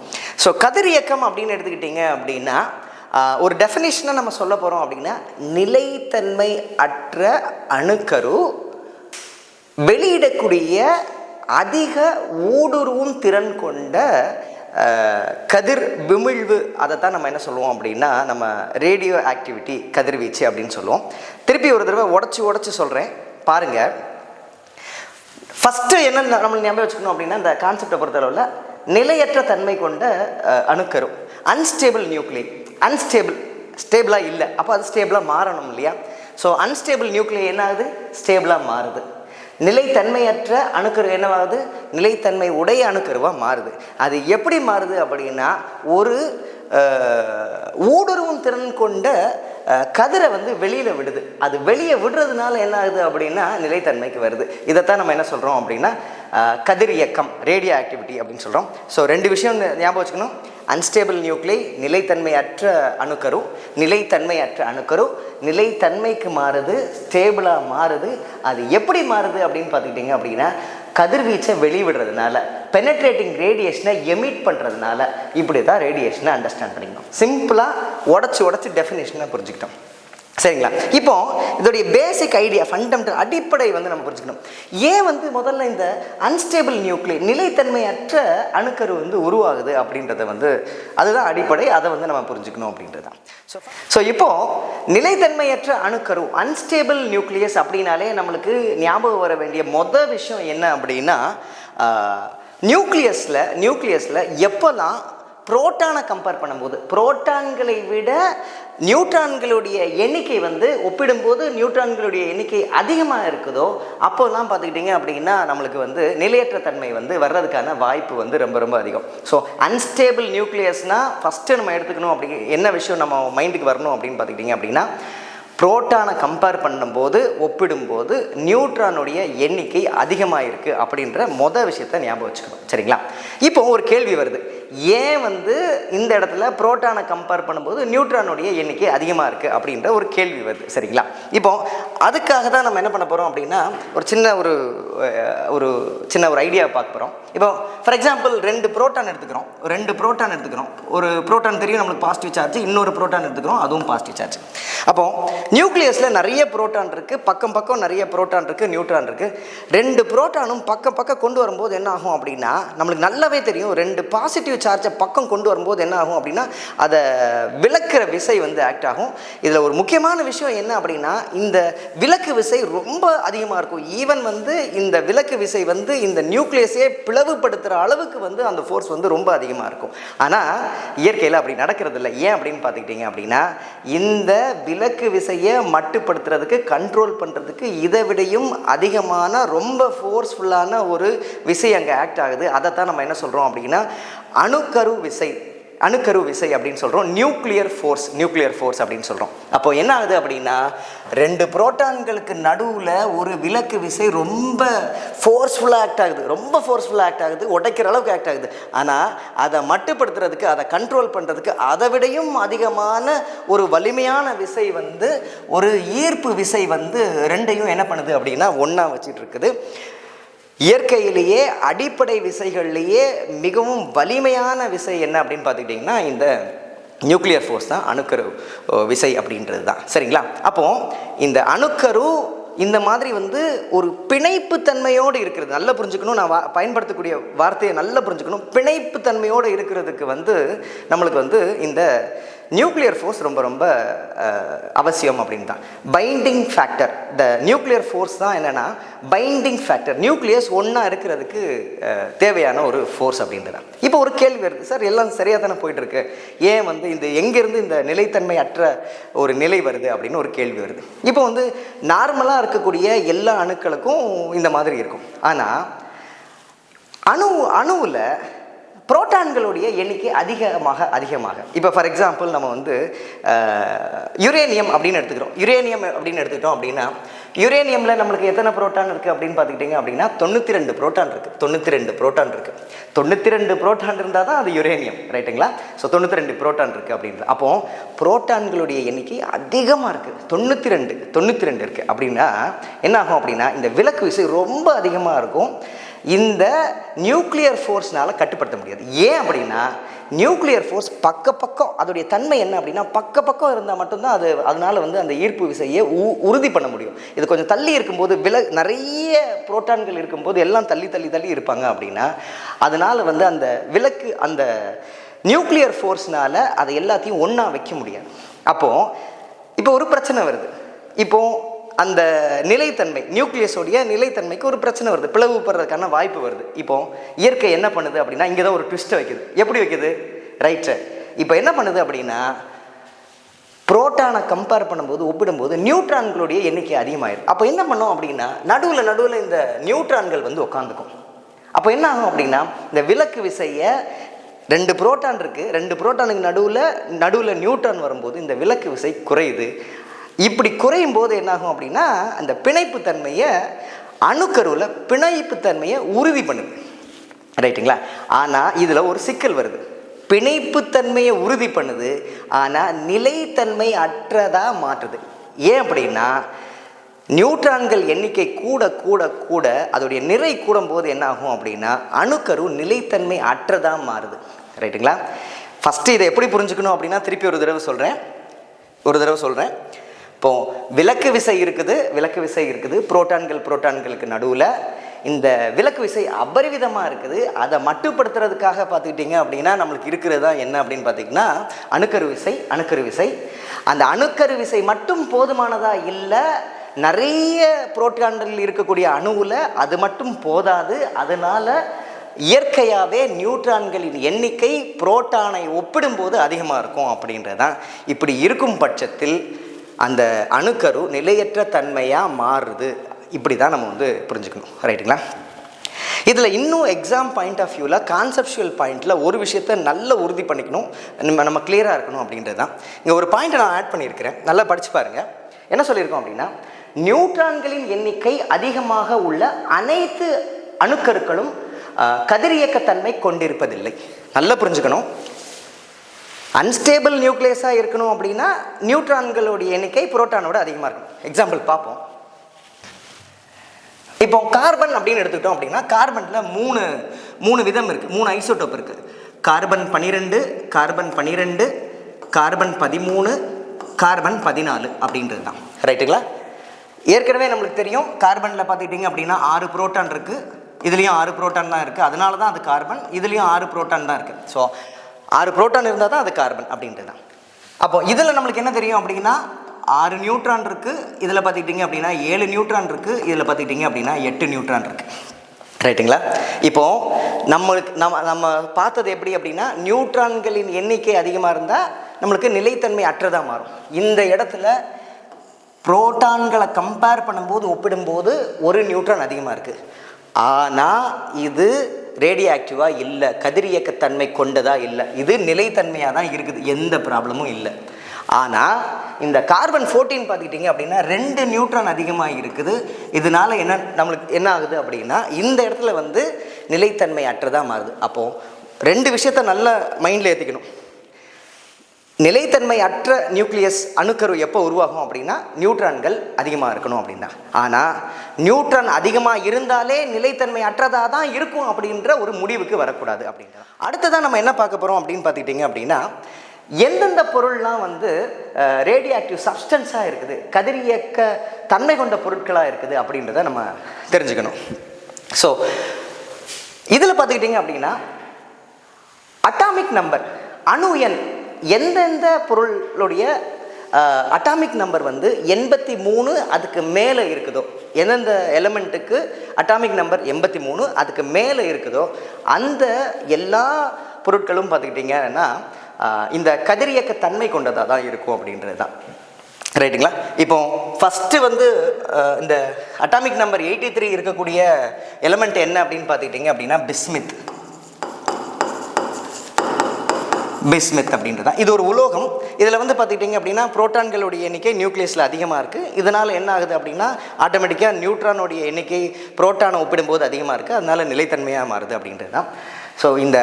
ஸோ கதிரியக்கம் அப்படின்னு எடுத்துக்கிட்டிங்க அப்படின்னா ஒரு டெஃபினிஷனை நம்ம சொல்ல போகிறோம் அப்படின்னா நிலைத்தன்மை அற்ற அணுக்கரு வெளியிடக்கூடிய அதிக ஊடுருவும் திறன் கொண்ட கதிர் விமிழ்வு, அதை தான் நம்ம என்ன சொல்லுவோம் அப்படின்னா நம்ம ரேடியோ ஆக்டிவிட்டி கதிர்வீச்சு அப்படின்னு சொல்லுவோம். திருப்பி ஒரு தடவை உடச்சி சொல்கிறேன் பாருங்கள். ஃபஸ்ட்டு என்ன நம்ம ஞாபகம் வச்சுக்கணும் அப்படின்னா இந்த கான்செப்டை பொறுத்தளவில் நிலையற்ற தன்மை கொண்ட அணுக்கரு, அன்ஸ்டேபிள் நியூக்ளி. ஸ்டேபிளாக இல்லை, அப்போ அது ஸ்டேபிளாக மாறணும் இல்லையா? ஸோ அன்ஸ்டேபிள் நியூக்ளி என்ன ஆகுது, ஸ்டேபிளாக மாறுது. நிலைத்தன்மையற்ற அணுக்கரு என்னவாகுது, நிலைத்தன்மை உடைய அணுக்கருவாக மாறுது. அது எப்படி மாறுது அப்படின்னா ஒரு ஊடுருவும் திறன் கொண்ட கதிரை வந்து வெளியில் விடுது. அது வெளியே விடுறதுனால என்ன ஆகுது அப்படின்னா நிலைத்தன்மைக்கு வருது. இதைத்தான் நம்ம என்ன சொல்கிறோம் அப்படின்னா கதிரியக்கம், ரேடியோ ஆக்டிவிட்டி அப்படின்னு சொல்கிறோம். ஸோ 2 விஷயம் ஞாபகம் வச்சுக்கணும். அன்ஸ்டேபிள் நியூக்ளி நிலைத்தன்மையற்ற அணுக்கரு, நிலைத்தன்மையற்ற அணுக்கரு நிலைத்தன்மைக்கு மாறுது, ஸ்டேபிளாக மாறுது. அது எப்படி மாறுது அப்படின்னு பார்த்துக்கிட்டிங்க அப்படின்னா கதிர்வீச்சை வெளிவிடுறதுனால, பெனட்ரேட்டிங் ரேடியேஷனை எமிட் பண்ணுறதுனால. இப்படி தான் ரேடியேஷனை அண்டர்ஸ்டாண்ட் பண்ணிக்கணும். சிம்பிளாக உடச்சி டெஃபினேஷனை புரிஞ்சுக்கிட்டோம். சரிங்களா? இப்போ இதோடைய பேசிக் ஐடியா, ஃபண்டமெண்டல் அடிப்படை வந்து நம்ம புரிஞ்சுக்கணும். ஏன் வந்து முதல்ல இந்த அன்ஸ்டேபிள் நியூக்ளி நிலைத்தன்மையற்ற அணுக்கரு வந்து உருவாகுது அப்படின்றத வந்து அதுதான் அடிப்படை. அதை வந்து நம்ம புரிஞ்சுக்கணும் அப்படின்றது தான். ஸோ இப்போது நிலைத்தன்மையற்ற அணுக்கரு, அன்ஸ்டேபிள் நியூக்ளியஸ் அப்படின்னாலே நம்மளுக்கு ஞாபகம் வர வேண்டிய விஷயம் என்ன அப்படின்னா நியூக்ளியஸில் எப்போல்லாம் புரோட்டானை கம்பேர் பண்ணும்போது புரோட்டான்களை விட நியூட்ரான்களுடைய எண்ணிக்கை வந்து ஒப்பிடும்போது நியூட்ரான்களுடைய எண்ணிக்கை அதிகமாக இருக்குதோ அப்போல்லாம் பார்த்துக்கிட்டிங்க அப்படின்னா நம்மளுக்கு வந்து நிலையற்ற தன்மை வந்து வர்றதுக்கான வாய்ப்பு வந்து ரொம்ப ரொம்ப அதிகம். ஸோ அன்ஸ்டேபிள் நியூக்ளியஸ்னால் ஃபஸ்ட்டு நம்ம எடுத்துக்கணும் அப்படி என்ன விஷயம் நம்ம மைண்டுக்கு வரணும் அப்படின்னு பார்த்துக்கிட்டிங்க அப்படின்னா புரோட்டானை கம்பேர் பண்ணும்போது ஒப்பிடும்போது நியூட்ரானுடைய எண்ணிக்கை அதிகமாக இருக்குது அப்படின்ற விஷயத்தை ஞாபகம் வச்சுக்கணும். சரிங்களா? இப்போ ஒரு கேள்வி வருது, ஏன் வந்து இந்த இடத்துல புரோட்டானை கம்பேர் பண்ணும்போது நியூட்ரானுடைய எண்ணிக்கை அதிகமாக இருக்குது அப்படின்ற ஒரு கேள்வி வருது. சரிங்களா? இப்போ அதுக்காக தான் நம்ம என்ன பண்ண போகிறோம் அப்படின்னா ஒரு சின்ன ஒரு ஐடியா பார்க்க போகிறோம். இப்போ ஃபார் எக்ஸாம்பிள் 2 புரோட்டான் எடுத்துக்கிறோம். ஒரு புரோட்டான் தெரியும் நம்மளுக்கு பாசிட்டிவ் சார்ஜ், இன்னொரு புரோட்டான் எடுத்துக்கிறோம், அதுவும் பாசிட்டிவ் சார்ஜ். அப்போ நியூக்ளியஸில் நிறைய புரோட்டான் இருக்குது, பக்கம் நிறைய புரோட்டான் இருக்குது, நியூட்ரான் இருக்குது. 2 புரோட்டானும் பக்கம் கொண்டு வரும்போது என்ன ஆகும் அப்படின்னா நம்மளுக்கு நல்லாவே தெரியும் 2 பாசிட்டிவ் சார்ஜை பக்கம் கொண்டு வரும்போது என்ன ஆகும் அப்படின்னா அதை விலக்குற விசை வந்து ஆக்ட் ஆகும். இதில் ஒரு முக்கியமான விஷயம் என்ன அப்படின்னா இந்த விலக்கு விசை ரொம்ப அதிகமாக இருக்கும். ஈவன் வந்து இந்த விலக்கு விசை வந்து இந்த நியூக்ளியஸே பிளவுபடுத்துகிற அளவுக்கு வந்து அந்த ஃபோர்ஸ் வந்து ரொம்ப அதிகமாக இருக்கும். ஆனால் இயற்கையில் அப்படி நடக்கிறது இல்லை. ஏன் அப்படின்னு பார்த்துக்கிட்டிங்க அப்படின்னா இந்த விலக்கு விசையை மட்டுப்படுத்துறதுக்கு கண்ட்ரோல் பண்ணுறதுக்கு இதை விடையும் அதிகமான ரொம்ப ஃபோர்ஸ்ஃபுல்லான ஒரு விசை அங்கே ஆக்ட் ஆகுது. அதைத்தான் நம்ம என்ன சொல்கிறோம் அப்படின்னா அணுக்கரு விசை அப்படின்னு சொல்கிறோம். நியூக்ளியர் ஃபோர்ஸ் அப்படின்னு சொல்கிறோம். அப்போ என்ன ஆகுது அப்படின்னா 2 புரோட்டான்களுக்கு நடுவில் ஒரு விலக்கு விசை ரொம்ப ஃபோர்ஸ்ஃபுல்லாக ஆக்ட் ஆகுது, உடைக்கிற அளவுக்கு ஆக்ட் ஆகுது. ஆனால் அதை மட்டுப்படுத்துறதுக்கு, அதை கண்ட்ரோல் பண்ணுறதுக்கு அதை விடையும் அதிகமான ஒரு வலிமையான விசை வந்து ஒரு ஈர்ப்பு விசை வந்து 2ஐயும் என்ன பண்ணுது அப்படின்னா ஒன்றா வச்சிட்டு இருக்குது. இயற்கையிலேயே அடிப்படை விசைகள்லேயே மிகவும் வலிமையான விசை என்ன அப்படின்னு பார்த்துக்கிட்டிங்கன்னா இந்த நியூக்ளியர் ஃபோர்ஸ் தான், அணுக்கரு விசை அப்படின்றது தான். சரிங்களா? அப்போது இந்த அணுக்கரு இந்த மாதிரி வந்து ஒரு பிணைப்பு தன்மையோடு இருக்கிறது. நல்லா புரிஞ்சுக்கணும், நான் பயன்படுத்தக்கூடிய வார்த்தையை நல்லா புரிஞ்சுக்கணும். பிணைப்பு தன்மையோடு இருக்கிறதுக்கு வந்து நம்மளுக்கு வந்து இந்த நியூக்ளியர் ஃபோர்ஸ் ரொம்ப ரொம்ப அவசியம் அப்படின்னு தான். பைண்டிங் ஃபேக்டர், த நியூக்ளியர் ஃபோர்ஸ் தான் என்னென்னா பைண்டிங் ஃபேக்டர், நியூக்ளியஸ் ஒன்றா இருக்கிறதுக்கு தேவையான ஒரு ஃபோர்ஸ் அப்படின்றது தான். இப்போ ஒரு கேள்வி வருது, சார் எல்லாம் சரியாக தானே போயிட்டுருக்கு, ஏன் வந்து இந்த எங்கேருந்து இந்த நிலைத்தன்மை அற்ற ஒரு நிலை வருது அப்படின்னு ஒரு கேள்வி வருது. இப்போ வந்து நார்மலாக இருக்கக்கூடிய எல்லா அணுக்களுக்கும் இந்த மாதிரி இருக்கும். ஆனால் அணுவில் புரோட்டான்களுடைய எண்ணிக்கை அதிகமாக இப்போ ஃபார் எக்ஸாம்பிள் நம்ம வந்து யுரேனியம் அப்படின்னு எடுத்துக்கிட்டோம் அப்படின்னா யுரேனியமில் நம்மளுக்கு எத்தனை புரோட்டான் இருக்குது அப்படின்னு பார்த்துக்கிட்டிங்க அப்படின்னா 92 புரோட்டான் இருக்குது. 92 புரோட்டான் இருந்தால் தான் அது யுரேனியம், ரைட்டுங்களா? ஸோ 92 புரோட்டான் இருக்குது அப்படின்றது. அப்போது புரோட்டான்களுடைய எண்ணிக்கை அதிகமாக இருக்குது, 92 இருக்குது. அப்படின்னா என்ன ஆகும் அப்படின்னா இந்த விலக்கு விசை ரொம்ப அதிகமாக இருக்கும். இந்த நியூக்ளியர் ஃபோர்ஸ்னால் கட்டுப்படுத்த முடியாது. ஏன் அப்படின்னா நியூக்ளியர் ஃபோர்ஸ் பக்கம் அதோடைய தன்மை என்ன அப்படின்னா பக்கம் இருந்தால் மட்டும்தான் அதனால் வந்து அந்த ஈர்ப்பு விசையை உறுதி பண்ண முடியும். இது கொஞ்சம் தள்ளி இருக்கும்போது நிறைய புரோட்டான்கள் இருக்கும்போது எல்லாம் தள்ளி இருப்பாங்க அப்படின்னா அதனால் வந்து அந்த அந்த நியூக்ளியர் ஃபோர்ஸ்னால் அதை எல்லாத்தையும் ஒன்றா வைக்க முடியாது. இப்போ ஒரு பிரச்சனை வருது. இப்போது அந்த நிலைத்தன்மை, நியூக்ளியஸோடைய நிலைத்தன்மைக்கு ஒரு பிரச்சனை வருது, பிளவுபடுறதுக்கான வாய்ப்பு வருது. இப்போ இயற்கை என்ன பண்ணுது அப்படின்னா இங்கே தான் ஒரு ட்விஸ்ட்டை வைக்குது. எப்படி வைக்குது? ரைட்டு, இப்போ என்ன பண்ணுது அப்படின்னா புரோட்டானை கம்பேர் பண்ணும்போது ஒப்பிடும்போது நியூட்ரான்களுடைய எண்ணிக்கை அதிகமாகிடும். அப்போ என்ன பண்ணோம் அப்படின்னா நடுவில் இந்த நியூட்ரான்கள் வந்து உட்காந்துக்கும். அப்போ என்ன ஆகும் அப்படின்னா இந்த விலக்கு விசையை 2 புரோட்டான் இருக்குது, 2 புரோட்டானுக்கு நடுவில் நியூட்ரான் வரும்போது இந்த விலக்கு விசை குறையுது. இப்படி குறையும் போது என்னாகும் அப்படின்னா அந்த பிணைப்புத்தன்மையை அணுக்கருவில் பிணைப்புத்தன்மையை உறுதி பண்ணுது, ரைட்டுங்களா? ஆனால் இதில் ஒரு சிக்கல் வருது. பிணைப்புத்தன்மையை உறுதி பண்ணுது, ஆனால் நிலைத்தன்மை அற்றதாக மாற்றுது. ஏன் அப்படின்னா நியூட்ரான்கள் எண்ணிக்கை கூட அதோடைய நிறை கூடும்போது என்ன ஆகும் அப்படின்னா அணுக்கரு நிலைத்தன்மை அற்றதாக மாறுது, ரைட்டுங்களா? ஃபஸ்ட்டு இதை எப்படி புரிஞ்சுக்கணும் அப்படின்னா திருப்பி ஒரு தடவை சொல்கிறேன். இப்போது விலக்கு விசை இருக்குது, புரோட்டான்களுக்கு நடுவில் இந்த விலக்கு விசை அபரிவிதமாக இருக்குது. அதை மட்டுப்படுத்துறதுக்காக பார்த்துக்கிட்டிங்க அப்படின்னா நம்மளுக்கு இருக்கிறது தான் என்ன அப்படின்னு பார்த்திங்கன்னா அணுக்கரு விசை. அந்த அணுக்கரு விசை மட்டும் போதுமானதாக இல்லை, நிறைய புரோட்டான்கள் இருக்கக்கூடிய அணுவில் அது மட்டும் போதாது. அதனால் இயற்கையாகவே நியூட்ரான்களின் எண்ணிக்கை புரோட்டானை ஒப்பிடும்போது அதிகமாக இருக்கும் அப்படின்றது தான். இப்படி இருக்கும் பட்சத்தில் அந்த அணுக்கரு நிலையற்ற தன்மையாக மாறுது. இப்படி தான் நம்ம வந்து புரிஞ்சுக்கணும். ரைட்டுங்களா? இதில் இன்னும் எக்ஸாம் பாயிண்ட் ஆஃப் வியூவில் கான்செப்ஷுவல் பாயிண்டில் ஒரு விஷயத்தை நல்லா உறுதி பண்ணிக்கணும், நம்ம கிளியராக இருக்கணும் அப்படின்றது தான். இங்கே ஒரு பாயிண்ட்டை நான் ஆட் பண்ணியிருக்கிறேன், நல்லா படித்து பாருங்கள். என்ன சொல்லியிருக்கோம் அப்படின்னா, நியூட்ரான்களின் எண்ணிக்கை அதிகமாக உள்ள அனைத்து அணுக்கருக்களும் கதிரியக்கத்தன்மை கொண்டிருப்பதில்லை. நல்லா புரிஞ்சுக்கணும். அன்ஸ்டேபிள் நியூக்ளியஸாக இருக்கணும் அப்படின்னா நியூட்ரான்களுடைய எண்ணிக்கை புரோட்டானோட அதிகமாக இருக்கணும். எக்ஸாம்பிள் பார்ப்போம். இப்போ கார்பன் அப்படின்னு எடுத்துக்கிட்டோம் அப்படின்னா கார்பனில் மூணு விதம் இருக்குது, 3 ஐசோடோப் இருக்குது. கார்பன் 12, கார்பன் 12, கார்பன் 13, கார்பன் 14 அப்படின்றது தான். ரைட்டுங்களா? ஏற்கனவே நம்மளுக்கு தெரியும், கார்பனில் பார்த்துக்கிட்டிங்க அப்படின்னா 6 புரோட்டான் இருக்குது, இதுலேயும் 6 புரோட்டான் தான் இருக்குது. அதனால தான் அது கார்பன். இதுலேயும் 6 புரோட்டான் தான் இருக்குது. ஸோ 6 புரோட்டான் இருந்தால் தான் அது கார்பன் அப்படின்றது தான். அப்போது இதில் நம்மளுக்கு என்ன தெரியும் அப்படின்னா 6 நியூட்ரான் இருக்குது, இதில் பார்த்துக்கிட்டிங்க அப்படின்னா 7 நியூட்ரான் இருக்குது, இதில் பார்த்துக்கிட்டிங்க அப்படின்னா 8 நியூட்ரான் இருக்குது. ரைட்டுங்களா? இப்போது நம்ம பார்த்தது எப்படி அப்படின்னா நியூட்ரான்களின் எண்ணிக்கை அதிகமாக இருந்தால் நம்மளுக்கு நிலைத்தன்மை அற்றதாக மாறும். இந்த இடத்துல புரோட்டான்களை கம்பேர் பண்ணும்போது ஒப்பிடும்போது ஒரு நியூட்ரான் அதிகமாக இருக்குது. ஆனால் இது ரேடியோ ஆக்டிவாக இல்லை, கதிரியக்கத்தன்மை கொண்டதாக இல்லை, இது நிலைத்தன்மையாக தான் இருக்குது, எந்த ப்ராப்ளமும் இல்லை. ஆனால் இந்த கார்பன் 14 பார்த்துக்கிட்டிங்க அப்படின்னா 2 நியூட்ரான் அதிகமாக இருக்குது. இதனால் நம்மளுக்கு என்ன ஆகுது அப்படின்னா இந்த இடத்துல வந்து நிலைத்தன்மை அற்றதாக மாறுது. அப்போது 2 விஷயத்த நல்லா மைண்டில் ஏற்றிக்கணும். நிலைத்தன்மை அற்ற நியூக்ளியஸ் அணுக்கரு எப்போ உருவாகும் அப்படின்னா நியூட்ரான்கள் அதிகமாக இருக்கணும் அப்படின்னா. ஆனால் நியூட்ரான் அதிகமாக இருந்தாலே நிலைத்தன்மை அற்றதாக தான் இருக்கும் அப்படின்ற ஒரு முடிவுக்கு வரக்கூடாது அப்படின்ற. அடுத்ததான் நம்ம என்ன பார்க்க போகிறோம் அப்படின்னு பார்த்துக்கிட்டிங்க அப்படின்னா எந்தெந்த பொருள்லாம் வந்து ரேடியோ ஆக்டிவ் சப்ஸ்டன்ஸாக இருக்குது, கதிரியக்க தன்மை கொண்ட பொருட்களாக இருக்குது அப்படின்றத நம்ம தெரிஞ்சுக்கணும். ஸோ இதில் பார்த்துக்கிட்டிங்க அப்படின்னா அட்டாமிக் நம்பர், அணு எண், எந்தெந்த பொருளுடைய அட்டாமிக் நம்பர் வந்து 83 அதுக்கு மேலே இருக்குதோ, எந்தெந்த எலமெண்ட்டுக்கு அட்டாமிக் நம்பர் 83 அதுக்கு மேலே இருக்குதோ அந்த எல்லா பொருட்களும் பார்த்துக்கிட்டிங்கன்னா இந்த கதிரியக்க தன்மை கொண்டதாக தான் இருக்கும் அப்படின்றது தான். ரைட்டுங்களா? இப்போ ஃபஸ்ட்டு வந்து இந்த அட்டாமிக் நம்பர் 83 இருக்கக்கூடிய எலமெண்ட் என்ன அப்படின்னு பார்த்துக்கிட்டிங்க அப்படின்னா பிஸ்மித் அப்படின்றது தான். இது ஒரு உலோகம். இதில் வந்து பார்த்துக்கிட்டிங்க அப்படின்னா புரோட்டான்களுடைய எண்ணிக்கை நியூக்ளியஸில் அதிகமாக இருக்குது. இதனால் என்ன ஆகுது அப்படின்னா ஆட்டோமேட்டிக்காக நியூட்ரானுடைய எண்ணிக்கை புரோட்டானை ஒப்பிடும்போது அதிகமாக இருக்குது, அதனால் நிலைத்தன்மையாக மாறுது அப்படின்றது தான். ஸோ இந்த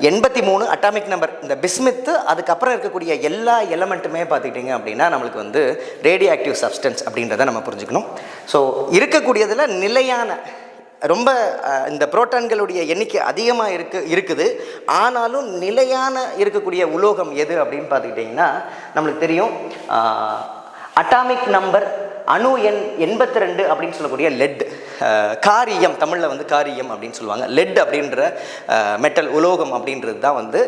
83 அட்டாமிக் நம்பர் இந்த பிஸ்மித்து, அதுக்கப்புறம் இருக்கக்கூடிய எல்லா எலமெண்ட்டுமே பார்த்துக்கிட்டிங்க அப்படின்னா நம்மளுக்கு வந்து ரேடியோ ஆக்டிவ் சப்ஸ்டன்ஸ் அப்படின்றத நம்ம புரிஞ்சுக்கணும். ஸோ இருக்கக்கூடியதில் நிலையான ரொம்ப இந்த புரோட்டான்களுடைய எண்ணிக்கை அதிகமாக இருக்குது. ஆனாலும் நிலையான இருக்கக்கூடிய உலோகம் எது அப்படின்னு பார்த்துக்கிட்டிங்கன்னா நம்மளுக்கு தெரியும் அட்டாமிக் நம்பர் அணு எண் 82 அப்படின்னு சொல்லக்கூடிய லெட், காரியம், தமிழில் வந்து காரியம் அப்படின்னு சொல்லுவாங்க. லெட் அப்படின்ற மெட்டல் உலோகம் அப்படின்றது தான் வந்து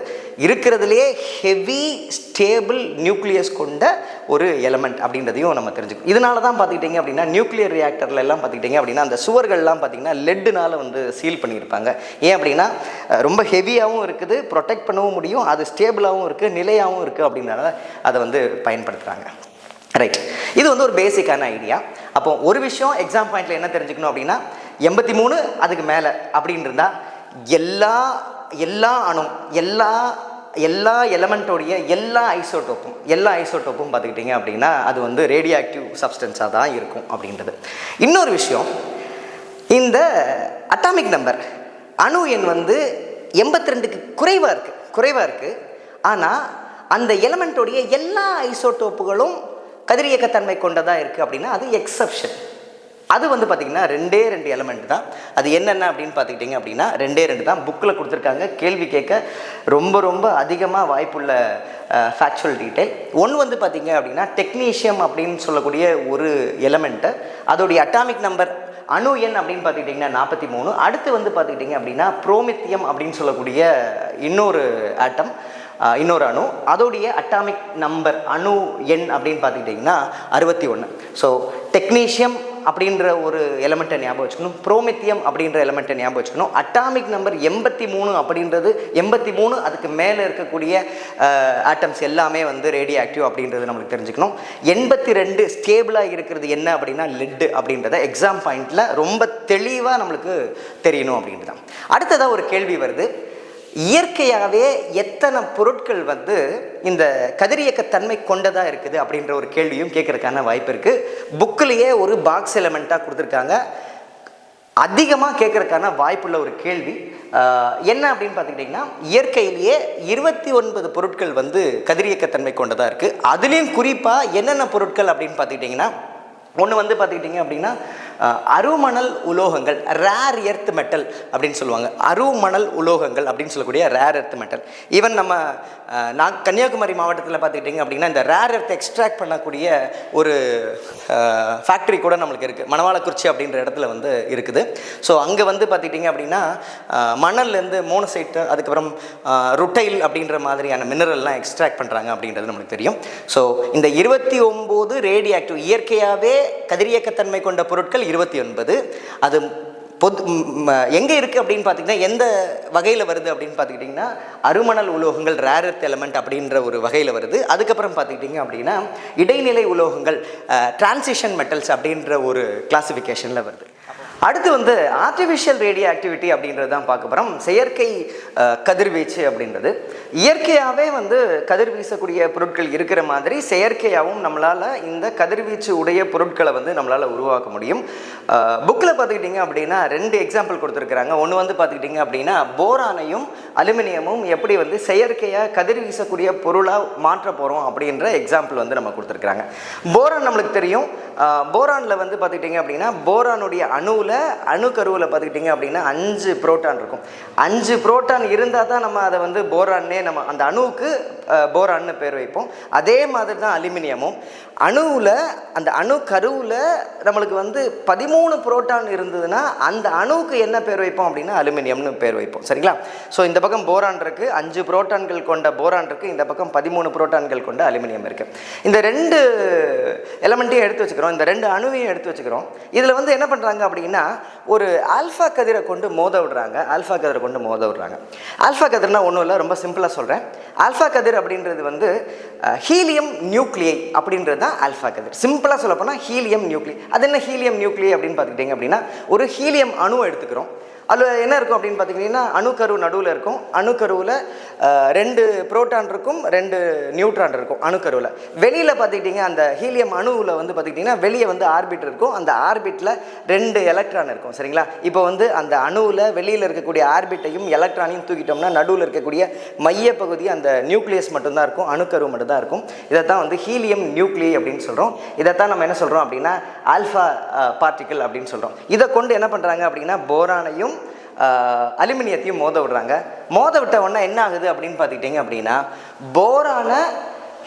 இருக்கிறதுலே ஹெவி ஸ்டேபிள் நியூக்ளியஸ் கொண்ட ஒரு எலமெண்ட் அப்படின்றதையும் நம்ம தெரிஞ்சுக்கணும். இதனால தான் பார்த்துக்கிட்டிங்க அப்படின்னா நியூக்ளியர் ரியாக்டரில் எல்லாம் பார்த்துக்கிட்டிங்க அப்படின்னா அந்த சுவர்கள்லாம் பார்த்திங்கன்னா லெட்டுனால் வந்து சீல் பண்ணியிருப்பாங்க. ஏன் அப்படின்னா ரொம்ப ஹெவியாகவும் இருக்குது, ப்ரொடெக்ட் பண்ணவும் முடியும், அது ஸ்டேபிளாகவும் இருக்குது, நிலையாகவும் இருக்குது அப்படின்றத அதை வந்து பயன்படுத்துகிறாங்க. ரைட், இது வந்து ஒரு பேசிக்கான ஐடியா. அப்போ ஒரு விஷயம் எக்ஸாம் பாயிண்டில் என்ன தெரிஞ்சுக்கணும் அப்படின்னா 83 அதுக்கு மேலே அப்படின்னு இருந்தால் எல்லா அணு எல்லா எலமெண்ட்டோடைய எல்லா ஐசோட்டோப்பும் பார்த்துக்கிட்டிங்க அப்படின்னா அது வந்து ரேடியோ ஆக்டிவ் சப்ஸ்டன்ஸாக தான் இருக்கும் அப்படின்றது. இன்னொரு விஷயம், இந்த அட்டாமிக் நம்பர் அணு எண் வந்து 82க்கு குறைவாக இருக்குது. ஆனால் அந்த எலமெண்ட்டோடைய எல்லா ஐசோட்டோப்புகளும் கதிரியக்கத்தன்மை கொண்டதாக இருக்குது அப்படின்னா அது எக்ஸப்ஷன். அது வந்து பார்த்திங்கன்னா 2 எலமெண்ட் தான். அது என்னென்ன அப்படின்னு பார்த்துக்கிட்டிங்க அப்படின்னா 2 தான். புக்கில் கொடுத்துருக்காங்க, கேள்வி கேட்க ரொம்ப அதிகமாக வாய்ப்புள்ள ஃபேக்சுவல் டீட்டெயில். ஒன்று வந்து பார்த்திங்க அப்படின்னா டெக்னீஷியம் அப்படின்னு சொல்லக்கூடிய ஒரு எலமெண்ட்டு, அதோடைய அட்டாமிக் நம்பர் அணு எண் அப்படின்னு பார்த்துக்கிட்டிங்கன்னா 43. அடுத்து வந்து பார்த்துக்கிட்டிங்க அப்படின்னா புரோமித்தியம் அப்படின்னு சொல்லக்கூடிய இன்னொரு அணு, அதோடைய அட்டாமிக் நம்பர் அணு எண் அப்படின்னு பார்த்துக்கிட்டிங்கன்னா 61. ஸோ டெக்னீஷியம் அப்படின்ற ஒரு எலமெண்ட்டை ஞாபகம் வச்சுக்கணும், புரோமித்தியம் அப்படின்ற எலமெண்ட்டை ஞாபகம் வச்சுக்கணும், அட்டாமிக் நம்பர் 83 அப்படின்றது 83 அதுக்கு மேலே இருக்கக்கூடிய ஆட்டம்ஸ் எல்லாமே வந்து ரேடியோ ஆக்டிவ் அப்படின்றது நம்மளுக்கு தெரிஞ்சுக்கணும். 82 ஸ்டேபிளாக இருக்கிறது என்ன அப்படின்னா லெட் அப்படின்றத எக்ஸாம் பாயிண்டில் ரொம்ப தெளிவாக நம்மளுக்கு தெரியணும் அப்படின்றது தான். அடுத்ததாக ஒரு கேள்வி வருது, இயற்கையாகவே எத்தனை பொருட்கள் வந்து இந்த கதிரியக்கத்தன்மை கொண்டதாக இருக்குது அப்படின்ற ஒரு கேள்வியும் கேட்கறதுக்கான வாய்ப்பு இருக்குது. புக்கிலேயே ஒரு பாக்ஸ் எலமெண்ட்டாக கொடுத்துருக்காங்க. அதிகமாக கேட்கறதுக்கான வாய்ப்புள்ள ஒரு கேள்வி என்ன அப்படின்னு பார்த்துக்கிட்டிங்கன்னா, இயற்கையிலேயே 29 பொருட்கள் வந்து கதிரியக்கத்தன்மை கொண்டதாக இருக்குது. அதுலேயும் குறிப்பாக என்னென்ன பொருட்கள் அப்படின்னு பார்த்துக்கிட்டிங்கன்னா, ஒன்று வந்து பார்த்துக்கிட்டிங்க அப்படின்னா அருமணல் உலோகங்கள், ரேர் எர்த் மெட்டல் அப்படின்னு சொல்லுவாங்க. அருமணல் உலோகங்கள் அப்படின்னு சொல்லக்கூடிய ரேர் எர்த் மெட்டல். ஈவன் நம்ம கன்னியாகுமரி மாவட்டத்தில் பார்த்துக்கிட்டிங்க அப்படின்னா இந்த ரேர் எர்த் எக்ஸ்ட்ராக்ட் பண்ணக்கூடிய ஒரு ஃபேக்ட்ரி கூட நம்மளுக்கு இருக்குது, மணவாளக்குறிச்சி அப்படின்ற இடத்துல வந்து இருக்குது. ஸோ அங்கே வந்து பார்த்துக்கிட்டிங்க அப்படின்னா மணல்லேருந்து மோனோசைட்டு, அதுக்கப்புறம் ருட்டைல் அப்படின்ற மாதிரியான மினரல்லாம் எக்ஸ்ட்ராக்ட் பண்ணுறாங்க அப்படின்றது நம்மளுக்கு தெரியும். ஸோ இந்த 29 ரேடியோ ஆக்டிவ் இயற்கையாகவே கதிரியக்கத்தன்மை கொண்ட பொருட்கள் 29. அது எங்கே இருக்குது அப்படின்னு பார்த்தீங்கன்னா, எந்த வகையில் வருது அப்படின்னு பார்த்துக்கிட்டிங்கன்னா அருமணல் உலோகங்கள் ரேர் எர்த் எலமெண்ட் அப்படின்ற ஒரு வகையில் வருது. அதுக்கப்புறம் பார்த்துக்கிட்டிங்க அப்படின்னா இடைநிலை உலோகங்கள் டிரான்சிஷன் மெட்டல்ஸ் அப்படின்ற ஒரு கிளாசிஃபிகேஷனில் வருது. அடுத்து வந்து ஆர்டிஃபிஷியல் ரேடியோ ஆக்டிவிட்டி அப்படின்றது தான் பார்க்க போகிறோம். செயற்கை கதிர்வீச்சு அப்படின்றது இயற்கையாகவே வந்து கதிர் வீசக்கூடிய பொருட்கள் இருக்கிற மாதிரி செயற்கையாகவும் நம்மளால் இந்த கதிர்வீச்சு உடைய பொருட்களை வந்து நம்மளால் உருவாக்க முடியும். புக்கில் பார்த்துக்கிட்டிங்க அப்படின்னா 2 எக்ஸாம்பிள் கொடுத்துருக்குறாங்க. ஒன்று வந்து பார்த்துக்கிட்டிங்க அப்படின்னா போரானையும் அலுமினியமும் எப்படி வந்து செயற்கையாக கதிர் வீசக்கூடிய பொருளாக மாற்ற போகிறோம் அப்படின்ற எக்ஸாம்பிள் வந்து நம்ம கொடுத்துருக்குறாங்க. போரான் நம்மளுக்கு தெரியும். போரானில் வந்து பார்த்துக்கிட்டிங்க அப்படின்னா போரானுடைய அணுக்கருவில் பார்த்துக்கிட்டிங்க அப்படின்னா 5 புரோட்டான் இருக்கும். 5 புரோட்டான் இருந்தால் தான் நம்ம அதை வந்து போரான்னே நம்ம அந்த அணுவுக்கு போரான்னு பேர் வைப்போம். அதே மாதிரி தான் அலுமினியமும். அணுவில் அந்த அணுக்கருவில் நம்மளுக்கு வந்து 13 புரோட்டான் இருந்ததுன்னா அந்த அணுவுக்கு என்ன பேர் வைப்போம் அப்படின்னா அலுமினியம்னு பேர் வைப்போம். சரிங்களா? ஸோ இந்த பக்கம் போரான் இருக்குது, 5 புரோட்டான்கள் கொண்ட போரான் இருக்குது, இந்த பக்கம் 13 புரோட்டான்கள் கொண்ட அலுமினியம் இருக்குது. இந்த 2 எலமெண்ட்டையும் எடுத்து வச்சுக்கிறோம், இந்த 2 அணுவையும் எடுத்து வச்சுக்கிறோம். இதில் வந்து என்ன பண்ணுறாங்க அப்படின்னா ஒரு ஆல்ஃபா கதிரை கொண்டு மோத விடுறாங்க. ஆல்ஃபா கதிர்னா ஒன்றும் இல்லை, ரொம்ப சிம்பிளாக சொல்கிறேன். ஆல்ஃபா கதிர் அப்படின்றது வந்து ஹீலியம் நியூக்ளியை அப்படின்றது தான் ஆல்ஃபா கதிர். சிம்பிளாக சொல்ல போனால் ஹீலியம் நியூக்ளியை. அது என்ன ஹீலியம் நியூக்ளியை அப்படின்னு பார்த்துக்கிட்டிங்க அப்படின்னா ஒரு ஹீலியம் அணுவை எடுத்துக்கிறோம். அதில் என்ன இருக்கும் அப்படின்னு பார்த்திங்கன்னா அணுக்கரு நடுவில் இருக்கும். அணுக்கருவில் 2 புரோட்டான் இருக்கும், 2 நியூட்ரான் இருக்கும் அணுக்கருவில். வெளியில் பார்த்துக்கிட்டிங்க அந்த ஹீலியம் அணுவில் வந்து பார்த்துக்கிட்டிங்கன்னா வெளியே வந்து ஆர்பிட் இருக்கும். அந்த ஆர்பிட்டில் 2 எலக்ட்ரான் இருக்கும். சரிங்களா? இப்போ வந்து அந்த அணுவில் வெளியில் இருக்கக்கூடிய ஆர்பிட்டையும் எலக்ட்ரானையும் தூக்கிட்டோம்னா நடுவில் இருக்கக்கூடிய மையப்பகுதி அந்த நியூக்ளியஸ் மட்டும்தான் இருக்கும், அணுக்கரு மட்டும்தான் இருக்கும். இதைத்தான் வந்து ஹீலியம் நியூக்ளியை அப்படின்னு சொல்கிறோம். இதைத்தான் நம்ம என்ன சொல்கிறோம் அப்படின்னா ஆல்ஃபா பார்ட்டிக்கிள் அப்படின்னு சொல்கிறோம். இதை கொண்டு என்ன பண்ணுறாங்க அப்படின்னா போரானையும் அலுமினியத்தையும் மோத விடுறாங்க. மோத விட்ட உடனே என்ன ஆகுது அப்படின்னு பார்த்துக்கிட்டிங்க அப்படின்னா போரான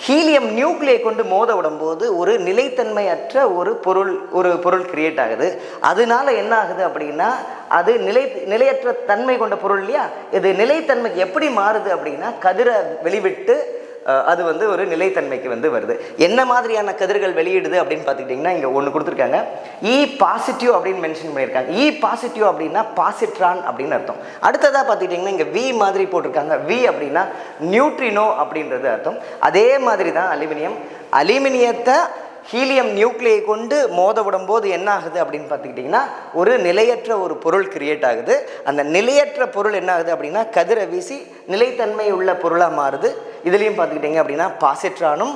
ஹீலியம் நியூக்ளியை கொண்டு மோத விடும்போது ஒரு நிலைத்தன்மையற்ற ஒரு பொருள் கிரியேட் ஆகுது. அதனால என்ன ஆகுது அப்படின்னா அது நிலையற்ற தன்மை கொண்ட பொருள் இல்லையா? இது நிலைத்தன்மைக்கு எப்படி மாறுது அப்படின்னா கதிரை வெளிவிட்டு அது வந்து ஒரு நிலைத்தன்மைக்கு வந்து வருது. என்ன மாதிரியான கதிர்கள் வெளியிடுது அப்படின்னு பார்த்துக்கிட்டிங்கன்னா இங்கே ஒன்று கொடுத்துருக்காங்க, இ பாசிட்டிவ் அப்படின்னு மென்ஷன் பண்ணியிருக்காங்க. இ பாசிட்டிவ் அப்படின்னா பாசிட்ரான் அப்படின்னு அர்த்தம். அடுத்ததாக பார்த்துக்கிட்டிங்கன்னா இங்கே வி மாதிரி போட்டிருக்காங்க. வி அப்படின்னா நியூட்ரினோ அப்படின்றது அர்த்தம். அதே மாதிரி தான் அலுமினியத்தை ஹீலியம் நியூக்ளியை கொண்டு மோத விடும்போது என்ன ஆகுது அப்படின்னு பார்த்துக்கிட்டிங்கன்னா ஒரு நிலையற்ற ஒரு பொருள் கிரியேட் ஆகுது. அந்த நிலையற்ற பொருள் என்ன ஆகுது அப்படின்னா கதிரை வீசி நிலைத்தன்மை உள்ள பொருளாக மாறுது. இதுலேயும் பார்த்துக்கிட்டிங்க அப்படின்னா பாசிட்ரானும்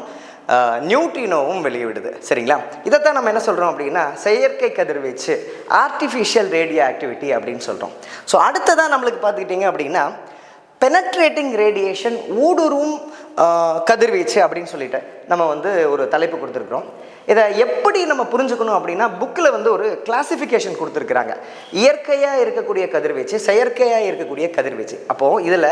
நியூட்ரினோவும் வெளியிடுது. சரிங்களா? இதைத்தான் நம்ம என்ன சொல்கிறோம் அப்படின்னா செயற்கை கதிர்வீச்சு, ஆர்டிஃபிஷியல் ரேடியோ ஆக்டிவிட்டி அப்படின்னு சொல்கிறோம். ஸோ அடுத்ததான் நம்மளுக்கு பார்த்துக்கிட்டிங்க அப்படின்னா பெனட்ரேட்டிங் ரேடியேஷன், ஊடுருவும் கதிர்வீச்சு அப்படின்னு சொல்லிட்டு நம்ம வந்து ஒரு தலைப்பு கொடுத்துருக்குறோம். இதை எப்படி நம்ம புரிஞ்சுக்கணும் அப்படின்னா புக்கில் வந்து ஒரு கிளாசிஃபிகேஷன் கொடுத்துருக்குறாங்க. இயற்கையாக இருக்கக்கூடிய கதிர்வீச்சு, செயற்கையாக இருக்கக்கூடிய கதிர்வீச்சு. அப்போது இதில்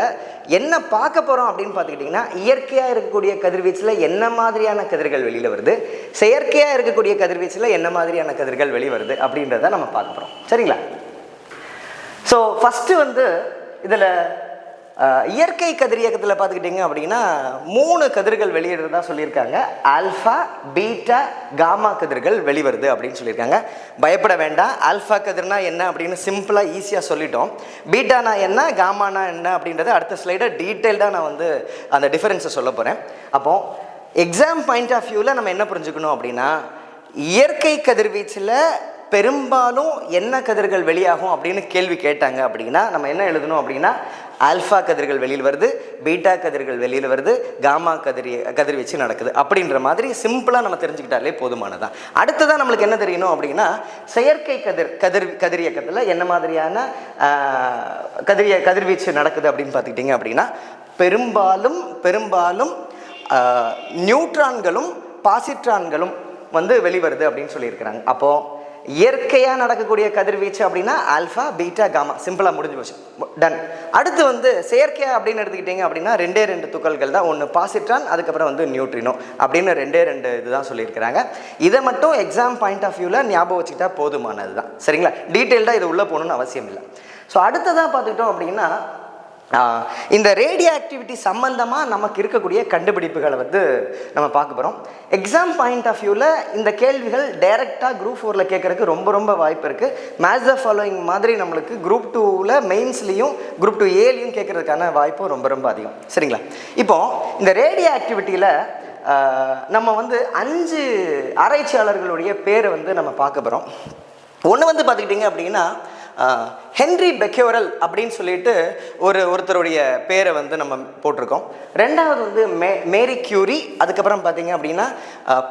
என்ன பார்க்க போகிறோம் அப்படின்னு பார்த்துக்கிட்டிங்கன்னா இயற்கையாக இருக்கக்கூடிய கதிர்வீச்சில் என்ன மாதிரியான கதிர்கள் வெளியில் வருது, செயற்கையாக இருக்கக்கூடிய கதிர்வீச்சில் என்ன மாதிரியான கதிர்கள் வெளிவருது அப்படின்றத நம்ம பார்க்க போகிறோம். சரிங்களா? ஸோ ஃபஸ்ட்டு வந்து இதில் இயற்கை கதிரியக்கத்தில் பார்த்துக்கிட்டிங்க அப்படின்னா 3 கதிர்கள் வெளியிடுறதா சொல்லியிருக்காங்க. ஆல்ஃபா, பீட்டா, காமா கதிர்கள் வெளிவருது அப்படின்னு சொல்லியிருக்காங்க. பயப்பட வேண்டாம். ஆல்ஃபா கதிர்னா என்ன அப்படின்னு சிம்பிளாக ஈஸியாக சொல்லிட்டோம். பீட்டானா என்ன, காமானா என்ன அப்படின்றத அடுத்த ஸ்லைடை டீட்டெயில்டாக நான் வந்து அந்த டிஃபரன்ஸை சொல்ல போகிறேன். அப்போது எக்ஸாம் பாயிண்ட் ஆஃப் வியூவில் நம்ம என்ன புரிஞ்சுக்கணும் அப்படின்னா, இயற்கை கதிர்வீச்சில் பெரும்பாலும் என்ன கதிர்கள் வெளியாகும் அப்படின்னு கேள்வி கேட்டாங்க அப்படின்னா நம்ம என்ன எழுதணும் அப்படின்னா, ஆல்ஃபா கதிர்கள் வெளியில் வருது, பீட்டா கதிர்கள் வெளியில் வருது, காமா கதிர்வீச்சு நடக்குது அப்படின்ற மாதிரி சிம்பிளாக நம்ம தெரிஞ்சுக்கிட்டாலே போதுமானதான். அடுத்ததான் நம்மளுக்கு என்ன தெரியணும் அப்படின்னா, செயற்கை கதிரியக்கத்தில் என்ன மாதிரியான கதிர்வீச்சு நடக்குது அப்படின்னு பார்த்துக்கிட்டிங்க அப்படின்னா, பெரும்பாலும் நியூட்ரான்களும் பாசிட்ரான்களும் வந்து வெளிவருது அப்படின்னு சொல்லியிருக்கிறாங்க. அப்போது இயற்கையாக நடக்கக்கூடிய கதிர்வீச்சு அப்படின்னா ஆல்ஃபா, பீட்டா, காமா, சிம்பிளாக முடிஞ்சு போச்சு, டன். அடுத்து வந்து செயற்கையாக அப்படின்னு எடுத்துக்கிட்டிங்க அப்படின்னா 2 துகள்கள் தான். ஒன்று பாசிட்ரான், அதுக்கப்புறம் வந்து நியூட்ரினோ அப்படின்னு 2 இதுதான் சொல்லியிருக்கிறாங்க. இதை மட்டும் எக்ஸாம் பாயிண்ட் ஆஃப் வியூவில் ஞாபகம் வச்சுக்கிட்டா போதுமானது தான், சரிங்களா? டீட்டெயில்டாக இது உள்ளே போகணுன்னு அவசியம் இல்லை. ஸோ அடுத்ததான் பார்த்துக்கிட்டோம் அப்படின்னா, இந்த ரேடியோ ஆக்டிவிட்டி சம்பந்தமாக நமக்கு இருக்கக்கூடிய கண்டுபிடிப்புகளை வந்து நம்ம பார்க்க போகிறோம். எக்ஸாம் பாயிண்ட் ஆஃப் வியூவில் இந்த கேள்விகள் டைரெக்டாக குரூப் 4ல் கேட்குறதுக்கு ரொம்ப வாய்ப்பு இருக்குது. மேட்ச் த ஃபாலோயிங் மாதிரி நம்மளுக்கு குரூப் 2ல் மெயின்ஸ்லேயும் குரூப் 2Aலையும் கேட்குறதுக்கான வாய்ப்பும் ரொம்ப அதிகம், சரிங்களா? இப்போது இந்த ரேடியோ ஆக்டிவிட்டியில் நம்ம வந்து 5 ஆராய்ச்சியாளர்களுடைய பேரை வந்து நம்ம பார்க்க போகிறோம். ஒன்று வந்து பார்த்துக்கிட்டிங்க அப்படின்னா, ஹென்ரி பெக்கோரல் அப்படின்னு சொல்லிட்டு ஒருத்தருடைய பேரை வந்து நம்ம போட்டிருக்கோம். ரெண்டாவது வந்து மேரி கியூரி, அதுக்கப்புறம் பார்த்தீங்க அப்படின்னா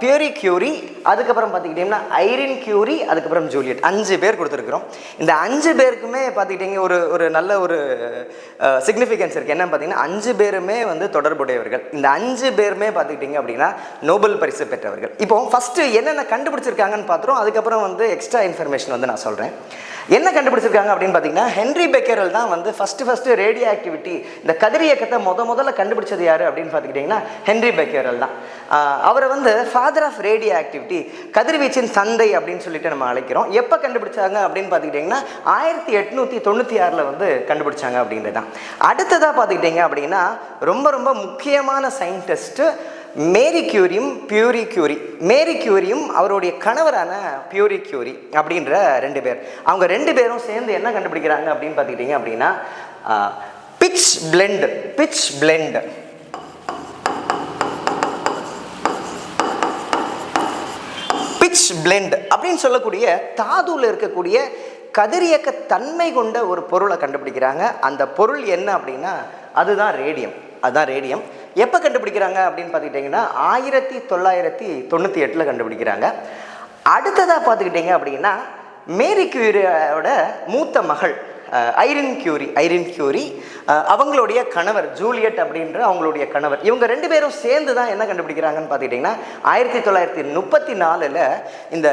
பியரி கியூரி, அதுக்கப்புறம் பார்த்துக்கிட்டிங்கன்னா ஐரின் கியூரி, அதுக்கப்புறம் ஜூலியட். 5 பேர் கொடுத்துருக்குறோம். இந்த 5 பேருக்குமே பார்த்துக்கிட்டிங்க ஒரு நல்ல ஒரு சிக்னிஃபிகன்ஸ் இருக்குது. என்னன்னு பார்த்தீங்கன்னா 5 பேருமே வந்து தொடர்புடையவர்கள். இந்த 5 பேருமே பார்த்துக்கிட்டிங்க அப்படின்னா நோபல் பரிசு பெற்றவர்கள். இப்போ ஃபஸ்ட்டு என்னென்ன கண்டுபிடிச்சிருக்காங்கன்னு பார்த்துரும், அதுக்கப்புறம் வந்து எக்ஸ்ட்ரா இன்ஃபர்மேஷன் வந்து நான் சொல்கிறேன். என்ன கண்டுபிடிச்சிருக்காங்க அப்படின்னு பார்த்தீங்கன்னா, ஹென்ரி பெக்கரல் தான் வந்து ஃபஸ்ட்டு ரேடியோ ஆக்டிவிட்டி, இந்த கதிரியக்கத்தை முதல்ல கண்டுபிடிச்சது யார் அப்படின்னு பார்த்துக்கிட்டிங்கன்னா ஹென்ரி பெக்கரல் தான். அவரை வந்து ஃபாதர் ஆஃப் ரேடியோ ஆக்டிவிட்டி, கதிர்வீச்சின் தந்தை அப்படின்னு சொல்லிட்டு நம்ம அழைக்கிறோம். எப்போ கண்டுபிடிச்சாங்க அப்படின்னு பார்த்துக்கிட்டிங்கன்னா 1896 வந்து கண்டுபிடிச்சாங்க அப்படின்றது தான். அடுத்ததாக பார்த்துக்கிட்டிங்க அப்படின்னா ரொம்ப முக்கியமான சயின்டிஸ்ட்டு மேரி கியூரியும் பியூரி கியூரி. மேரி கியூரியும் அவருடைய கணவரான பியூரி கியூரி அப்படின்ற 2 பேர். அவங்க 2 பேரும் சேர்ந்து என்ன கண்டுபிடிக்கிறாங்க அப்படின்னு பார்த்துக்கிட்டிங்க அப்படின்னா பிட்ச் பிளெண்ட் அப்படின்னு சொல்லக்கூடிய தாதுவில் இருக்கக்கூடிய கதிரியக்க தன்மை கொண்ட ஒரு பொருளை கண்டுபிடிக்கிறாங்க. அந்த பொருள் என்ன அப்படின்னா அதுதான் ரேடியம். எப்போ கண்டுபிடிக்கிறாங்க அப்படின்னு பார்த்துக்கிட்டிங்கன்னா 1998 கண்டுபிடிக்கிறாங்க. அடுத்ததாக பார்த்துக்கிட்டிங்க அப்படின்னா மேரி கியூரியோட மூத்த மகள் ஐரின் கியூரி அவங்களுடைய கணவர் ஜூலியட் அப்படின்ற அவங்களுடைய கணவர், இவங்க 2 பேரும் சேர்ந்து தான் என்ன கண்டுபிடிக்கிறாங்கன்னு பார்த்துக்கிட்டிங்கன்னா 1934 இந்த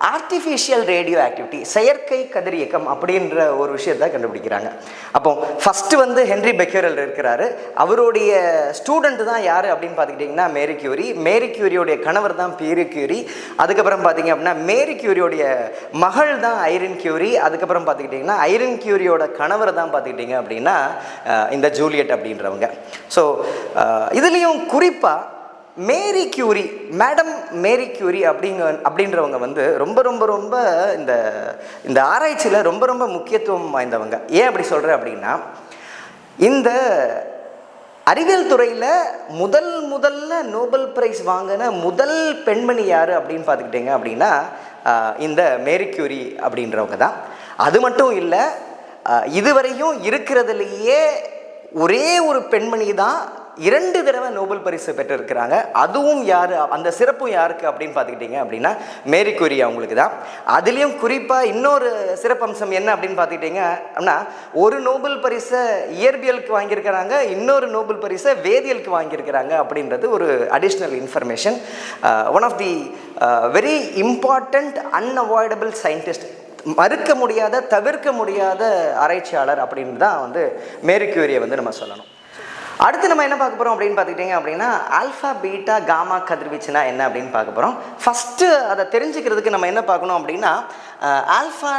ஆர்டிஃபிஷியல் ரேடியோ ஆக்டிவிட்டி, செயற்கை கதிரியக்கம் அப்படின்ற ஒரு விஷயத்தை கண்டுபிடிக்கிறாங்க. அப்போ ஃபஸ்ட்டு வந்து ஹென்ரி பெக்கரல் இருக்கிறாரு. அவருடைய ஸ்டூடெண்ட் தான் யார் அப்படின்னு பார்த்துக்கிட்டிங்கன்னா மேரி கியூரியோடைய கணவர் தான் பியரி கியூரி. அதுக்கப்புறம் பார்த்திங்க அப்படின்னா மேரி கியூரியோடைய மகள் தான் ஐரின் கியூரி. அதுக்கப்புறம் பார்த்துக்கிட்டிங்கன்னா ஐரின் கியூரியோட கணவர் தான் பார்த்துக்கிட்டிங்க அப்படின்னா இந்த ஜூலியட் அப்படின்றவங்க. ஸோ இதுலேயும் குறிப்பாக மேடம் மேரி கியூரி அப்படின்றவங்க வந்து ரொம்ப இந்த ஆராய்ச்சியில் ரொம்ப முக்கியத்துவம் வாய்ந்தவங்க. ஏன் அப்படி சொல்கிறேன் அப்படின்னா, இந்த அறிவியல் துறையில் முதல்ல நோபல் பிரைஸ் வாங்கின முதல் பெண்மணி யார் அப்படின்னு பார்த்துக்கிட்டிங்க அப்படின்னா இந்த மேரி கியூரி அப்படின்றவங்க தான். அது மட்டும் இல்லை, இதுவரையும் இருக்கிறதுலையே ஒரே ஒரு பெண்மணி தான் 2 தடவை நோபல் பரிசு பெற்றிருக்கிறாங்க. அதுவும் யார், அந்த சிறப்பும் யாருக்கு அப்படின்னு பார்த்துக்கிட்டிங்க அப்படின்னா மேரி கியூரி அவங்களுக்கு தான். அதுலேயும் குறிப்பாக இன்னொரு சிறப்பம்சம் என்ன அப்படின்னு பார்த்துக்கிட்டிங்க அப்படின்னா, ஒரு நோபல் பரிசை இயற்பியலுக்கு வாங்கியிருக்கிறாங்க, இன்னொரு நோபல் பரிசை வேதியியலுக்கு வாங்கியிருக்கிறாங்க அப்படின்றது ஒரு additional information. One of the very important unavoidable scientist, தவிர்க்க முடியாத ஆராய்ச்சியாளர் அப்படின்னு தான் வந்து மேரி கியூரியை வந்து நம்ம சொல்லணும். அடுத்து நம்ம என்ன பார்க்க போகிறோம் அப்படின்னு பார்த்துக்கிட்டிங்க அப்படின்னா ஆல்ஃபா, பீட்டா, காமா கதிர்வீச்சுனா என்ன அப்படின்னு பார்க்க போகிறோம். ஃபஸ்ட்டு அதை தெரிஞ்சுக்கிறதுக்கு நம்ம என்ன பார்க்கணும் அப்படின்னா, ஆல்ஃபா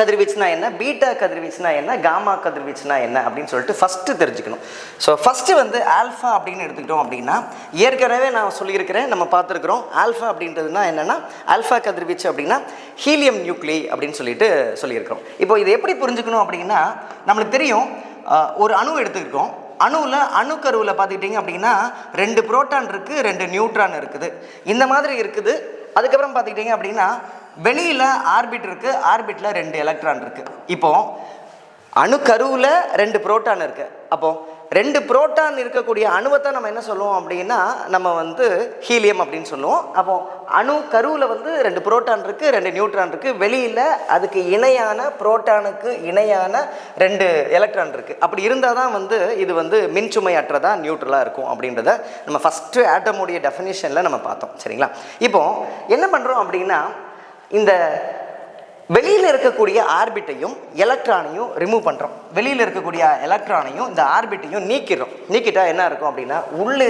கதிர்வீச்சுனா என்ன, பீட்டா கதிர்வீச்சுனா என்ன, காமா கதிர்வீச்சுனா என்ன அப்படின்னு சொல்லிட்டு ஃபஸ்ட்டு தெரிஞ்சுக்கணும். ஸோ ஃபஸ்ட்டு வந்து ஆல்ஃபா அப்படின்னு எடுத்துக்கிட்டோம் அப்படின்னா, ஏற்கனவே நான் சொல்லியிருக்கிறேன், நம்ம பார்த்துருக்குறோம். ஆல்ஃபா அப்படின்றதுனா என்னென்னா, ஆல்ஃபா கதிர்வீச்சு அப்படின்னா ஹீலியம் நியூக்ளி அப்படின்னு சொல்லிட்டு சொல்லியிருக்கிறோம். இப்போ இது எப்படி புரிஞ்சுக்கணும் அப்படின்னா, நம்மளுக்கு தெரியும் ஒரு அணு எடுத்துக்கிட்டோம். அணுவில் அணுக்கருவில் பார்த்துக்கிட்டிங்க அப்படின்னா 2 புரோட்டான் இருக்குது, 2 நியூட்ரான் இருக்குது, இந்த மாதிரி இருக்குது. அதுக்கப்புறம் பார்த்துக்கிட்டிங்க அப்படின்னா வெளியில் ஆர்பிட் இருக்குது, ஆர்பிட்டில் 2 எலக்ட்ரான் இருக்குது. இப்போது அணுக்கருவில் 2 புரோட்டான் இருக்குது. அப்போது 2 புரோட்டான் இருக்கக்கூடிய அணுவை தான் நம்ம என்ன சொல்லுவோம் அப்படின்னா, நம்ம வந்து ஹீலியம் அப்படின்னு சொல்லுவோம். அப்போது அணு கருவில் வந்து 2 புரோட்டான் இருக்குது, 2 நியூட்ரான் இருக்குது, வெளியில் அதுக்கு இணையான புரோட்டானுக்கு இணையான 2 எலக்ட்ரான் இருக்குது. அப்படி இருந்தால் தான் வந்து இது வந்து மின்சுமை அற்றதா நியூட்ரலாக இருக்கும் அப்படின்றத நம்ம ஃபஸ்ட்டு ஆட்டமுடைய டெஃபினிஷனில் நம்ம பார்த்தோம். சரிங்களா? இப்போது என்ன பண்ணுறோம் அப்படின்னா, இந்த வெளியில் இருக்கக்கூடிய ஆர்பிட்டையும் எலக்ட்ரானையும் ரிமூவ் பண்ணுறோம். வெளியில் இருக்கக்கூடிய எலக்ட்ரானையும் இந்த ஆர்பிட்டையும் நீக்கிடுறோம். நீக்கிட்டா என்ன இருக்கும் அப்படின்னா, உள்ளே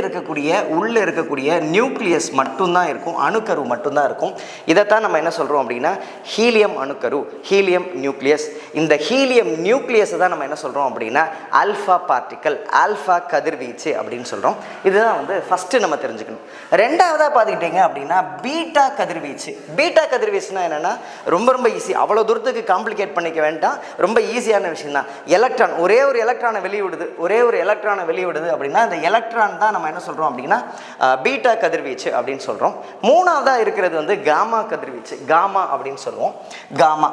இருக்கக்கூடிய நியூக்ளியஸ் மட்டும்தான் இருக்கும், அணுக்கரு மட்டும்தான் இருக்கும். இதைத்தான் நம்ம என்ன சொல்கிறோம் அப்படின்னா ஹீலியம் அணுக்கரு, ஹீலியம் நியூக்ளியஸ். இந்த ஹீலியம் நியூக்ளியஸை தான் நம்ம என்ன சொல்கிறோம் அப்படின்னா ஆல்ஃபா பார்ட்டிக்கல், ஆல்ஃபா கதிர்வீச்சு அப்படின்னு சொல்கிறோம். இதுதான் வந்து ஃபஸ்ட்டு நம்ம தெரிஞ்சுக்கணும். ரெண்டாவதாக பார்த்துக்கிட்டிங்க அப்படின்னா பீட்டா கதிர்வீச்சு. பீட்டா கதிர்வீச்சுனா என்னென்னா ரொம்ப ஈஸி, அவ்வளோ தூரத்துக்கு காம்ப்ளிகேட் பண்ணிக்க வேண்டாம், ரொம்ப ஈஸியான விஷயம் தான். எலக்ட்ரான் ஒரே ஒரு எலக்ட்ரானை வெளியிடுது அப்படின்னா அந்த எலக்ட்ரான் தான் நம்ம என்ன சொல்கிறோம் அப்படின்னா பீட்டா கதிர்வீச்சு அப்படின்னு சொல்கிறோம். மூணாவதாக இருக்கிறது வந்து காமா கதிர்வீச்சு, காமா அப்படின்னு சொல்லுவோம். காமா,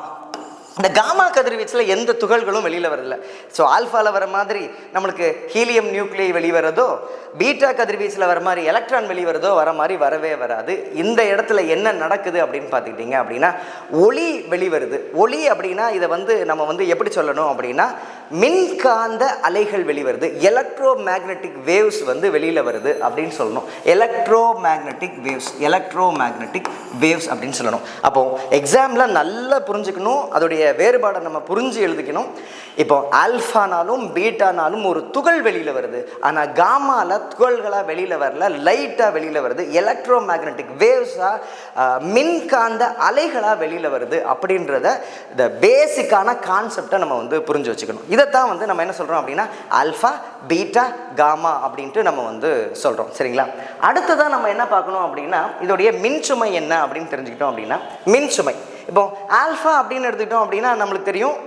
இந்த காமா கதிர்வீச்சில் எந்த துகள்களும் வெளியில் வரதில்லை. ஸோ ஆல்ஃபாவில் வர மாதிரி நம்மளுக்கு ஹீலியம் நியூக்ளியை வெளிவரதோ, பீட்டா கதிர்வீச்சில் வர மாதிரி எலக்ட்ரான் வெளிவரதோ வர மாதிரி வரவே வராது. இந்த இடத்துல என்ன நடக்குது அப்படின்னு பார்த்துக்கிட்டிங்க அப்படின்னா ஒளி வெளிவருது. ஒளி அப்படின்னா இதை வந்து நம்ம வந்து எப்படி சொல்லணும் அப்படின்னா மின்காந்த அலைகள் வெளிவருது, எலக்ட்ரோ மேக்னெட்டிக் வேவ்ஸ் வந்து வெளியில் வருது அப்படின்னு சொல்லணும். எலக்ட்ரோ மேக்னெட்டிக் வேவ்ஸ் அப்படின்னு சொல்லணும். அப்போது எக்ஸாமில் நல்லா புரிஞ்சுக்கணும், அதோடைய வேறுபாடை நம்ம புரிஞ்சு எழுதிக்கணும். இப்போ ஆல்ஃபானாலும் பீட்டானாலும் ஒரு துகள் வெளியில் வருது, ஆனால் காமாவில் துகள்களாக வெளியில் வரல, லைட்டாக வெளியில் வருது, எலக்ட்ரோ மேக்னெட்டிக் வேவ்ஸாக மின்காந்த அலைகளாக வெளியில் வருது அப்படின்றத இந்த பேசிக்கான கான்செப்டை நம்ம வந்து புரிஞ்சு வச்சுக்கணும். இதைத்தான் வந்து நம்ம என்ன சொல்கிறோம் அப்படின்னா ஆல்ஃபா, பீட்டா, காமா அப்படின்ட்டு நம்ம வந்து சொல்கிறோம். சரிங்களா? அடுத்ததான் நம்ம என்ன பார்க்கணும் அப்படின்னா இதோடைய மின்சுமை என்ன அப்படின்னு தெரிஞ்சுக்கிட்டோம் அப்படின்னா மின்சுமை. இப்போ ஆல்ஃபா அப்படின்னு எடுத்துக்கிட்டோம் அப்படின்னா நம்மளுக்கு தெரியும்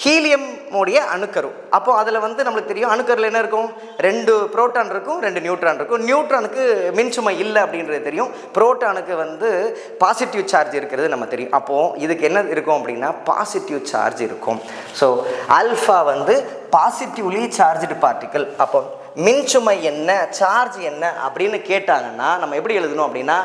ஹீலியம் உடைய அணுக்கரு. அப்போது அதில் வந்து நம்மளுக்கு தெரியும் அணுக்கரில் என்ன இருக்கும், 2 புரோட்டான் இருக்கும், 2 நியூட்ரான் இருக்கும். நியூட்ரானுக்கு மின்சுமை இல்லை அப்படின்றது தெரியும். புரோட்டானுக்கு வந்து பாசிட்டிவ் சார்ஜ் இருக்கிறது நம்ம தெரியும். அப்போது இதுக்கு என்ன இருக்கும் அப்படின்னா பாசிட்டிவ் சார்ஜ் இருக்கும். ஸோ ஆல்ஃபா வந்து பாசிட்டிவ்லி சார்ஜ்டு பார்ட்டிக்கல். அப்போ மின்சுமை என்ன, சார்ஜ் என்ன அப்படின்னு கேட்டாங்கன்னா நம்ம எப்படி எழுதணும் அப்படின்னா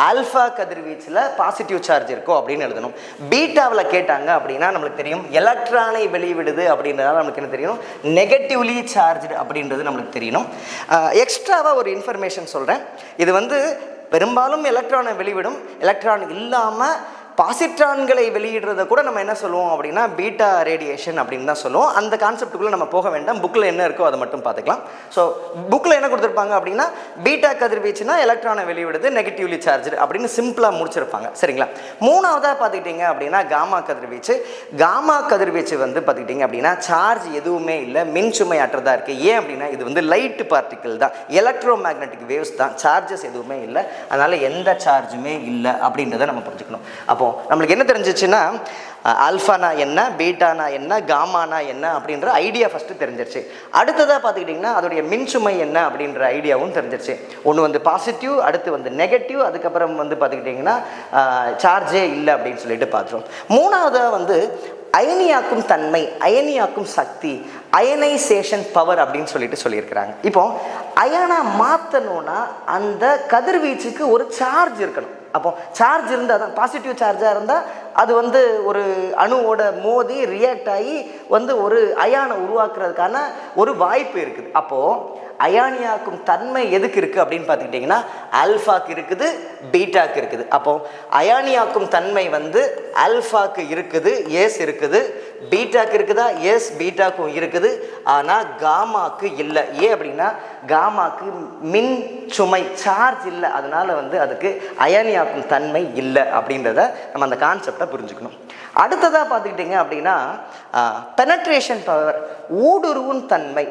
ஆல்ஃபா கதிர்வீச்சில் பாசிட்டிவ் சார்ஜ் இருக்கும் அப்படின்னு எழுதணும். பீட்டாவில் கேட்டாங்க அப்படின்னா நம்மளுக்கு தெரியும் எலக்ட்ரானை வெளிவிடுது அப்படின்றதால நம்மளுக்கு என்ன தெரியணும், நெகட்டிவ்லி சார்ஜ்டு அப்படின்றது நம்மளுக்கு தெரியணும். எக்ஸ்ட்ராவாக ஒரு இன்ஃபர்மேஷன் சொல்கிறேன். இது வந்து பெரும்பாலும் எலக்ட்ரானை வெளிவிடும், எலக்ட்ரான் இல்லாமல் பாசிட்ரான்களை வெளியிடுறத கூட நம்ம என்ன சொல்லுவோம் அப்படின்னா பீட்டா ரேடியேஷன் அப்படின்னு தான் சொல்லுவோம். அந்த கான்செப்டுக்குள்ளே நம்ம போக வேண்டாம், புக்கில் என்ன இருக்கோ அதை மட்டும் பார்த்துக்கலாம். ஸோ புக்கில் என்ன கொடுத்துருப்பாங்க அப்படின்னா பீட்டா கதிர்வீச்சுனா எலக்ட்ரானை வெளியிடுது, நெகட்டிவ்லி சார்ஜ் அப்படின்னு சிம்பிளாக முடிச்சிருப்பாங்க. சரிங்களா? மூணாவதாக பார்த்துக்கிட்டிங்க அப்படின்னா காமா கதிர்வீச்சு. காமா கதிர்வீச்சு வந்து பார்த்துக்கிட்டிங்க அப்படின்னா சார்ஜ் எதுவுமே இல்லை, மின்சுமை அற்றதாக இருக்குது. ஏன் அப்படின்னா இது வந்து லைட் பார்ட்டிக்கல் தான், எலக்ட்ரோ மேக்னெட்டிக் வேவ்ஸ் தான், சார்ஜஸ் எதுவுமே இல்லை, அதனால் எந்த சார்ஜுமே இல்லை அப்படின்றத நம்ம புரிஞ்சுக்கணும். அப்போது நம்மளுக்கு என்ன தெரிஞ்சிச்சுன்னா ஆல்ஃபானா என்ன, பீட்டானா என்ன, காமானா என்ன அப்படின்ற ஐடியா ஃபஸ்ட்டு தெரிஞ்சிருச்சு. அடுத்ததாக பார்த்துக்கிட்டிங்கன்னா அதோடைய மின்சுமை என்ன அப்படின்ற ஐடியாவும் தெரிஞ்சிருச்சு. ஒன்று வந்து பாசிட்டிவ், அடுத்து வந்து நெகட்டிவ், அதுக்கப்புறம் வந்து பார்த்துக்கிட்டிங்கன்னா சார்ஜே இல்லை அப்படின்னு சொல்லிட்டு பார்த்துருவோம். மூணாவதாக வந்து அயனியாக்கும் தன்மை, அயனியாக்கும் சக்தி, அயனைசேஷன் பவர் அப்படின்னு சொல்லிட்டு சொல்லியிருக்கிறாங்க. இப்போ அயனை மாற்றணும்னா அந்த கதிர்வீச்சுக்கு ஒரு சார்ஜ் இருக்கணும். அப்போ சார்ஜ் இருந்தால் தான், பாசிட்டிவ் சார்ஜாக இருந்தால் அது வந்து ஒரு அணுவோட மோதி ரியாக்ட் ஆகி வந்து ஒரு அயானை உருவாக்குறதுக்கான ஒரு வாய்ப்பு இருக்குது. அப்போது அயானியாக்கும் தன்மை எதுக்கு இருக்குது அப்படின்னு பார்த்துக்கிட்டிங்கன்னா ஆல்ஃபாக்கு இருக்குது, பீட்டாக்கு இருக்குது. அப்போது அயானியாக்கும் தன்மை வந்து ஆல்ஃபாக்கு இருக்குது, எஸ் இருக்குது, பீட்டாக்கு இருக்குதா, எஸ் பீட்டாக்கும் இருக்குது, ஆனால் காமாக்கு இல்லை. ஏன் அப்படின்னா காமாக்கு மின் சுமை சார்ஜ் இல்லை, அதனால வந்து அதுக்கு அயனியாக்கும் தன்மை இல்லை அப்படின்றத நம்ம அந்த கான்செப்டை புரிஞ்சுக்கணும். அடுத்ததாக பார்த்துக்கிட்டிங்க அப்படின்னா பெனட்ரேஷன் பவர், ஊடுருவும் தன்மை.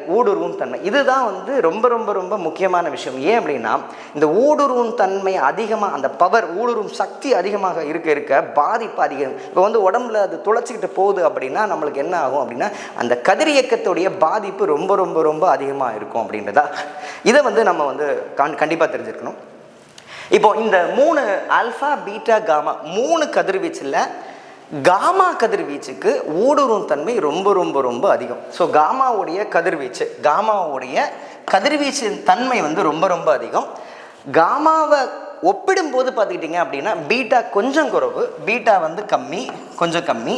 இதுதான் வந்து ரொம்ப ரொம்ப ரொம்ப முக்கியமான விஷயம். ஏன் அப்படின்னா இந்த ஊடுருவும் தன்மை அதிகமாக, அந்த பவர் ஊடுருவும் சக்தி அதிகமாக இருக்க பாதிப்பு அதிகம். இப்போ வந்து உடம்புல அது துளைச்சிக்கிட்டு போகுது அப்படின்னா நம்மளுக்கு என்ன ஆகும் அப்படின்னா அந்த கதிரியக்கத்துடைய பாதிப்பு ரொம்ப ரொம்ப ரொம்ப அதிகமாக இருக்கும் அப்படின்றதா. இதை வந்து நம்ம வந்து கண்டிப்பாக தெரிஞ்சிருக்கணும். இப்போ இந்த 3 ஆல்ஃபா பீட்டா காமா 3 கதிர்வீச்சில் காமா கதிர்வீச்சுக்கு ஊடுருவும் தன்மை ரொம்ப ரொம்ப ரொம்ப அதிகம். ஸோ காமாவுடைய கதிர்வீச்சின் தன்மை வந்து ரொம்ப ரொம்ப அதிகம். காமாவை ஒப்பிடும்போது பார்த்துக்கிட்டிங்க அப்படின்னா பீட்டா கொஞ்சம் குறைவு, பீட்டா வந்து கொஞ்சம் கம்மி.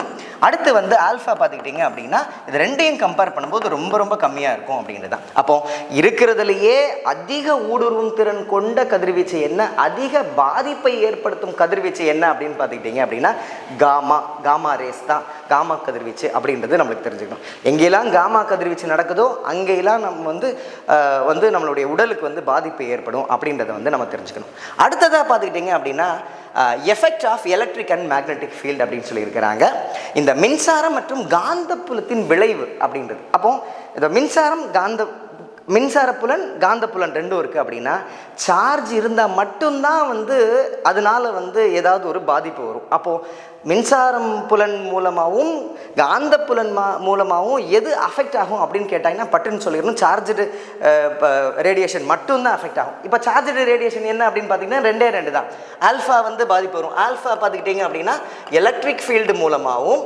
அடுத்து வந்து ஆல்ஃபா பார்த்துக்கிட்டிங்க அப்படின்னா இது ரெண்டையும் கம்பேர் பண்ணும்போது ரொம்ப ரொம்ப கம்மியாக இருக்கும் அப்படின்றது தான். அப்போ இருக்கிறதுலையே அதிக ஊடுருவும் திறன் கொண்ட கதிர்வீச்சு என்ன, அதிக பாதிப்பை ஏற்படுத்தும் கதிர்வீச்சு என்ன அப்படின்னு பார்த்துக்கிட்டிங்க அப்படின்னா காமா ரேஸ் தான், காமா கதிர்வீச்சு அப்படின்றது நம்மளுக்கு தெரிஞ்சுக்கணும். எங்கெல்லாம் காமா கதிர்வீச்சு நடக்குதோ அங்கெல்லாம் நம்ம வந்து நம்மளுடைய உடலுக்கு வந்து பாதிப்பு ஏற்படும் அப்படின்றத வந்து நம்ம தெரிஞ்சுக்கணும். அடுத்ததாக பார்த்துக்கிட்டிங்க அப்படின்னா effect of electric and magnetic field அப்படின்னு சொல்லியிருக்கிறாங்க. இந்த மின்சாரம் மற்றும் காந்தப்புலத்தின் விளைவு அப்படின்றது. அப்போ இந்த மின்சாரப்புலன் காந்தப்புலன் ரெண்டும் இருக்குது அப்படின்னா சார்ஜ் இருந்தால் மட்டும்தான் வந்து அதனால வந்து ஏதாவது ஒரு பாதிப்பு வரும். அப்போது மின்சாரம் புலன் மூலமாகவும் காந்தப்புலன் மூலமாகவும் எது அஃபெக்ட் ஆகும் அப்படின்னு கேட்டாங்கன்னா பட்டுன்னு சொல்லிடணும், சார்ஜ்டு ரேடியேஷன் மட்டும்தான் அஃபெக்ட் ஆகும். இப்போ சார்ஜ்டு ரேடியேஷன் என்ன அப்படின்னு பார்த்தீங்கன்னா 2 தான். ஆல்ஃபா வந்து பாதிப்பு வரும். ஆல்ஃபா பார்த்துக்கிட்டிங்க அப்படின்னா எலக்ட்ரிக் ஃபீல்டு மூலமாகவும்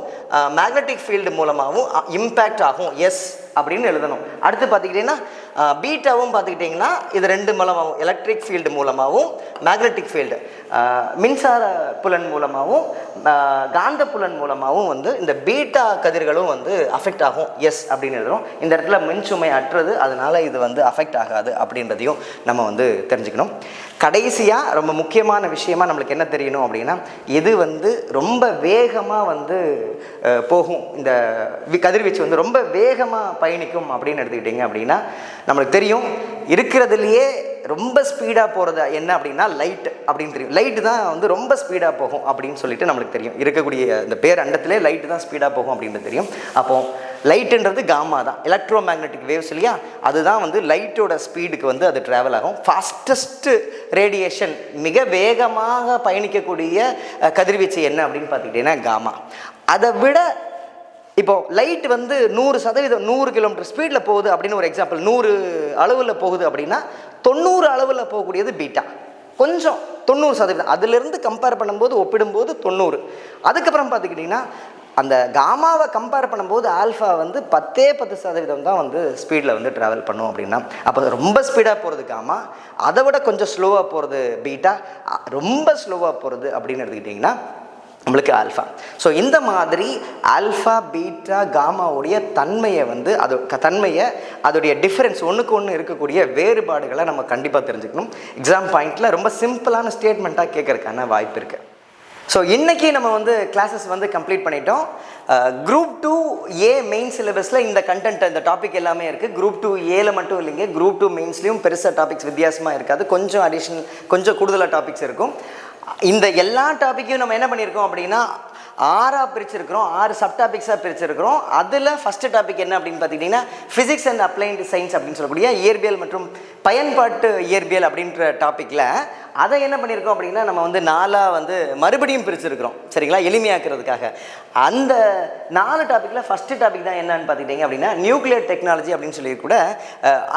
மேக்னெட்டிக் ஃபீல்டு மூலமாகவும் இம்பேக்ட் ஆகும், எஸ் அப்படின்னு எழுதணும். அடுத்து பார்த்துக்கிட்டிங்கன்னா பீட்டாவும் பார்த்துக்கிட்டிங்கன்னா இது 2 மூலமாகவும் எலக்ட்ரிக் ஃபீல்டு மூலமாகவும் மேக்னெட்டிக் ஃபீல்டு மின்சார புலன் மூலமாகவும் காந்த புலன் மூலமாகவும் வந்து இந்த பீட்டா கதிர்களும் வந்து அஃபெக்ட் ஆகும், எஸ் அப்படின்னு எழுதுறோம். இந்த இடத்துல மின்சுமை அற்றது, அதனால இது வந்து அஃபெக்ட் ஆகாது அப்படின்றதையும் நம்ம வந்து தெரிஞ்சுக்கணும். கடைசியாக ரொம்ப முக்கியமான விஷயமா நம்மளுக்கு என்ன தெரியணும் அப்படின்னா எது வந்து ரொம்ப வேகமாக வந்து போகும், இந்த கதிர்வீச்சு வந்து ரொம்ப வேகமாக பயணிக்கும் அப்படின்னு எடுத்துக்கிட்டிங்க அப்படின்னா நம்மளுக்கு தெரியும் இருக்கிறதுலையே ரொம்ப ஸ்பீடாக போகிறது என்ன அப்படின்னா லைட் அப்படின்னு தெரியும். லைட்டு தான் வந்து ரொம்ப ஸ்பீடாக போகும் அப்படின்னு சொல்லிட்டு நம்மளுக்கு தெரியும். இருக்கக்கூடிய இந்த பேர் அண்டத்திலே லைட்டு தான் ஸ்பீடாக போகும் அப்படின்றது தெரியும். அப்போது லைட்டுன்றது காமா தான், எலக்ட்ரோ மேக்னெட்டிக் வேவ்ஸ் இல்லையா, அதுதான் வந்து லைட்டோட ஸ்பீடுக்கு வந்து அது ட்ராவல் ஆகும். ஃபாஸ்டஸ்ட்டு ரேடியேஷன், மிக வேகமாக பயணிக்கக்கூடிய கதிர்வீச்சு என்ன அப்படின்னு பார்த்துக்கிட்டிங்கன்னா காமா. அதை விட இப்போது லைட் வந்து 100% 100 கிலோமீட்டர் ஸ்பீடில் போகுது அப்படின்னு ஒரு எக்ஸாம்பிள், 100 அளவில் போகுது அப்படின்னா 90 அளவில் போகக்கூடியது பீட்டா. கொஞ்சம் 90%, அதிலிருந்து கம்பேர் பண்ணும்போது ஒப்பிடும்போது 90. அதுக்கப்புறம் பார்த்துக்கிட்டிங்கன்னா அந்த காமாவை கம்பேர் பண்ணும்போது ஆல்ஃபா வந்து 10% தான் வந்து ஸ்பீடில் வந்து ட்ராவல் பண்ணும் அப்படின்னா, அப்போ ரொம்ப ஸ்பீடாக போகிறது காமா, அதை விட கொஞ்சம் ஸ்லோவாக போகிறது பீட்டா, ரொம்ப ஸ்லோவாக போகிறது அப்படின்னு எடுத்துக்கிட்டிங்கன்னா நம்மளுக்கு ஆல்ஃபா. ஸோ இந்த மாதிரி ஆல்ஃபா பீட்டா காமாவுடைய தன்மையை வந்து அதோடைய டிஃப்ரென்ஸ், ஒன்றுக்கு ஒன்று இருக்கக்கூடிய வேறுபாடுகளை நம்ம கண்டிப்பாக தெரிஞ்சுக்கணும். எக்ஸாம் பாயிண்டில் ரொம்ப சிம்பிளான ஸ்டேட்மெண்ட்டாக கேட்கறதுக்கான வாய்ப்பு இருக்குது. ஸோ இன்றைக்கி நம்ம வந்து கிளாஸஸ் வந்து கம்ப்ளீட் பண்ணிட்டோம். குரூப் 2A மெயின் சிலபஸில் இந்த கண்டென்ட், இந்த டாபிக் எல்லாமே இருக்குது. குரூப் 2Aல மட்டும் இல்லைங்க, குரூப் 2 மெயின்ஸ்லேயும் பெருசாக டாபிக்ஸ் வித்தியாசமாக இருக்காது, கொஞ்சம் கூடுதலாக டாபிக்ஸ் இருக்கும். இந்த எல்லா டாப்பிக்கையும் நம்ம என்ன பண்ணியிருக்கோம் அப்படின்னா 6ஆக பிரிச்சிருக்கிறோம், 6 சப்டாபிக்ஸாக பிரிச்சிருக்கிறோம். அதில் ஃபஸ்ட்டு டாபிக் என்ன அப்படின்னு பார்த்துக்கிட்டிங்கன்னா ஃபிசிக்ஸ் அண்ட் அப்ளைடு சயின்ஸ் அப்படின்னு சொல்லக்கூடிய இயற்பியல் மற்றும் பயன்பாட்டு இயற்பியல் அப்படின்ற டாப்பிக்கில் அதை என்ன பண்ணியிருக்கோம் அப்படின்னா நம்ம வந்து 4ஆக வந்து மறுபடியும் பிரிச்சிருக்கிறோம், சரிங்களா, எளிமையாக்குறதுக்காக. அந்த 4 டாப்பிக்கில் ஃபஸ்ட்டு டாபிக் தான் என்னன்னு பார்த்துக்கிட்டிங்க அப்படின்னா நியூக்ளியர் டெக்னாலஜி அப்படின்னு சொல்லி கூட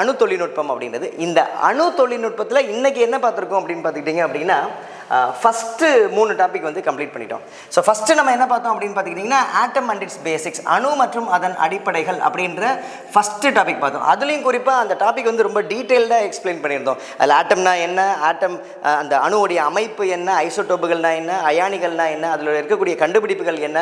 அணு தொழில்நுட்பம் அப்படின்றது. இந்த அணு தொழில்நுட்பத்தில் இன்றைக்கி என்ன பார்த்துருக்கோம் அப்படின்னு பார்த்துக்கிட்டிங்க அப்படின்னா ஃபஸ்ட்டு 3 டாபிக் வந்து கம்ப்ளீட் பண்ணிட்டோம். ஸோ ஃபஸ்ட்டு நம்ம என்ன பார்த்தோம் அப்படின்னு பார்த்துக்கிட்டிங்கன்னா ஆட்டம் அண்ட் இட்ஸ் பேசிக்ஸ், அணு மற்றும் அதன் அடிப்படைகள் அப்படின்ற ஃபஸ்ட்டு டாபிக் பார்த்தோம். அதுலேயும் குறிப்பாக அந்த டாபிக் வந்து ரொம்ப டீட்டெயில்டாக எக்ஸ்பிளைன் பண்ணியிருந்தோம். அதில் ஆட்டம்னா என்ன, ஆட்டம் அந்த அணுவுடைய அமைப்பு என்ன, ஐசோடோப்புகள்னா என்ன, அயானிகள்னா என்ன, அதில் இருக்கக்கூடிய கண்டுபிடிப்புகள் என்ன,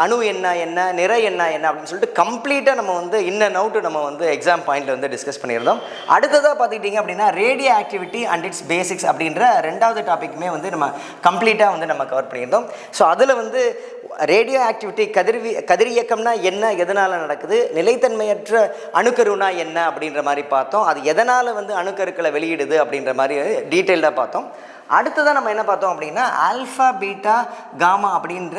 அணு என்ன, நிறை என்ன அப்படின்னு சொல்லிட்டு கம்ப்ளீட்டாக நம்ம வந்து இன் அண்ட் அவுட்டு நம்ம வந்து எக்ஸாம் பாயிண்டில் வந்து டிஸ்கஸ் பண்ணியிருந்தோம். அடுத்ததாக பார்த்துக்கிட்டிங்க அப்படின்னா radio activity and it's basics அப்படின்ற 2வது டாப்பிக்குமே வந்து நம்ம கம்ப்ளீட்டாக வந்து நம்ம கவர் பண்ணியிருந்தோம். ஸோ அதில் வந்து ரேடியோ ஆக்டிவிட்டி கதிரியக்கம்னா என்ன, எதனால் நடக்குது, நிலைத்தன்மையற்ற அணுக்கருனா என்ன அப்படின்ற மாதிரி பார்த்தோம். அது எதனால் வந்து அணுக்கருக்களை வெளியிடுது அப்படின்ற மாதிரி டீட்டெயில்டாக பார்த்தோம். அடுத்ததான் நம்ம என்ன பார்த்தோம் அப்படின்னா ஆல்ஃபா பீட்டா காமா அப்படின்ற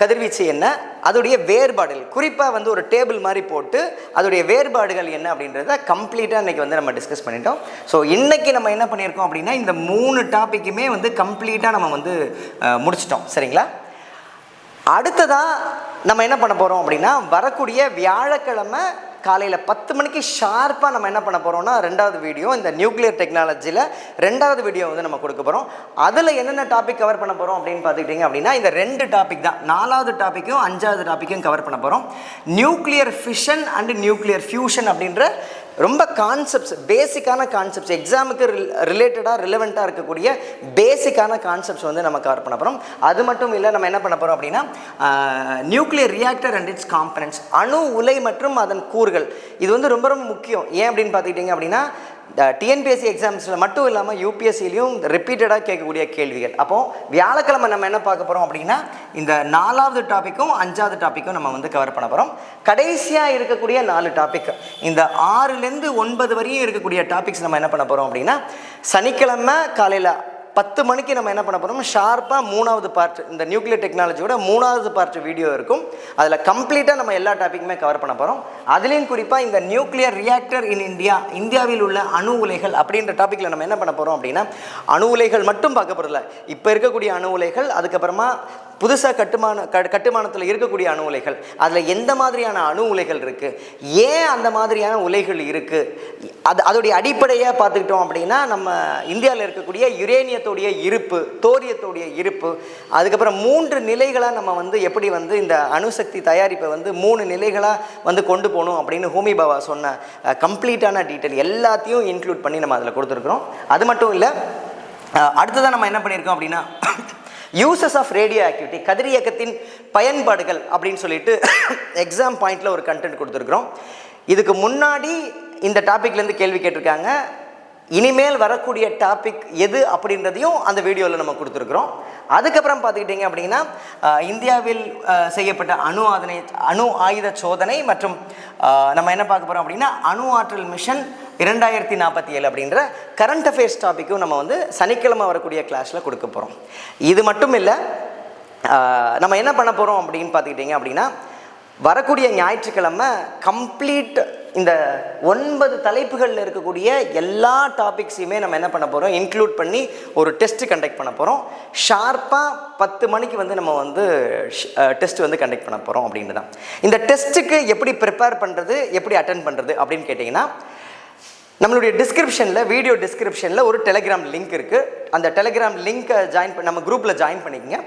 கதிர்வீச்சு என்ன, அதோடைய வேறுபாடுகள், குறிப்பாக வந்து ஒரு டேபிள் மாதிரி போட்டு அதோடைய வேறுபாடுகள் என்ன அப்படின்றத கம்ப்ளீட்டாக இன்றைக்கி வந்து நம்ம டிஸ்கஸ் பண்ணிட்டோம். ஸோ இன்றைக்கி நம்ம என்ன பண்ணியிருக்கோம் அப்படின்னா இந்த 3 டாப்பிக்குமே வந்து கம்ப்ளீட்டாக நம்ம வந்து முடிச்சிட்டோம். சரிங்களா? அடுத்ததாக நம்ம என்ன பண்ண போகிறோம் அப்படின்னா வரக்கூடிய வியாழக்கிழமை காலையில் 10 மணிக்கு ஷார்ப்பாக நம்ம என்ன பண்ண போகிறோம்னா 2வது வீடியோ, இந்த நியூக்ளியர் டெக்னாலஜியில் 2வது வீடியோ வந்து நம்ம கொடுக்க போகிறோம். அதில் என்னென்ன டாபிக் கவர் பண்ண போகிறோம் அப்படின்னு பார்த்துக்கிட்டிங்க அப்படின்னா இந்த 2 டாபிக் தான். 4வது டாப்பிக்கும் 5வது டாப்பிக்கும் கவர் பண்ண போகிறோம். Nuclear fission and nuclear fusion அப்படின்ற ரொம்ப கான்செப்ட்ஸ், பேசிக்கான கான்செப்ட்ஸ், எக்ஸாமுக்கு ரிலேட்டடாக ரிலவெண்ட்டாக இருக்கக்கூடிய பேசிக்கான கான்செப்ட்ஸ் வந்து நம்ம கவர் பண்ண போகிறோம். அது மட்டும் இல்லை, நம்ம என்ன பண்ண போகிறோம் அப்படின்னா nuclear reactor and it's components, அணு உலை மற்றும் அதன் கூறுகள். இது வந்து ரொம்ப ரொம்ப முக்கியம். ஏன் அப்படின்னு பார்த்துக்கிட்டிங்க அப்படின்னா டிஎன்பிஎஸ்சி எக்ஸாம்ஸில் மட்டும் இல்லாமல் யூபிஎஸ்சிலையும் ரிப்பீட்டடாக கேட்கக்கூடிய கேள்விகள். அப்போது வியாழக்கிழமை நம்ம என்ன பார்க்க போகிறோம் அப்படின்னா இந்த 4வது டாப்பிக்கும் 5வது டாப்பிக்கும் நம்ம வந்து கவர் பண்ண போகிறோம். கடைசியாக இருக்கக்கூடிய 4 டாபிக், இந்த 6லேருந்து 9 வரையும் இருக்கக்கூடிய டாபிக்ஸ் நம்ம என்ன பண்ண போகிறோம் அப்படின்னா சனிக்கிழமை காலையில் 10 மணிக்கு நம்ம என்ன பண்ண போகிறோம் ஷார்ப்பாக 3வது பார்ட், இந்த நியூக்ளியர் டெக்னாலஜியோட 3வது பார்ட் வீடியோ இருக்கும். அதில் கம்ப்ளீட்டாக நம்ம எல்லா டாப்பிக்குமே கவர் பண்ண போகிறோம். அதுலேயும் குறிப்பாக இந்த நியூக்ளியர் ரியாக்டர் இன் இந்தியா, இந்தியாவில் உள்ள அணு உலைகள் அப்படின்ற டாப்பிக்கில் நம்ம என்ன பண்ண போகிறோம் அப்படின்னா அணு உலைகள் மட்டும் பார்க்க போகிறதில்ல, இப்போ இருக்கக்கூடிய அணு உலைகள், அதுக்கப்புறமா புதுசாக கட்டுமானத்தில் இருக்கக்கூடிய அணு உலைகள், அதில் எந்த மாதிரியான அணு உலைகள் இருக்குது, ஏன் அந்த மாதிரியான உலைகள் இருக்குது, அதோடைய அடிப்படையாக பார்த்துக்கிட்டோம் அப்படின்னா நம்ம இந்தியாவில் இருக்கக்கூடிய யுரேனியத்தோடைய இருப்பு, தோரியத்தோடைய இருப்பு, அதுக்கப்புறம் 3 நிலைகளாக நம்ம வந்து எப்படி வந்து இந்த அணுசக்தி தயாரிப்பை வந்து 3 நிலைகளாக வந்து கொண்டு போகணும் அப்படின்னு ஹோமி பாபா சொன்ன கம்ப்ளீட்டான டீட்டெயில் எல்லாத்தையும் இன்க்ளூட் பண்ணி நம்ம அதில் கொடுத்துருக்குறோம். அது மட்டும் இல்லை, அடுத்ததான் நம்ம என்ன பண்ணியிருக்கோம் அப்படின்னா யூசஸ் ஆஃப் ரேடியோ ஆக்டிவிட்டி, கதிரியக்கத்தின் பயன்பாடுகள் அப்படின்னு சொல்லிட்டு எக்ஸாம் பாயிண்டில் ஒரு கண்டென்ட் கொடுத்துருக்குறோம். இதுக்கு முன்னாடி இந்த டாப்பிக்லேருந்து கேள்வி கேட்டிருக்காங்க. இனிமேல் வரக்கூடிய டாபிக் எது அப்படின்றதையும் அந்த வீடியோவில் நம்ம கொடுத்துருக்குறோம். அதுக்கப்புறம் பார்த்துக்கிட்டிங்க அப்படின்னா இந்தியாவில் செய்யப்பட்ட அணு ஆயுத சோதனை மற்றும் நம்ம என்ன பார்க்க போகிறோம் அப்படின்னா அணு ஆற்றல் மிஷன் 2047 அப்படின்ற கரண்ட் அஃபேர்ஸ் டாப்பிக்கும் நம்ம வந்து சனிக்கிழமை வரக்கூடிய கிளாஸில் கொடுக்க போகிறோம். இது மட்டும் இல்லை, நம்ம என்ன பண்ண போகிறோம் அப்படின்னு பார்த்துக்கிட்டிங்க அப்படின்னா வரக்கூடிய ஞாயிற்றுக்கிழமை கம்ப்ளீட் இந்த 9 தலைப்புகளில் இருக்கக்கூடிய எல்லா டாபிக்ஸையுமே நம்ம என்ன பண்ண போகிறோம் இன்க்ளூட் பண்ணி ஒரு டெஸ்ட்டு கண்டக்ட் பண்ண போகிறோம். ஷார்ப்பாக 10 மணிக்கு வந்து நம்ம வந்து டெஸ்ட் வந்து கண்டக்ட் பண்ண போகிறோம் அப்படின்னு தான். இந்த டெஸ்ட்டுக்கு எப்படி ப்ரிப்பேர் பண்ணுறது, எப்படி அட்டென்ட் பண்ணுறது அப்படின்னு கேட்டிங்கன்னா நம்மளுடைய டிஸ்கிரிப்ஷனில், வீடியோ டிஸ்கிரிப்ஷனில் ஒரு டெலிகிராம் லிங்க் இருக்குது. அந்த டெலிகிராம் லிங்க்கை நம்ம குரூப்பில் ஜாயின் பண்ணிக்கங்க.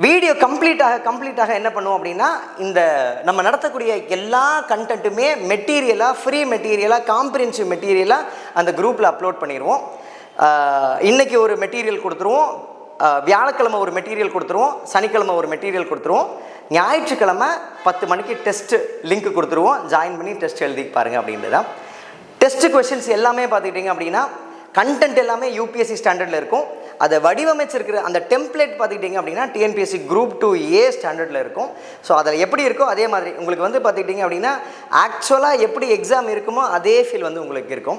வீடியோ கம்ப்ளீட்டாக என்ன பண்ணுவோம் அப்படின்னா இந்த நம்ம நடத்தக்கூடிய எல்லா கண்டென்ட்டுமே மெட்டீரியலாக, ஃப்ரீ மெட்டீரியலாக, காம்ப்ரிஹென்சிவ் மெட்டீரியலாக அந்த குரூப்பில் அப்லோட் பண்ணிடுவோம். இன்றைக்கி ஒரு மெட்டீரியல் கொடுத்துருவோம், வியாழக்கிழமை ஒரு மெட்டீரியல் கொடுத்துருவோம், சனிக்கிழமை ஒரு மெட்டீரியல் கொடுத்துருவோம், ஞாயிற்றுக்கிழமை 10 மணிக்கு டெஸ்ட்டு லிங்க் கொடுத்துருவோம். ஜாயின் பண்ணி டெஸ்ட் எழுதி பாருங்கள் அப்படின்றது தான். டெஸ்ட் கொஷின்ஸ் எல்லாமே பார்த்துக்கிட்டிங்க அப்படின்னா கண்டென்ட் எல்லாமே யூபிஎஸ்சி ஸ்டாண்டர்டில் இருக்கும். அதை வடிவமைச்சிருக்கிற அந்த டெம்ப்ளேட் பார்த்துக்கிட்டிங்க அப்படின்னா டிஎன்பிஎஸ்சி குரூப் 2A ஸ்டாண்டர்டில் இருக்கும். ஸோ அதில் எப்படி இருக்கோ அதே மாதிரி உங்களுக்கு வந்து பார்த்துக்கிட்டிங்க அப்படின்னா ஆக்சுவலாக எப்படி எக்ஸாம் இருக்குமோ அதே ஃபீல் வந்து உங்களுக்கு இருக்கும்.